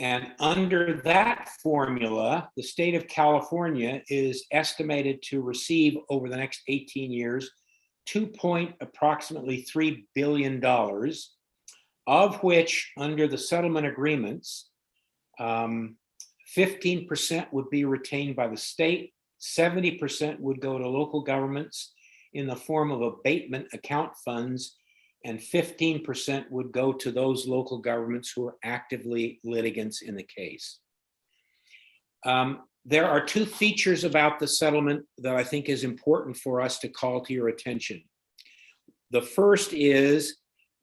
And under that formula, the state of California is estimated to receive over the next 18 years approximately $3 billion of which under the settlement agreements, 15% would be retained by the state, 70% would go to local governments in the form of abatement account funds, and 15% would go to those local governments who are actively litigants in the case. There are two features about the settlement that I think is important for us to call to your attention. The first is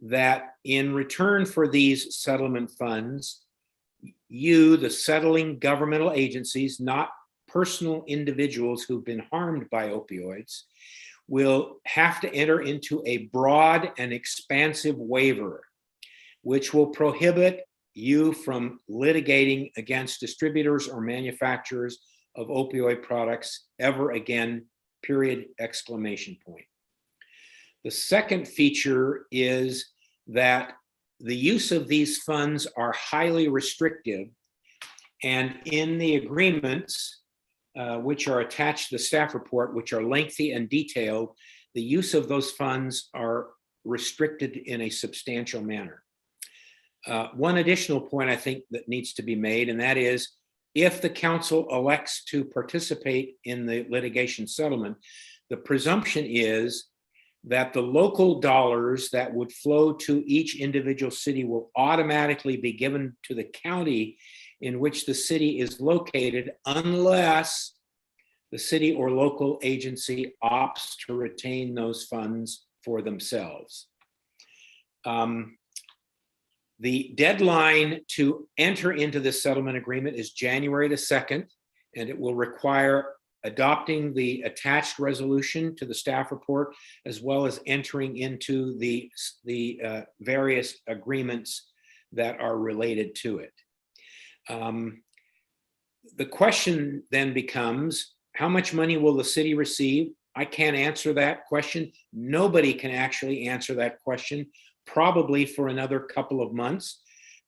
that in return for these settlement funds, you, the settling governmental agencies, not personal individuals who've been harmed by opioids, will have to enter into a broad and expansive waiver, which will prohibit you from litigating against distributors or manufacturers of opioid products ever again, period, exclamation point. The second feature is that the use of these funds are highly restrictive, and in the agreements, which are attached to the staff report, which are lengthy and detailed, the use of those funds are restricted in a substantial manner. One additional point I think that needs to be made, and that is, if the council elects to participate in the litigation settlement, the presumption is that the local dollars that would flow to each individual city will automatically be given to the county in which the city is located, unless the city or local agency opts to retain those funds for themselves. The deadline to enter into this settlement agreement is January the 2nd, and it will require adopting the attached resolution to the staff report, as well as entering into the various agreements that are related to it. The question then becomes, how much money will the city receive? I can't answer that question. Nobody can actually answer that question, probably for another couple of months.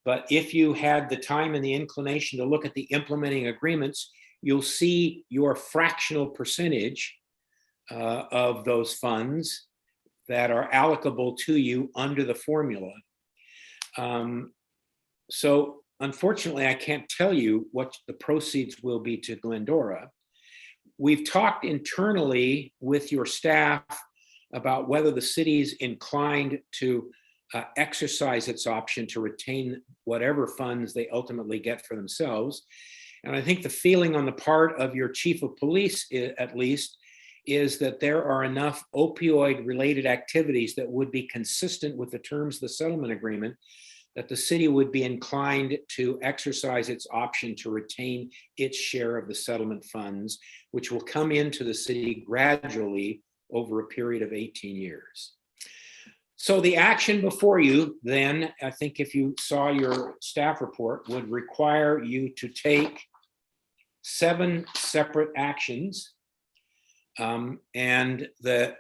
But if you had the time and the inclination to look at the implementing agreements, you'll see your fractional percentage of those funds that are allocable to you under the formula. So unfortunately, I can't tell you what the proceeds will be to Glendora. We've talked internally with your staff about whether the city's inclined to exercise its option to retain whatever funds they ultimately get for themselves. And I think the feeling on the part of your chief of police, at least, is that there are enough opioid-related activities that would be consistent with the terms of the settlement agreement that the city would be inclined to exercise its option to retain its share of the settlement funds, which will come into the city gradually over a period of 18 years. So the action before you then, I think if you saw your staff report, would require you to take 7 separate actions. And the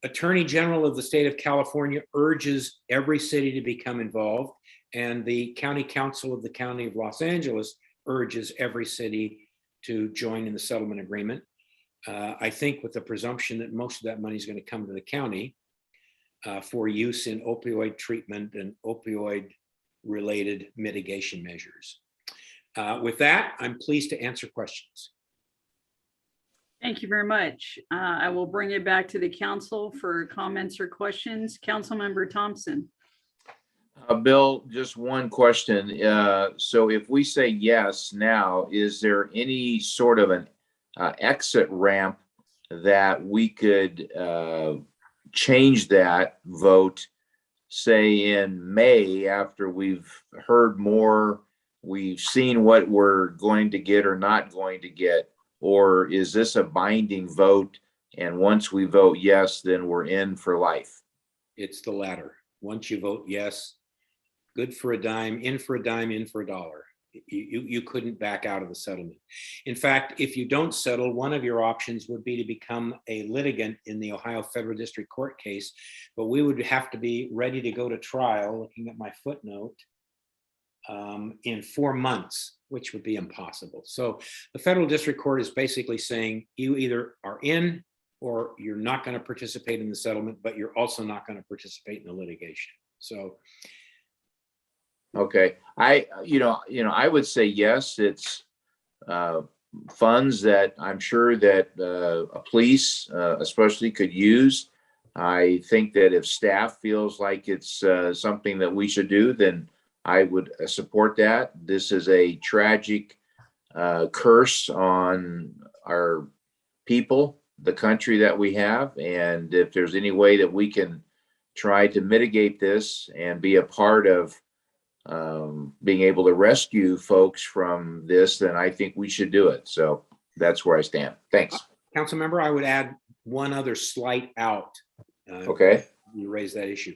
Attorney General of the state of California urges every city to become involved, and the County Council of the County of Los Angeles urges every city to join in the settlement agreement. I think with the presumption that most of that money is going to come to the county for use in opioid treatment and opioid-related mitigation measures. With that, I'm pleased to answer questions. Thank you very much. I will bring it back to the council for comments or questions. Councilmember Thompson. Bill, just one question. So if we say yes now, is there any sort of an exit ramp that we could change that vote, say in May, after we've heard more, we've seen what we're going to get or not going to get? Or is this a binding vote, and once we vote yes, then we're in for life? It's the latter. Once you vote yes, good for a dime, in for a dime, in for a dollar. You couldn't back out of the settlement. In fact, if you don't settle, one of your options would be to become a litigant in the Ohio Federal District Court case, but we would have to be ready to go to trial, looking at my footnote, in 4 months, which would be impossible. So the Federal District Court is basically saying you either are in or you're not going to participate in the settlement, but you're also not going to participate in the litigation. So Okay, I would say yes, it's funds that I'm sure that a police especially could use. I think that if staff feels like it's something that we should do, then I would support that. This is a tragic curse on our people, the country that we have. And if there's any way that we can try to mitigate this and be a part of being able to rescue folks from this, then I think we should do it. So that's where I stand. Thanks. Council member, I would add one other slight out. Okay. You raised that issue.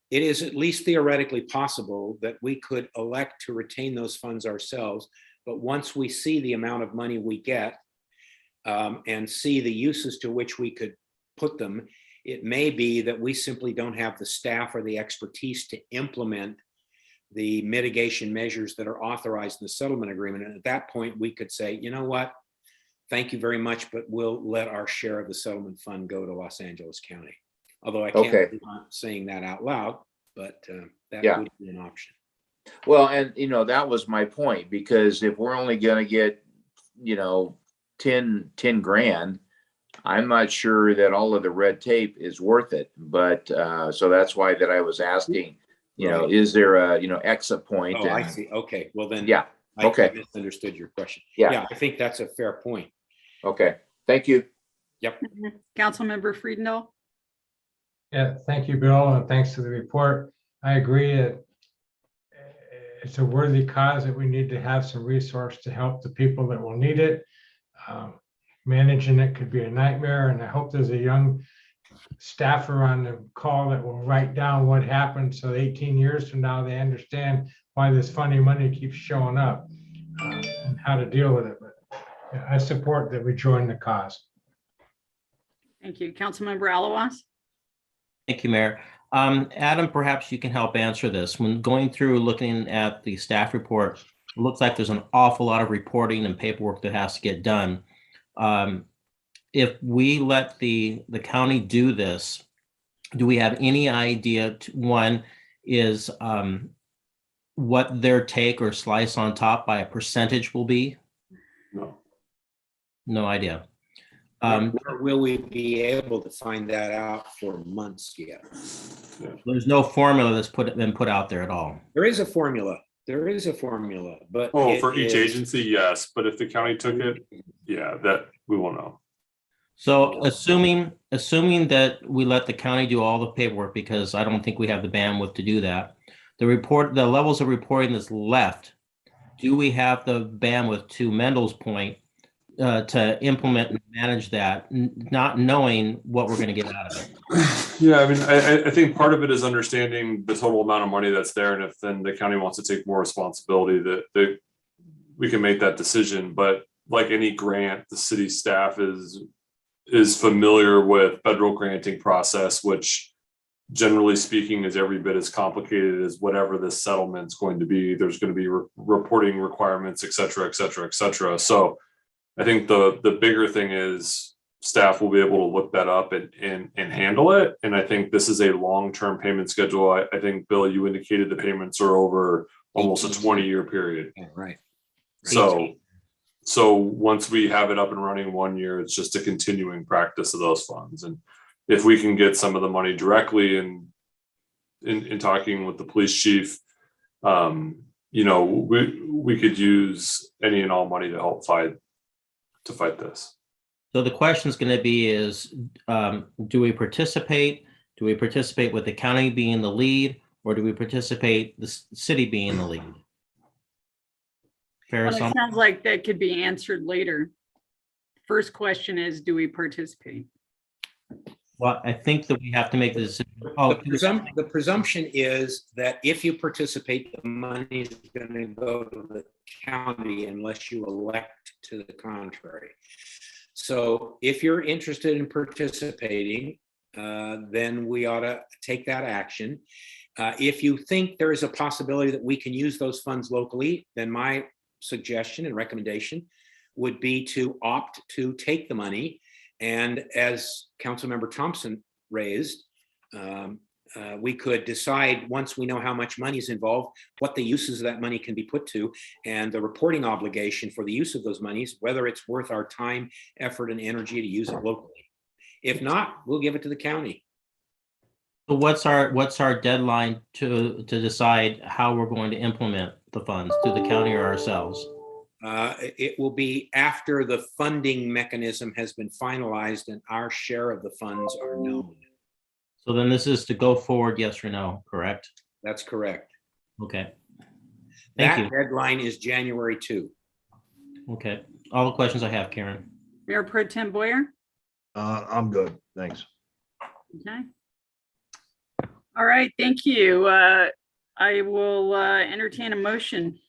It is at least theoretically possible that we could elect to retain those funds ourselves. But once we see the amount of money we get and see the uses to which we could put them, it may be that we simply don't have the staff or the expertise to implement the mitigation measures that are authorized in the settlement agreement. And at that point, we could say, you know what? Thank you very much, but we'll let our share of the settlement fund go to Los Angeles County. Although I can't, Okay. I'm not saying that out loud, but that Yeah. would be an option. Well, and that was my point, because if we're only going to get, 10 grand, I'm not sure that all of the red tape is worth it. But so that's why that I was asking, Right. is there a, exit point? Oh, I see. Okay, well then. Yeah. I Okay. misunderstood your question. Yeah. Yeah, I think that's a fair point. Okay. Thank you. Yep. Councilmember Friedendahl. Yeah, thank you, Bill, and thanks for the report. I agree that it's a worthy cause that we need to have some resource to help the people that will need it. Managing it could be a nightmare, and I hope there's a young staffer on the call that will write down what happened, so 18 years from now, they understand why this funny money keeps showing up and how to deal with it. But yeah, I support that we join the cause. Thank you. Councilmember Alawas. Thank you, Mayor. Adam, perhaps you can help answer this. When going through looking at the staff report, it looks like there's an awful lot of reporting and paperwork that has to get done. If we let the county do this, do we have any idea, one, is what their take or slice on top by a percentage will be? No. No idea. Or will we be able to find that out for months yet? There's no formula that's been put out there at all. There is a formula. There is a formula, but For each agency, yes, but if the county took it, yeah, that we will know. So assuming that we let the county do all the paperwork, because I don't think we have the bandwidth to do that, the levels of reporting that's left, do we have the bandwidth, to Mendel's point, to implement and manage that, not knowing what we're going to get out of it? Yeah, I mean, I think part of it is understanding the total amount of money that's there, and if then the county wants to take more responsibility, that we can make that decision. But like any grant, the city staff is familiar with federal granting process, which generally speaking is every bit as complicated as whatever this settlement's going to be. There's going to be reporting requirements, et cetera, et cetera, et cetera. So I think the bigger thing is staff will be able to look that up and handle it. And I think this is a long-term payment schedule. I think, Bill, you indicated the payments are over almost a 20-year period. Yeah, right. So once we have it up and running 1 year, it's just a continuing practice of those funds. And if we can get some of the money directly in talking with the police chief, we could use any and all money to help fight this. So the question is going to be is, do we participate? Do we participate with the county being the lead, or do we participate the city being the lead? Well, it sounds like that could be answered later. First question is, do we participate? Well, I think that we have to make the decision. The presumption is that if you participate, the money is going to go to the county unless you elect to the contrary. So if you're interested in participating, then we ought to take that action. If you think there is a possibility that we can use those funds locally, then my suggestion and recommendation would be to opt to take the money. And as Councilmember Thompson raised, we could decide, once we know how much money is involved, what the uses of that money can be put to, and the reporting obligation for the use of those monies, whether it's worth our time, effort, and energy to use it locally. If not, we'll give it to the county. So what's our deadline to decide how we're going to implement the funds, to the county or ourselves? It will be after the funding mechanism has been finalized and our share of the funds are known. So then this is to go forward, yes or no, correct? That's correct. Okay. Thank That you. deadline is January 2. Okay. All the questions I have, Karen. Mayor Pro Tem Boyer? I'm good. Thanks. Okay. All right, thank you. I will entertain a motion.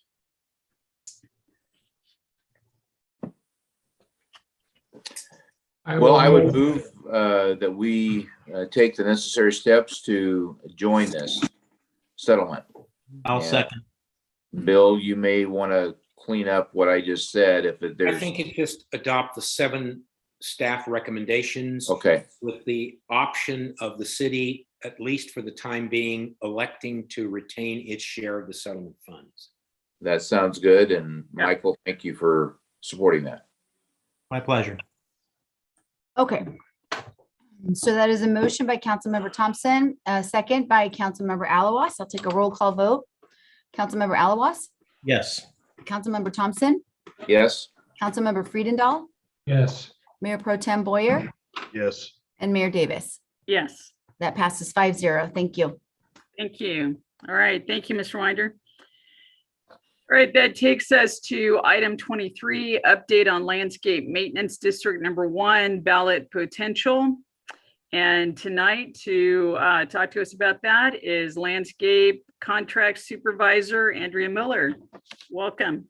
Well, I would move that we take the necessary steps to join this settlement. I'll And second. Bill, you may want to clean up what I just said if I there's. think it just adopt the 7 staff recommendations. Okay. With the option of the city, at least for the time being, electing to retain its share of the settlement funds. That sounds good. And Michael, thank you for supporting that. My pleasure. Okay. So that is a motion by Councilmember Thompson, a second by Councilmember Alawas. I'll take a roll call vote. Councilmember Alawas, Yes. Councilmember Thompson, Yes. Councilmember Friedendahl, Yes. Mayor Pro Tem Boyer, Yes. and Mayor Davis. Yes, That passes 5-0. Thank you. thank you. All right, thank you, Mr. Winder. All right, that takes us to item 23, update on landscape maintenance district number 1 ballot potential. And tonight to talk to us about that is landscape contract supervisor Andrea Miller. Welcome.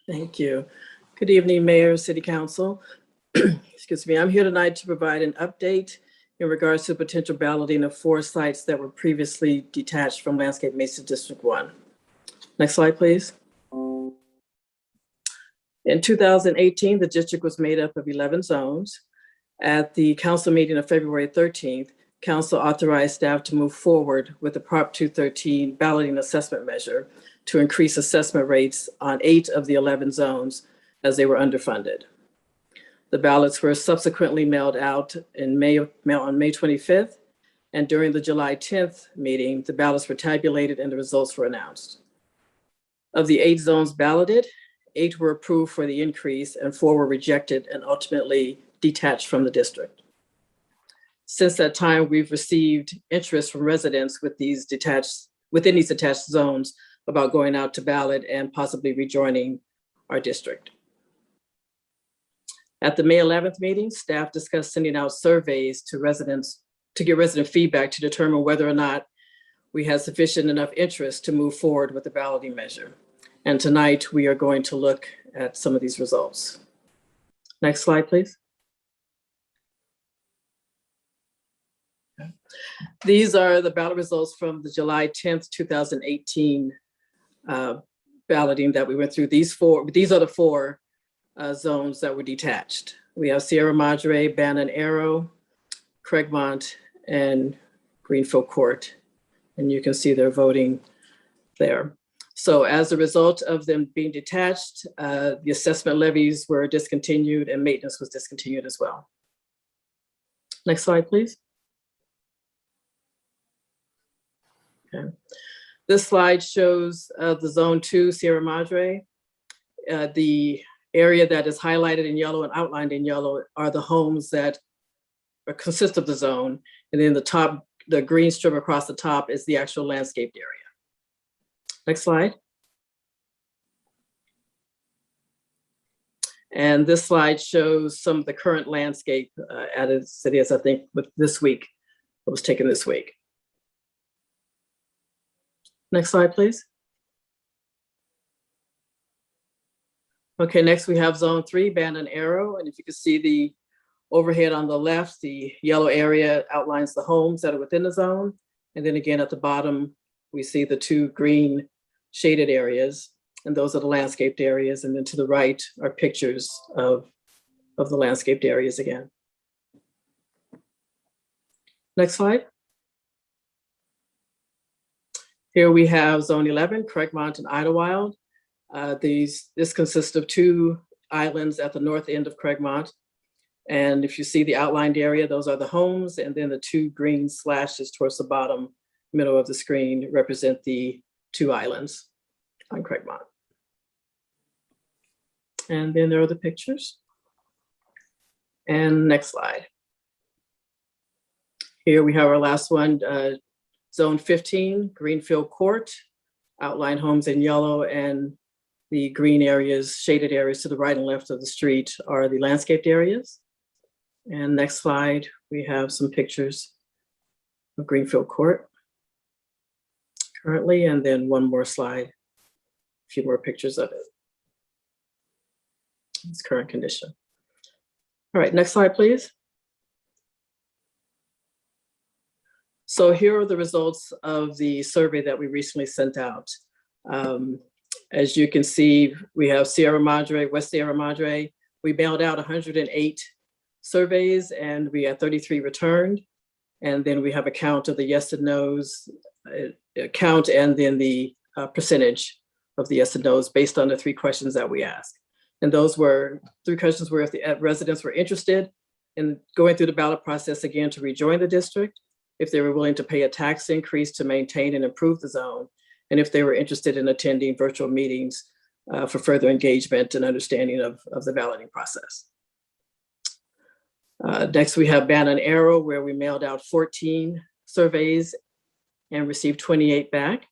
Thank you. Good evening, Mayor, City Council. Excuse me. I'm here tonight to provide an update in regards to potential balloting of 4 sites that were previously detached from Landscape Maintenance District 1. Next slide, please. In 2018, the district was made up of 11 zones. At the council meeting of February 13th, council authorized staff to move forward with the Prop 213 balloting assessment measure to increase assessment rates on 8 of the 11 zones as they were underfunded. The ballots were subsequently mailed out on May 25th, and during the July 10th meeting, the ballots were tabulated and the results were announced. Of the 8 zones balloted, 8 were approved for the increase and 4 were rejected and ultimately detached from the district. Since that time, we've received interest from residents within these detached zones about going out to ballot and possibly rejoining our district. At the May 11th meeting, staff discussed sending out surveys to residents to get resident feedback to determine whether or not we had sufficient enough interest to move forward with the balloting measure. And tonight we are going to look at some of these results. Next slide, please. Okay. These are the ballot results from the July 10th, 2018 balloting that we went through. These are the 4 zones that were detached. We have Sierra Madre, Bannon Arrow, Craigmont, and Greenfield Court. And you can see their voting there. So as a result of them being detached, the assessment levies were discontinued and maintenance was discontinued as well. Next slide, please. Okay. This slide shows the Zone 2, Sierra Madre. The area that is highlighted in yellow and outlined in yellow are the homes that consist of the zone. And then the green strip across the top is the actual landscaped area. Next slide. And this slide shows some of the current landscape added cities, I think, with this week, it was taken this week. Next slide, please. Okay, next we have Zone 3, Bannon Arrow. And if you can see the overhead on the left, the yellow area outlines the homes that are within the zone. And then again, at the bottom, we see the 2 green shaded areas, and those are the landscaped areas. And then to the right are pictures of the landscaped areas again. Next slide. Here we have Zone 11, Craigmont and Idlewild. This consists of 2 islands at the north end of Craigmont. And if you see the outlined area, those are the homes, and then the 2 green slashes towards the bottom middle of the screen represent the 2 islands on Craigmont. And then there are the pictures. And next slide. Here we have our last one, Zone 15, Greenfield Court, outlined homes in yellow, and the green areas, shaded areas to the right and left of the street are the landscaped areas. And next slide, we have some pictures of Greenfield Court currently, and then one more slide, a few more pictures of it. Its current condition. All right, next slide, please. So here are the results of the survey that we recently sent out. As you can see, we have Sierra Madre, West Sierra Madre. We mailed out 108 surveys and we had 33 returned. And then we have a count of the yes and no's, count and then the percentage of the yes and no's based on the 3 questions that we asked. And those were 3 questions where if the residents were interested in going through the ballot process again to rejoin the district, if they were willing to pay a tax increase to maintain and improve the zone, and if they were interested in attending virtual meetings for further engagement and understanding of the balloting process. Next, we have Bannon Arrow, where we mailed out 14 surveys and received 28 back.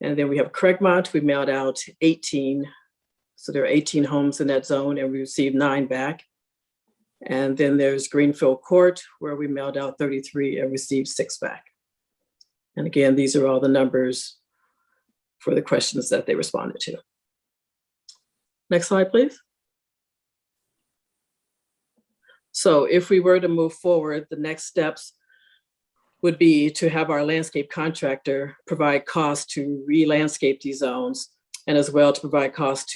And then we have Craigmont, we mailed out 18. So there are 18 homes in that zone and we received 9 back. And then there's Greenfield Court, where we mailed out 33 and received 6 back. And again, these are all the numbers for the questions that they responded to. Next slide, please. So if we were to move forward, the next steps would be to have our landscape contractor provide costs to re-landscape these zones, and as well to provide costs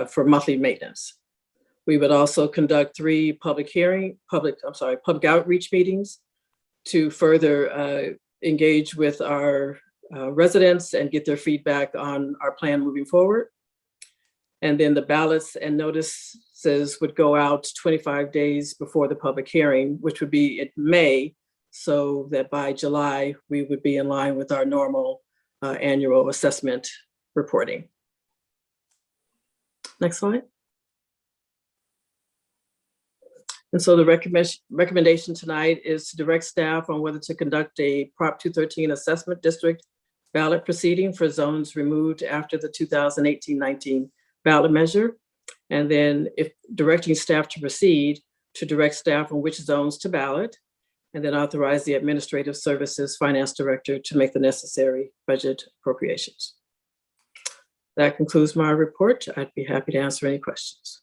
for monthly maintenance. We would also conduct 3 public outreach meetings to further engage with our residents and get their feedback on our plan moving forward. And then the ballots and notices would go out 25 days before the public hearing, which would be in May, so that by July, we would be in line with our normal annual assessment reporting. Next slide. And so the recommendation tonight is to direct staff on whether to conduct a Prop 213 assessment district ballot proceeding for zones removed after the 2018-19 ballot measure. And then if directing staff to proceed, to direct staff on which zones to ballot, and then authorize the Administrative Services Finance Director to make the necessary budget appropriations. That concludes my report. I'd be happy to answer any questions.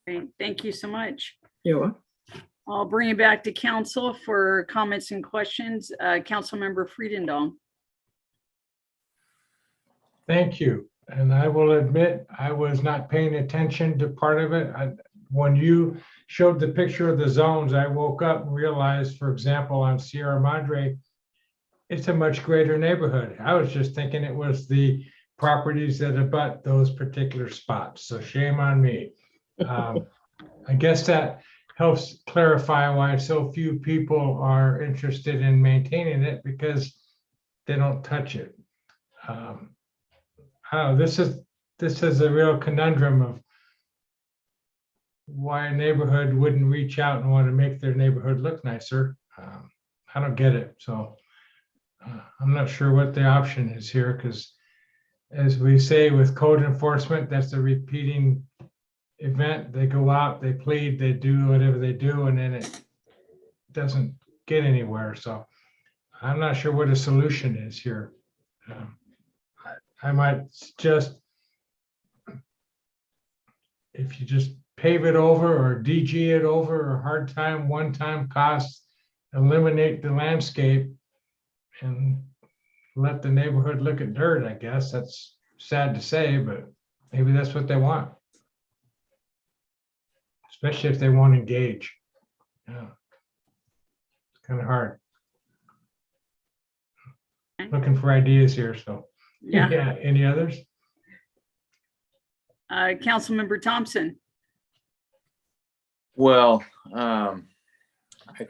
Great. Thank you so much. You're welcome. I'll bring it back to council for comments and questions. Councilmember Friedendahl. Thank you. And I will admit, I was not paying attention to part of it. When you showed the picture of the zones, I woke up and realized, for example, on Sierra Madre, it's a much greater neighborhood. I was just thinking it was the properties that abut those particular spots. So shame on me. I guess that helps clarify why so few people are interested in maintaining it, because they don't touch it. This is a real conundrum of why a neighborhood wouldn't reach out and want to make their neighborhood look nicer. I don't get it. So I'm not sure what the option is here, because as we say with code enforcement, that's a repeating event. They go out, they plead, they do whatever they do, and then it doesn't get anywhere. So I'm not sure what a solution is here. I might suggest if you just pave it over or DG it over, or hard time, one-time costs, eliminate the landscape and let the neighborhood look at dirt, I guess. That's sad to say, but maybe that's what they want. Especially if they want to engage. Yeah. It's kind of hard. looking for ideas here, so. Yeah. Yeah, any others? Councilmember Thompson. Well, I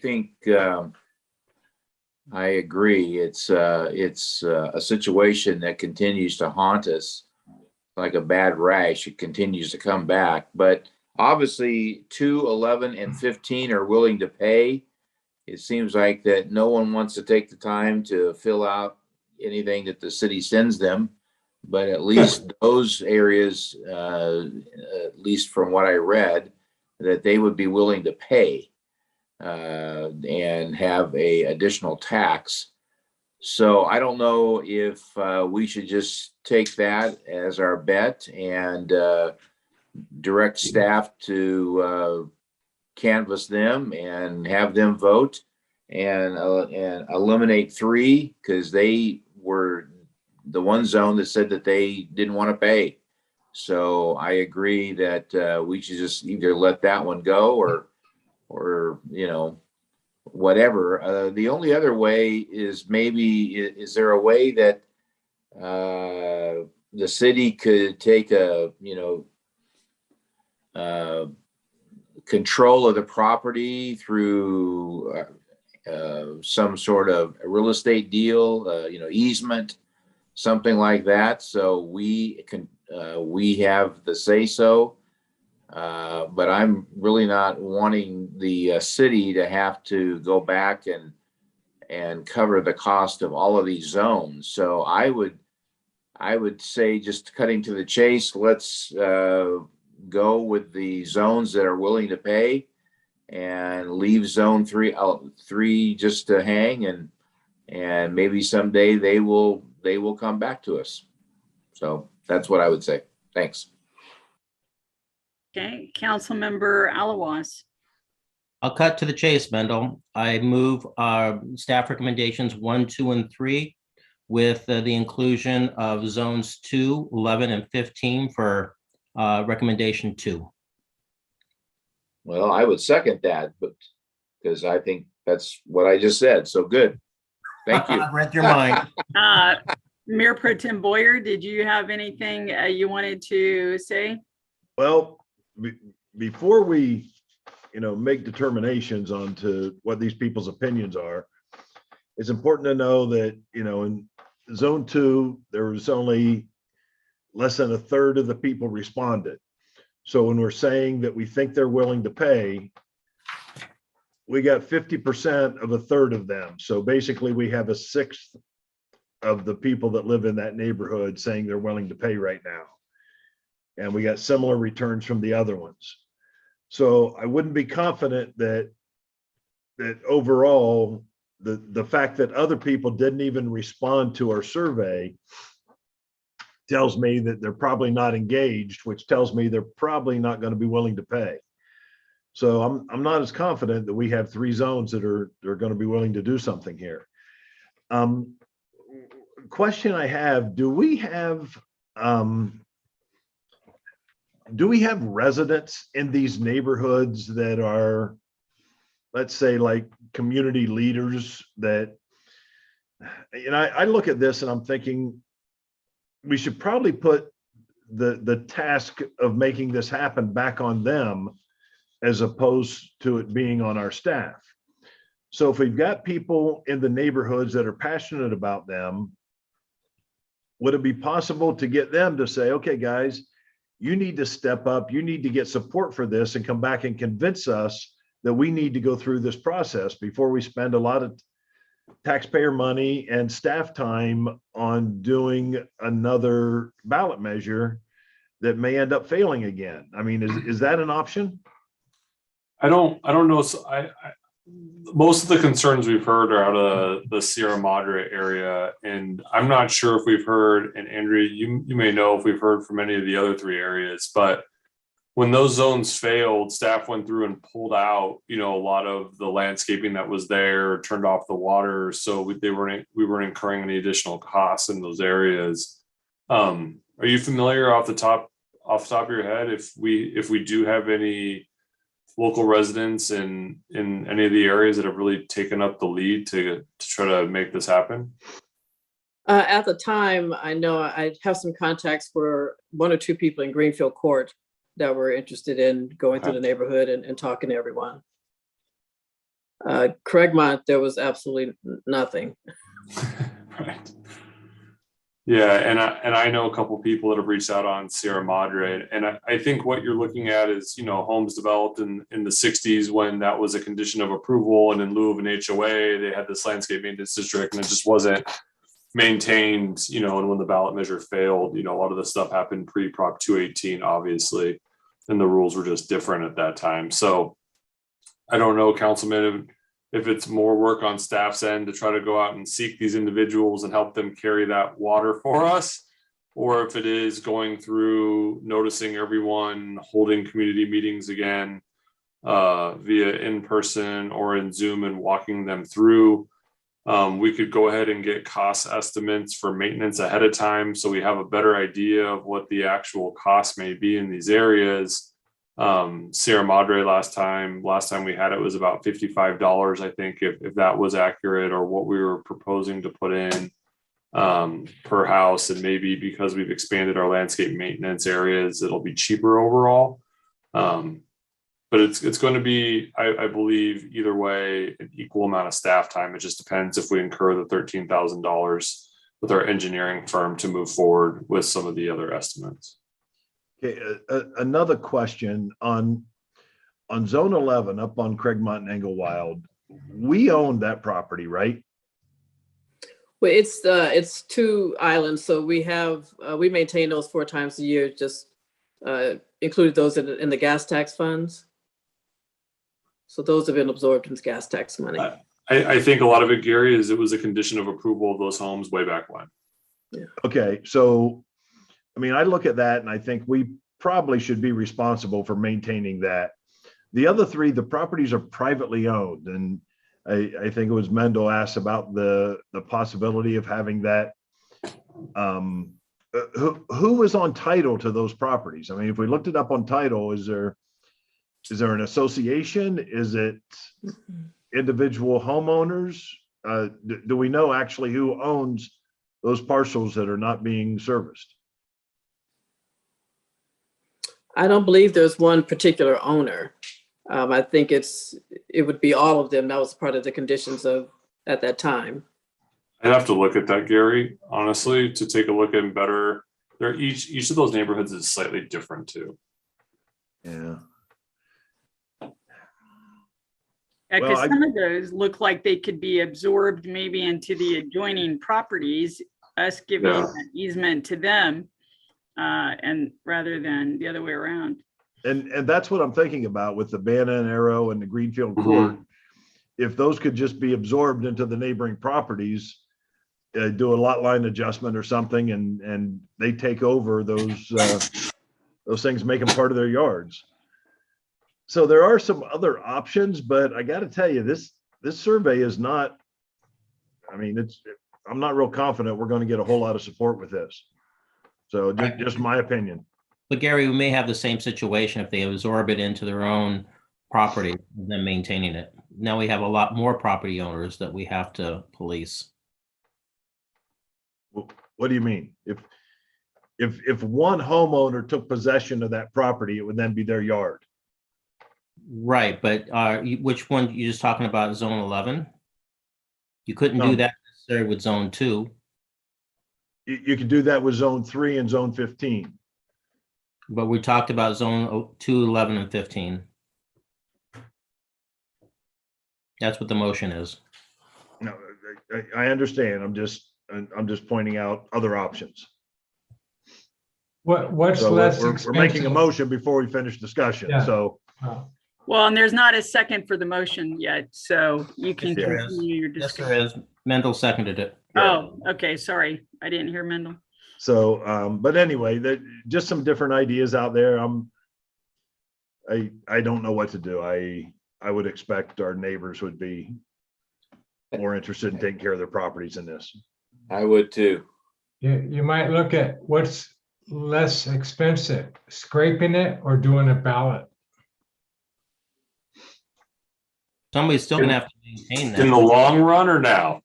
think I agree. It's a situation that continues to haunt us like a bad rash. It continues to come back. But obviously, 2, 11, and 15 are willing to pay. It seems like that no one wants to take the time to fill out anything that the city sends them. But at least those areas, at least from what I read, that they would be willing to pay and have a additional tax. So I don't know if we should just take that as our bet and direct staff to canvass them and have them vote and eliminate 3, because they were the one zone that said that they didn't want to pay. So I agree that we should just either let that one go or you know, whatever. The only other way is maybe, is there a way that the city could take a, you know, control of the property through some sort of real estate deal, you know, easement, something like that, so we can we have the say so. But I'm really not wanting the city to have to go back and cover the cost of all of these zones. So I would say, just cutting to the chase, let's go with the zones that are willing to pay and leave zone 3 just to hang, and maybe someday they will come back to us. So that's what I would say. Thanks. Okay, Councilmember Alawas. I'll cut to the chase, Mendel. I move our staff recommendations 1, 2, and 3 with the inclusion of zones 2, 11, and 15 for recommendation 2. Well, I would second that, but because I think that's what I just said. So good. Thank you. Read your mind. Mayor Pro Tem Boyer, did you have anything you wanted to say? Well, before we, you know, make determinations onto what these people's opinions are, it's important to know that, you know, in zone 2, there was only less than 1/3 of the people responded. So when we're saying that we think they're willing to pay, we got 50% of 1/3 of them. So basically we have 1/6 of the people that live in that neighborhood saying they're willing to pay right now. And we got similar returns from the other ones. So I wouldn't be confident that overall, the fact that other people didn't even respond to our survey tells me that they're probably not engaged, which tells me they're probably not going to be willing to pay. So I'm not as confident that we have 3 zones that are going to be willing to do something here. Question I have, do we have residents in these neighborhoods that are, let's say, like community leaders that, you know, I look at this and I'm thinking we should probably put the task of making this happen back on them as opposed to it being on our staff. So if we've got people in the neighborhoods that are passionate about them, would it be possible to get them to say, okay, guys, you need to step up, you need to get support for this and come back and convince us that we need to go through this process before we spend a lot of taxpayer money and staff time on doing another ballot measure that may end up failing again? I mean, is that an option? I don't know. So most of the concerns we've heard are out of the Sierra Madre area, and I'm not sure if we've heard, and Andrea, you may know if we've heard from any of the other 3 areas, but when those zones failed, staff went through and pulled out, you know, a lot of the landscaping that was there, turned off the water, so we weren't incurring any additional costs in those areas. Are you familiar off the top of your head if we do have any local residents in any of the areas that have really taken up the lead to try to make this happen? At the time, I know I have some contacts for 1 or 2 people in Greenfield Court that were interested in going through the neighborhood and talking to everyone. Craigmont, there was absolutely nothing. Right. Yeah, and I know a couple people that have reached out on Sierra Madre, and I think what you're looking at is, you know, homes developed in the 60s when that was a condition of approval, and in lieu of an HOA, they had this landscape maintenance district, and it just wasn't maintained, you know, and when the ballot measure failed, you know, a lot of the stuff happened pre-Prop 218, obviously, and the rules were just different at that time. So I don't know, Councilman, if it's more work on staff's end to try to go out and seek these individuals and help them carry that water for us, or if it is going through noticing everyone, holding community meetings again via in person or in Zoom and walking them through. We could go ahead and get cost estimates for maintenance ahead of time, so we have a better idea of what the actual cost may be in these areas. Sierra Madre last time we had it was about $55, I think, if that was accurate, or what we were proposing to put in per house. And maybe because we've expanded our landscape maintenance areas, it'll be cheaper overall. But it's going to be, I believe, either way, an equal amount of staff time. It just depends if we incur the $13,000 with our engineering firm to move forward with some of the other estimates. Okay, another question on zone 11 up on Craigmont and Englewild. We own that property, right? Well, it's 2 islands, so we maintain those 4 times a year, just included those in the gas tax funds. So those have been absorbed into gas tax money. I think a lot of it, Gary, is it was a condition of approval of those homes way back when. Yeah. Okay, so I mean, I look at that and I think we probably should be responsible for maintaining that. The other 3, the properties are privately owned, and I think it was Mendel asked about the possibility of having that. Who is on title to those properties? I mean, if we looked it up on title, is there an association? Is it individual homeowners? Do we know actually who owns those parcels that are not being serviced? I don't believe there's one particular owner. I think it would be all of them. That was part of the conditions at that time. I'd have to look at that, Gary, honestly, to take a look at better. They're each of those neighborhoods is slightly different too. Yeah. Yeah, because Well, some of those look like they could be absorbed maybe into the adjoining properties, us giving an easement to them, and rather than the other way around. And that's what I'm thinking about with the Banna and Arrow and the Greenfield Court. If those could just be absorbed into the neighboring properties, do a lot line adjustment or something, and they take over those things, make them part of their yards. So there are some other options, but I got to tell you, this survey is not, I mean, I'm not real confident we're going to get a whole lot of support with this. So just my opinion. But Gary, we may have the same situation if they absorb it into their own property and then maintaining it. Now we have a lot more property owners that we have to police. What do you mean? If one homeowner took possession of that property, it would then be their yard. Right, but which one you just talking about? Zone 11? You couldn't do that necessarily with Zone 2. You could do that with Zone 3 and Zone 15. But we talked about Zone 2, 11, and 15. That's what the motion is. No, I understand. I'm just pointing out other options. What's So less we're making a expensive? motion before we finish discussion. Yeah. So Well, and there's not a second for the motion yet, so you can Yes, there is. continue your Yes, discussion. there is. Mendel seconded it. Oh, okay, sorry. I didn't hear Mendel. So, but anyway, just some different ideas out there. I don't know what to do. I would expect our neighbors would be more interested in taking care of their properties in this. I would too. You might look at what's less expensive, scraping it or doing a ballot. Somebody's still gonna have to maintain that. In the long run or now?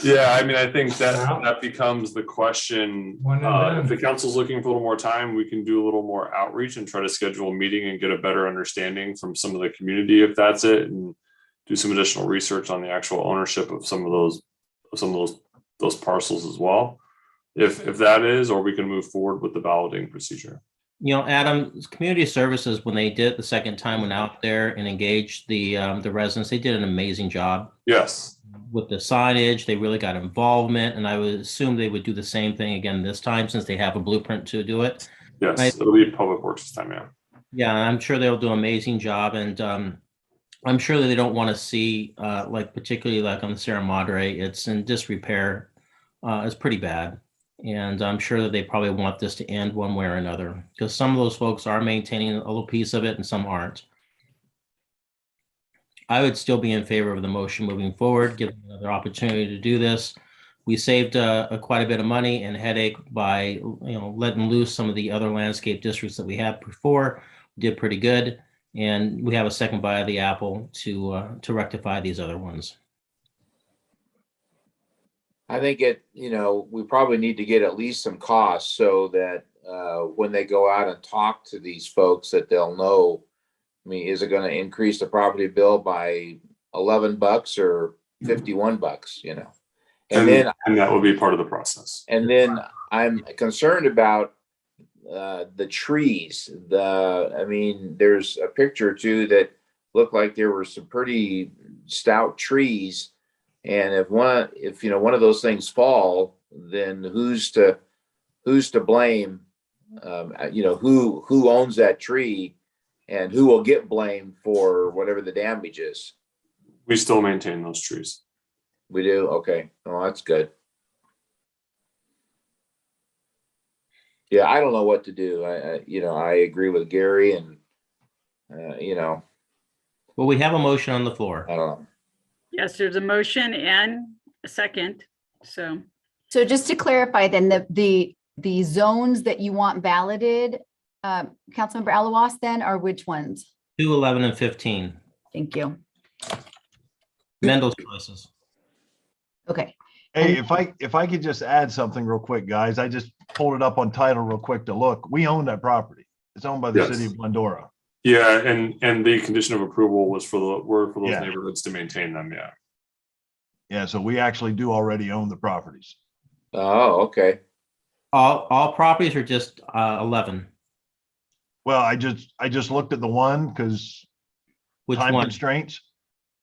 Yeah, I mean, I think Well- that becomes the question. One and done. If the council's looking for a little more time, we can do a little more outreach and try to schedule a meeting and get a better understanding from some of the community if that's it, and do some additional research on the actual ownership of some of those parcels as well. If that is, or we can move forward with the balloting procedure. You know, Adam, community services, when they did it the second time, went out there and engaged the residents, they did an amazing job. Yes. With the signage, they really got involvement, and I would assume they would do the same thing again this time since they have a blueprint to do it. Yes, it'll be Public Works this time, yeah. Yeah, I'm sure they'll do an amazing job, and I'm sure that they don't want to see, like particularly like on the Sierra Madre, it's in disrepair. It's pretty bad. And I'm sure that they probably want this to end one way or another, because some of those folks are maintaining a little piece of it and some aren't. I would still be in favor of the motion moving forward, give them another opportunity to do this. We saved quite a bit of money and headache by letting loose some of the other landscape districts that we had before. We did pretty good, and we have a second bite of the apple to rectify these other ones. I think we probably need to get at least some costs so that when they go out and talk to these folks that they'll know, I mean, is it going to increase the property bill by $11 or $51, And that will be part of the process. And then I'm concerned about the trees. There's a picture or two that looked like there were some pretty stout trees. And if one of those things fall, then who's to blame? Who owns that tree, and who will get blamed for whatever the damage is? We still maintain those trees. We do? Okay. Oh, that's good. Yeah, I don't know what to do. I agree with Gary, and Well, we have a motion on the floor. I don't know. Yes, there's a motion and a second. So just to clarify, then the zones that you want balloted, Councilmember Alawas, then are which ones? 2, 11, and 15. Thank you. Mendel's choices. Okay. Hey, if I could just add something real quick, guys, I just pulled it up on title real quick to look. We own that property. It's owned by the city of Glendora. Yeah, and the condition of approval was for those neighborhoods to maintain them. Yeah. Yeah, so we actually do already own the properties. Oh, okay. All properties are just 11. Well, I just looked at the one because time constraints.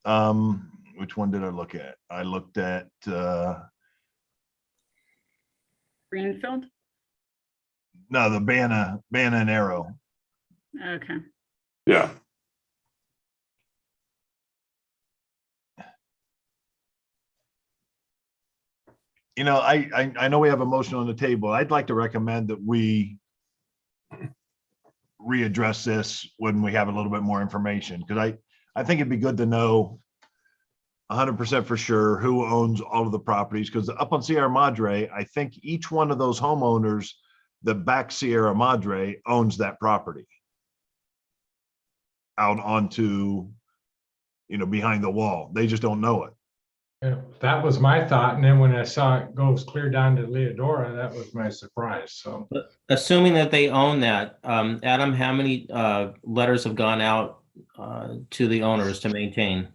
Which one did I look at? I looked at Greenfield? No, the Banna and Arrow. Okay. Yeah. I know we have a motion on the table. I'd like to recommend that we readdress this when we have a little bit more information, because I think it'd be good to know 100% for sure who owns all of the properties, because up on Sierra Madre, I think each one of those homeowners that back Sierra Madre owns that property out onto, behind the wall. They just don't know it. Yeah, that was my thought. And then when I saw it goes clear down to Leodora, that was my surprise. So assuming that they own that, Adam, how many letters have gone out to the owners to maintain?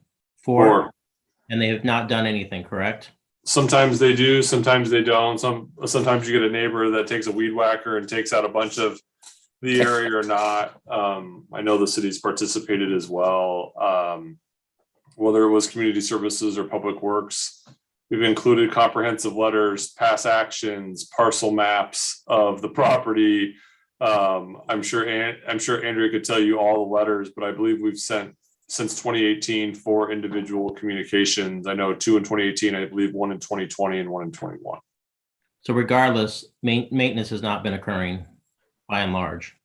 4. And they have not done anything, correct? Sometimes they do, sometimes they don't. Sometimes you get a neighbor that takes a weed whacker and takes out a bunch of the area or not. I know the city's participated as well. Whether it was community services or public works, we've included comprehensive letters, past actions, parcel maps of the property. I'm sure Andrea could tell you all the letters, but I believe we've sent since 2018 4 individual communications. I know 2 in 2018, I believe 1 in 2020 and 1 in 21. So regardless, maintenance has not been occurring by and large.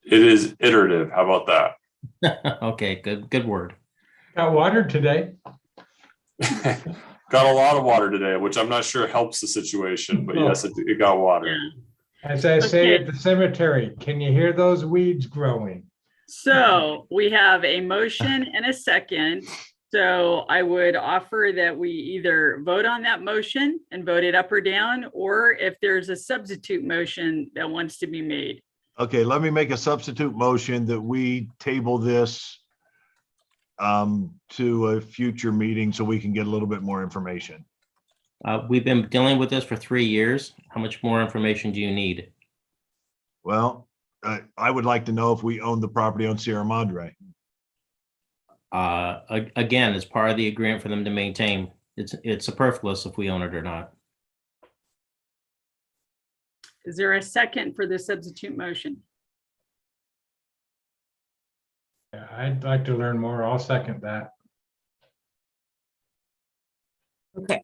It is iterative. How about that? Okay, good word. got water today. Got a lot of water today, which I'm not sure helps the situation, but yes, it got water. As I say at the cemetery, can you hear those weeds growing? So we have a motion and a second. So I would offer that we either vote on that motion and vote it up or down, or if there's a substitute motion that wants to be made. Okay, let me make a substitute motion that we table this to a future meeting so we can get a little bit more information. We've been dealing with this for 3 years. How much more information do you need? Well, I would like to know if we own the property on Sierra Madre. Again, as part of the agreement for them to maintain, it's superfluous if we own it or not. Is there a second for the substitute motion? Yeah, I'd like to learn more. I'll second that. Okay.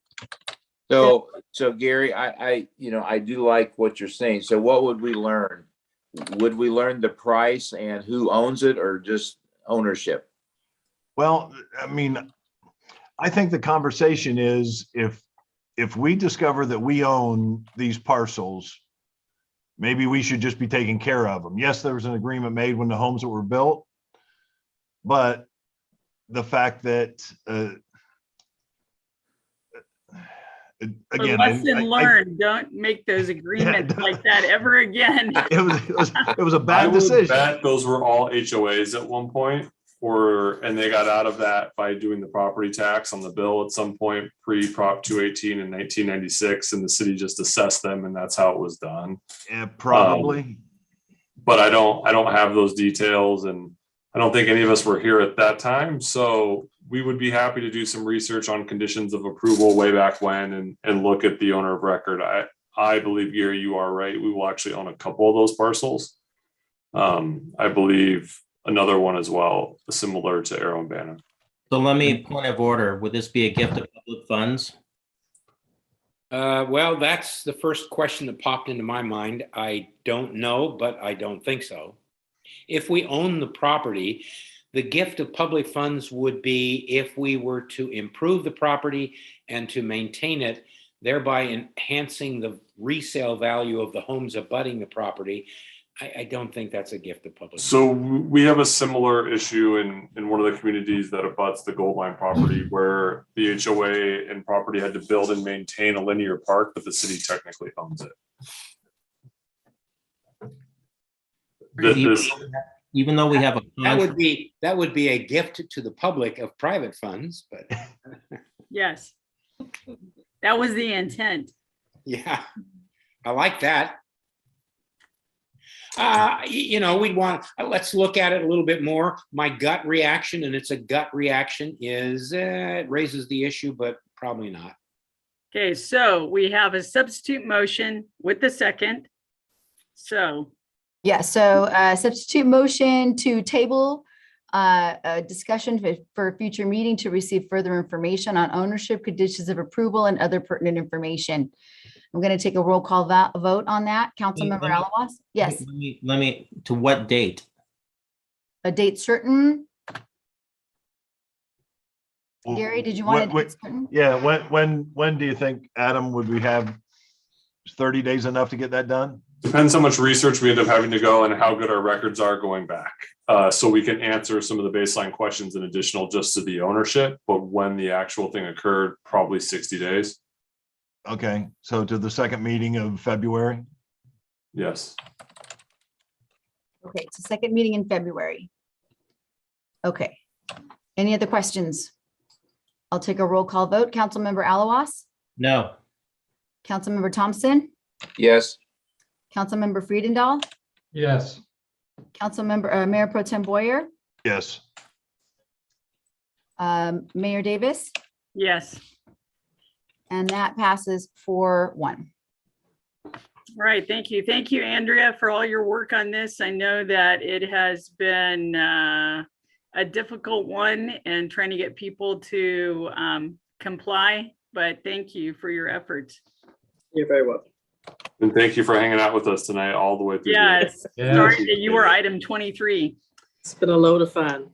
So Gary, I do like what you're saying. So what would we learn? Would we learn the price and who owns it, or just ownership? Well, I mean, I think the conversation is if we discover that we own these parcels, maybe we should just be taking care of them. Yes, there was an agreement made when the homes that were built, but the fact that again, lesson learned, don't make those agreements like that ever again. It was a bad decision. I would bet those were all HOAs at one point, and they got out of that by doing the property tax on the bill at some point pre-Prop 218 in 1996, and the city just assessed them, and that's how it was done. Yeah, probably. But I don't have those details, and I don't think any of us were here at that time. So we would be happy to do some research on conditions of approval way back when and look at the owner of record. I believe, Gary, you are right. We will actually own a couple of those parcels. I believe another one as well, similar to Arrow and Bannon. So let me, point of order, would this be a gift of public funds? Well, that's the first question that popped into my mind. I don't know, but I don't think so. If we own the property, the gift of public funds would be if we were to improve the property and to maintain it, thereby enhancing the resale value of the homes abutting the property. I don't think that's a gift of public. So we have a similar issue in one of the communities that abuts the Gold Line property, where the HOA and property had to build and maintain a linear park, but the city technically owns it. Even though we have a that would be a gift to the public of private funds, but Yes, that was the intent. yeah, I like that. We'd want, let's look at it a little bit more. My gut reaction, and it's a gut reaction, is it raises the issue, but probably not. Okay, so we have a substitute motion with the second. So Yeah, so substitute motion to table a discussion for a future meeting to receive further information on ownership, conditions of approval, and other pertinent information. I'm going to take a roll call vote on that. Councilmember Alawas? Yes. Let me, to what date? A date certain? Gary, did you want a date certain? Yeah, when do you think, Adam, would we have 30 days enough to get that done? Depends how much research we end up having to go and how good our records are going back. So we can answer some of the baseline questions in additional just to the ownership, but when the actual thing occurred, probably 60 days. Okay, so to the second meeting of February? Yes. Okay, it's the second meeting in February. Okay. Any other questions? I'll take a roll call vote. Councilmember Alawas? No. Councilmember Thompson? Yes. Councilmember Friedendahl? Yes. Councilmember Mayor Pro Tem Boyer? Yes. Mayor Davis? yes. And that passes 4-1. All right, thank you. Thank you, Andrea, for all your work on this. I know that it has been a difficult one and trying to get people to comply, but thank you for your efforts. You're very welcome. And thank you for hanging out with us tonight all the way through. Yes, sorry that you were item 23. It's been a load of fun.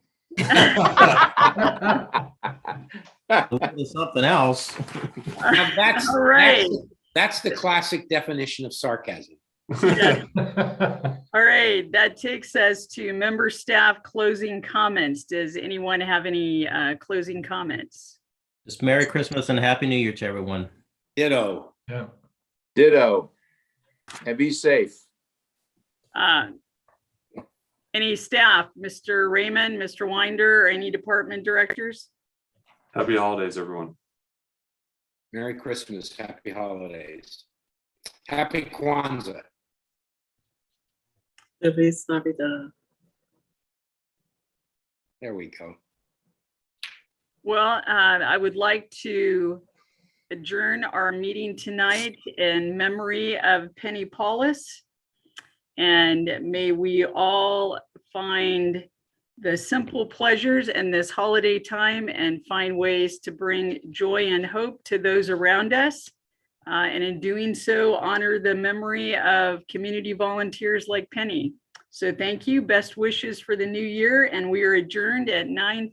Something else. Now that's, All right. that's the classic definition of sarcasm. Yeah. All right, that takes us to member staff closing comments. Does anyone have any closing comments? Just Merry Christmas and Happy New Year to everyone. Ditto. Yeah. Ditto. And be safe. Any staff, Mr. Raymond, Mr. Winder, or any department directors? Happy holidays, everyone. Merry Christmas, happy holidays. Happy Kwanzaa. Feliz Navidad. There we go. Well, I would like to adjourn our meeting tonight in memory of Penny Paulus. And may we all find the simple pleasures in this holiday time and find ways to bring joy and hope to those around us. And in doing so, honor the memory of community volunteers like Penny. So thank you. Best wishes for the new year. And we are adjourned at 9:30.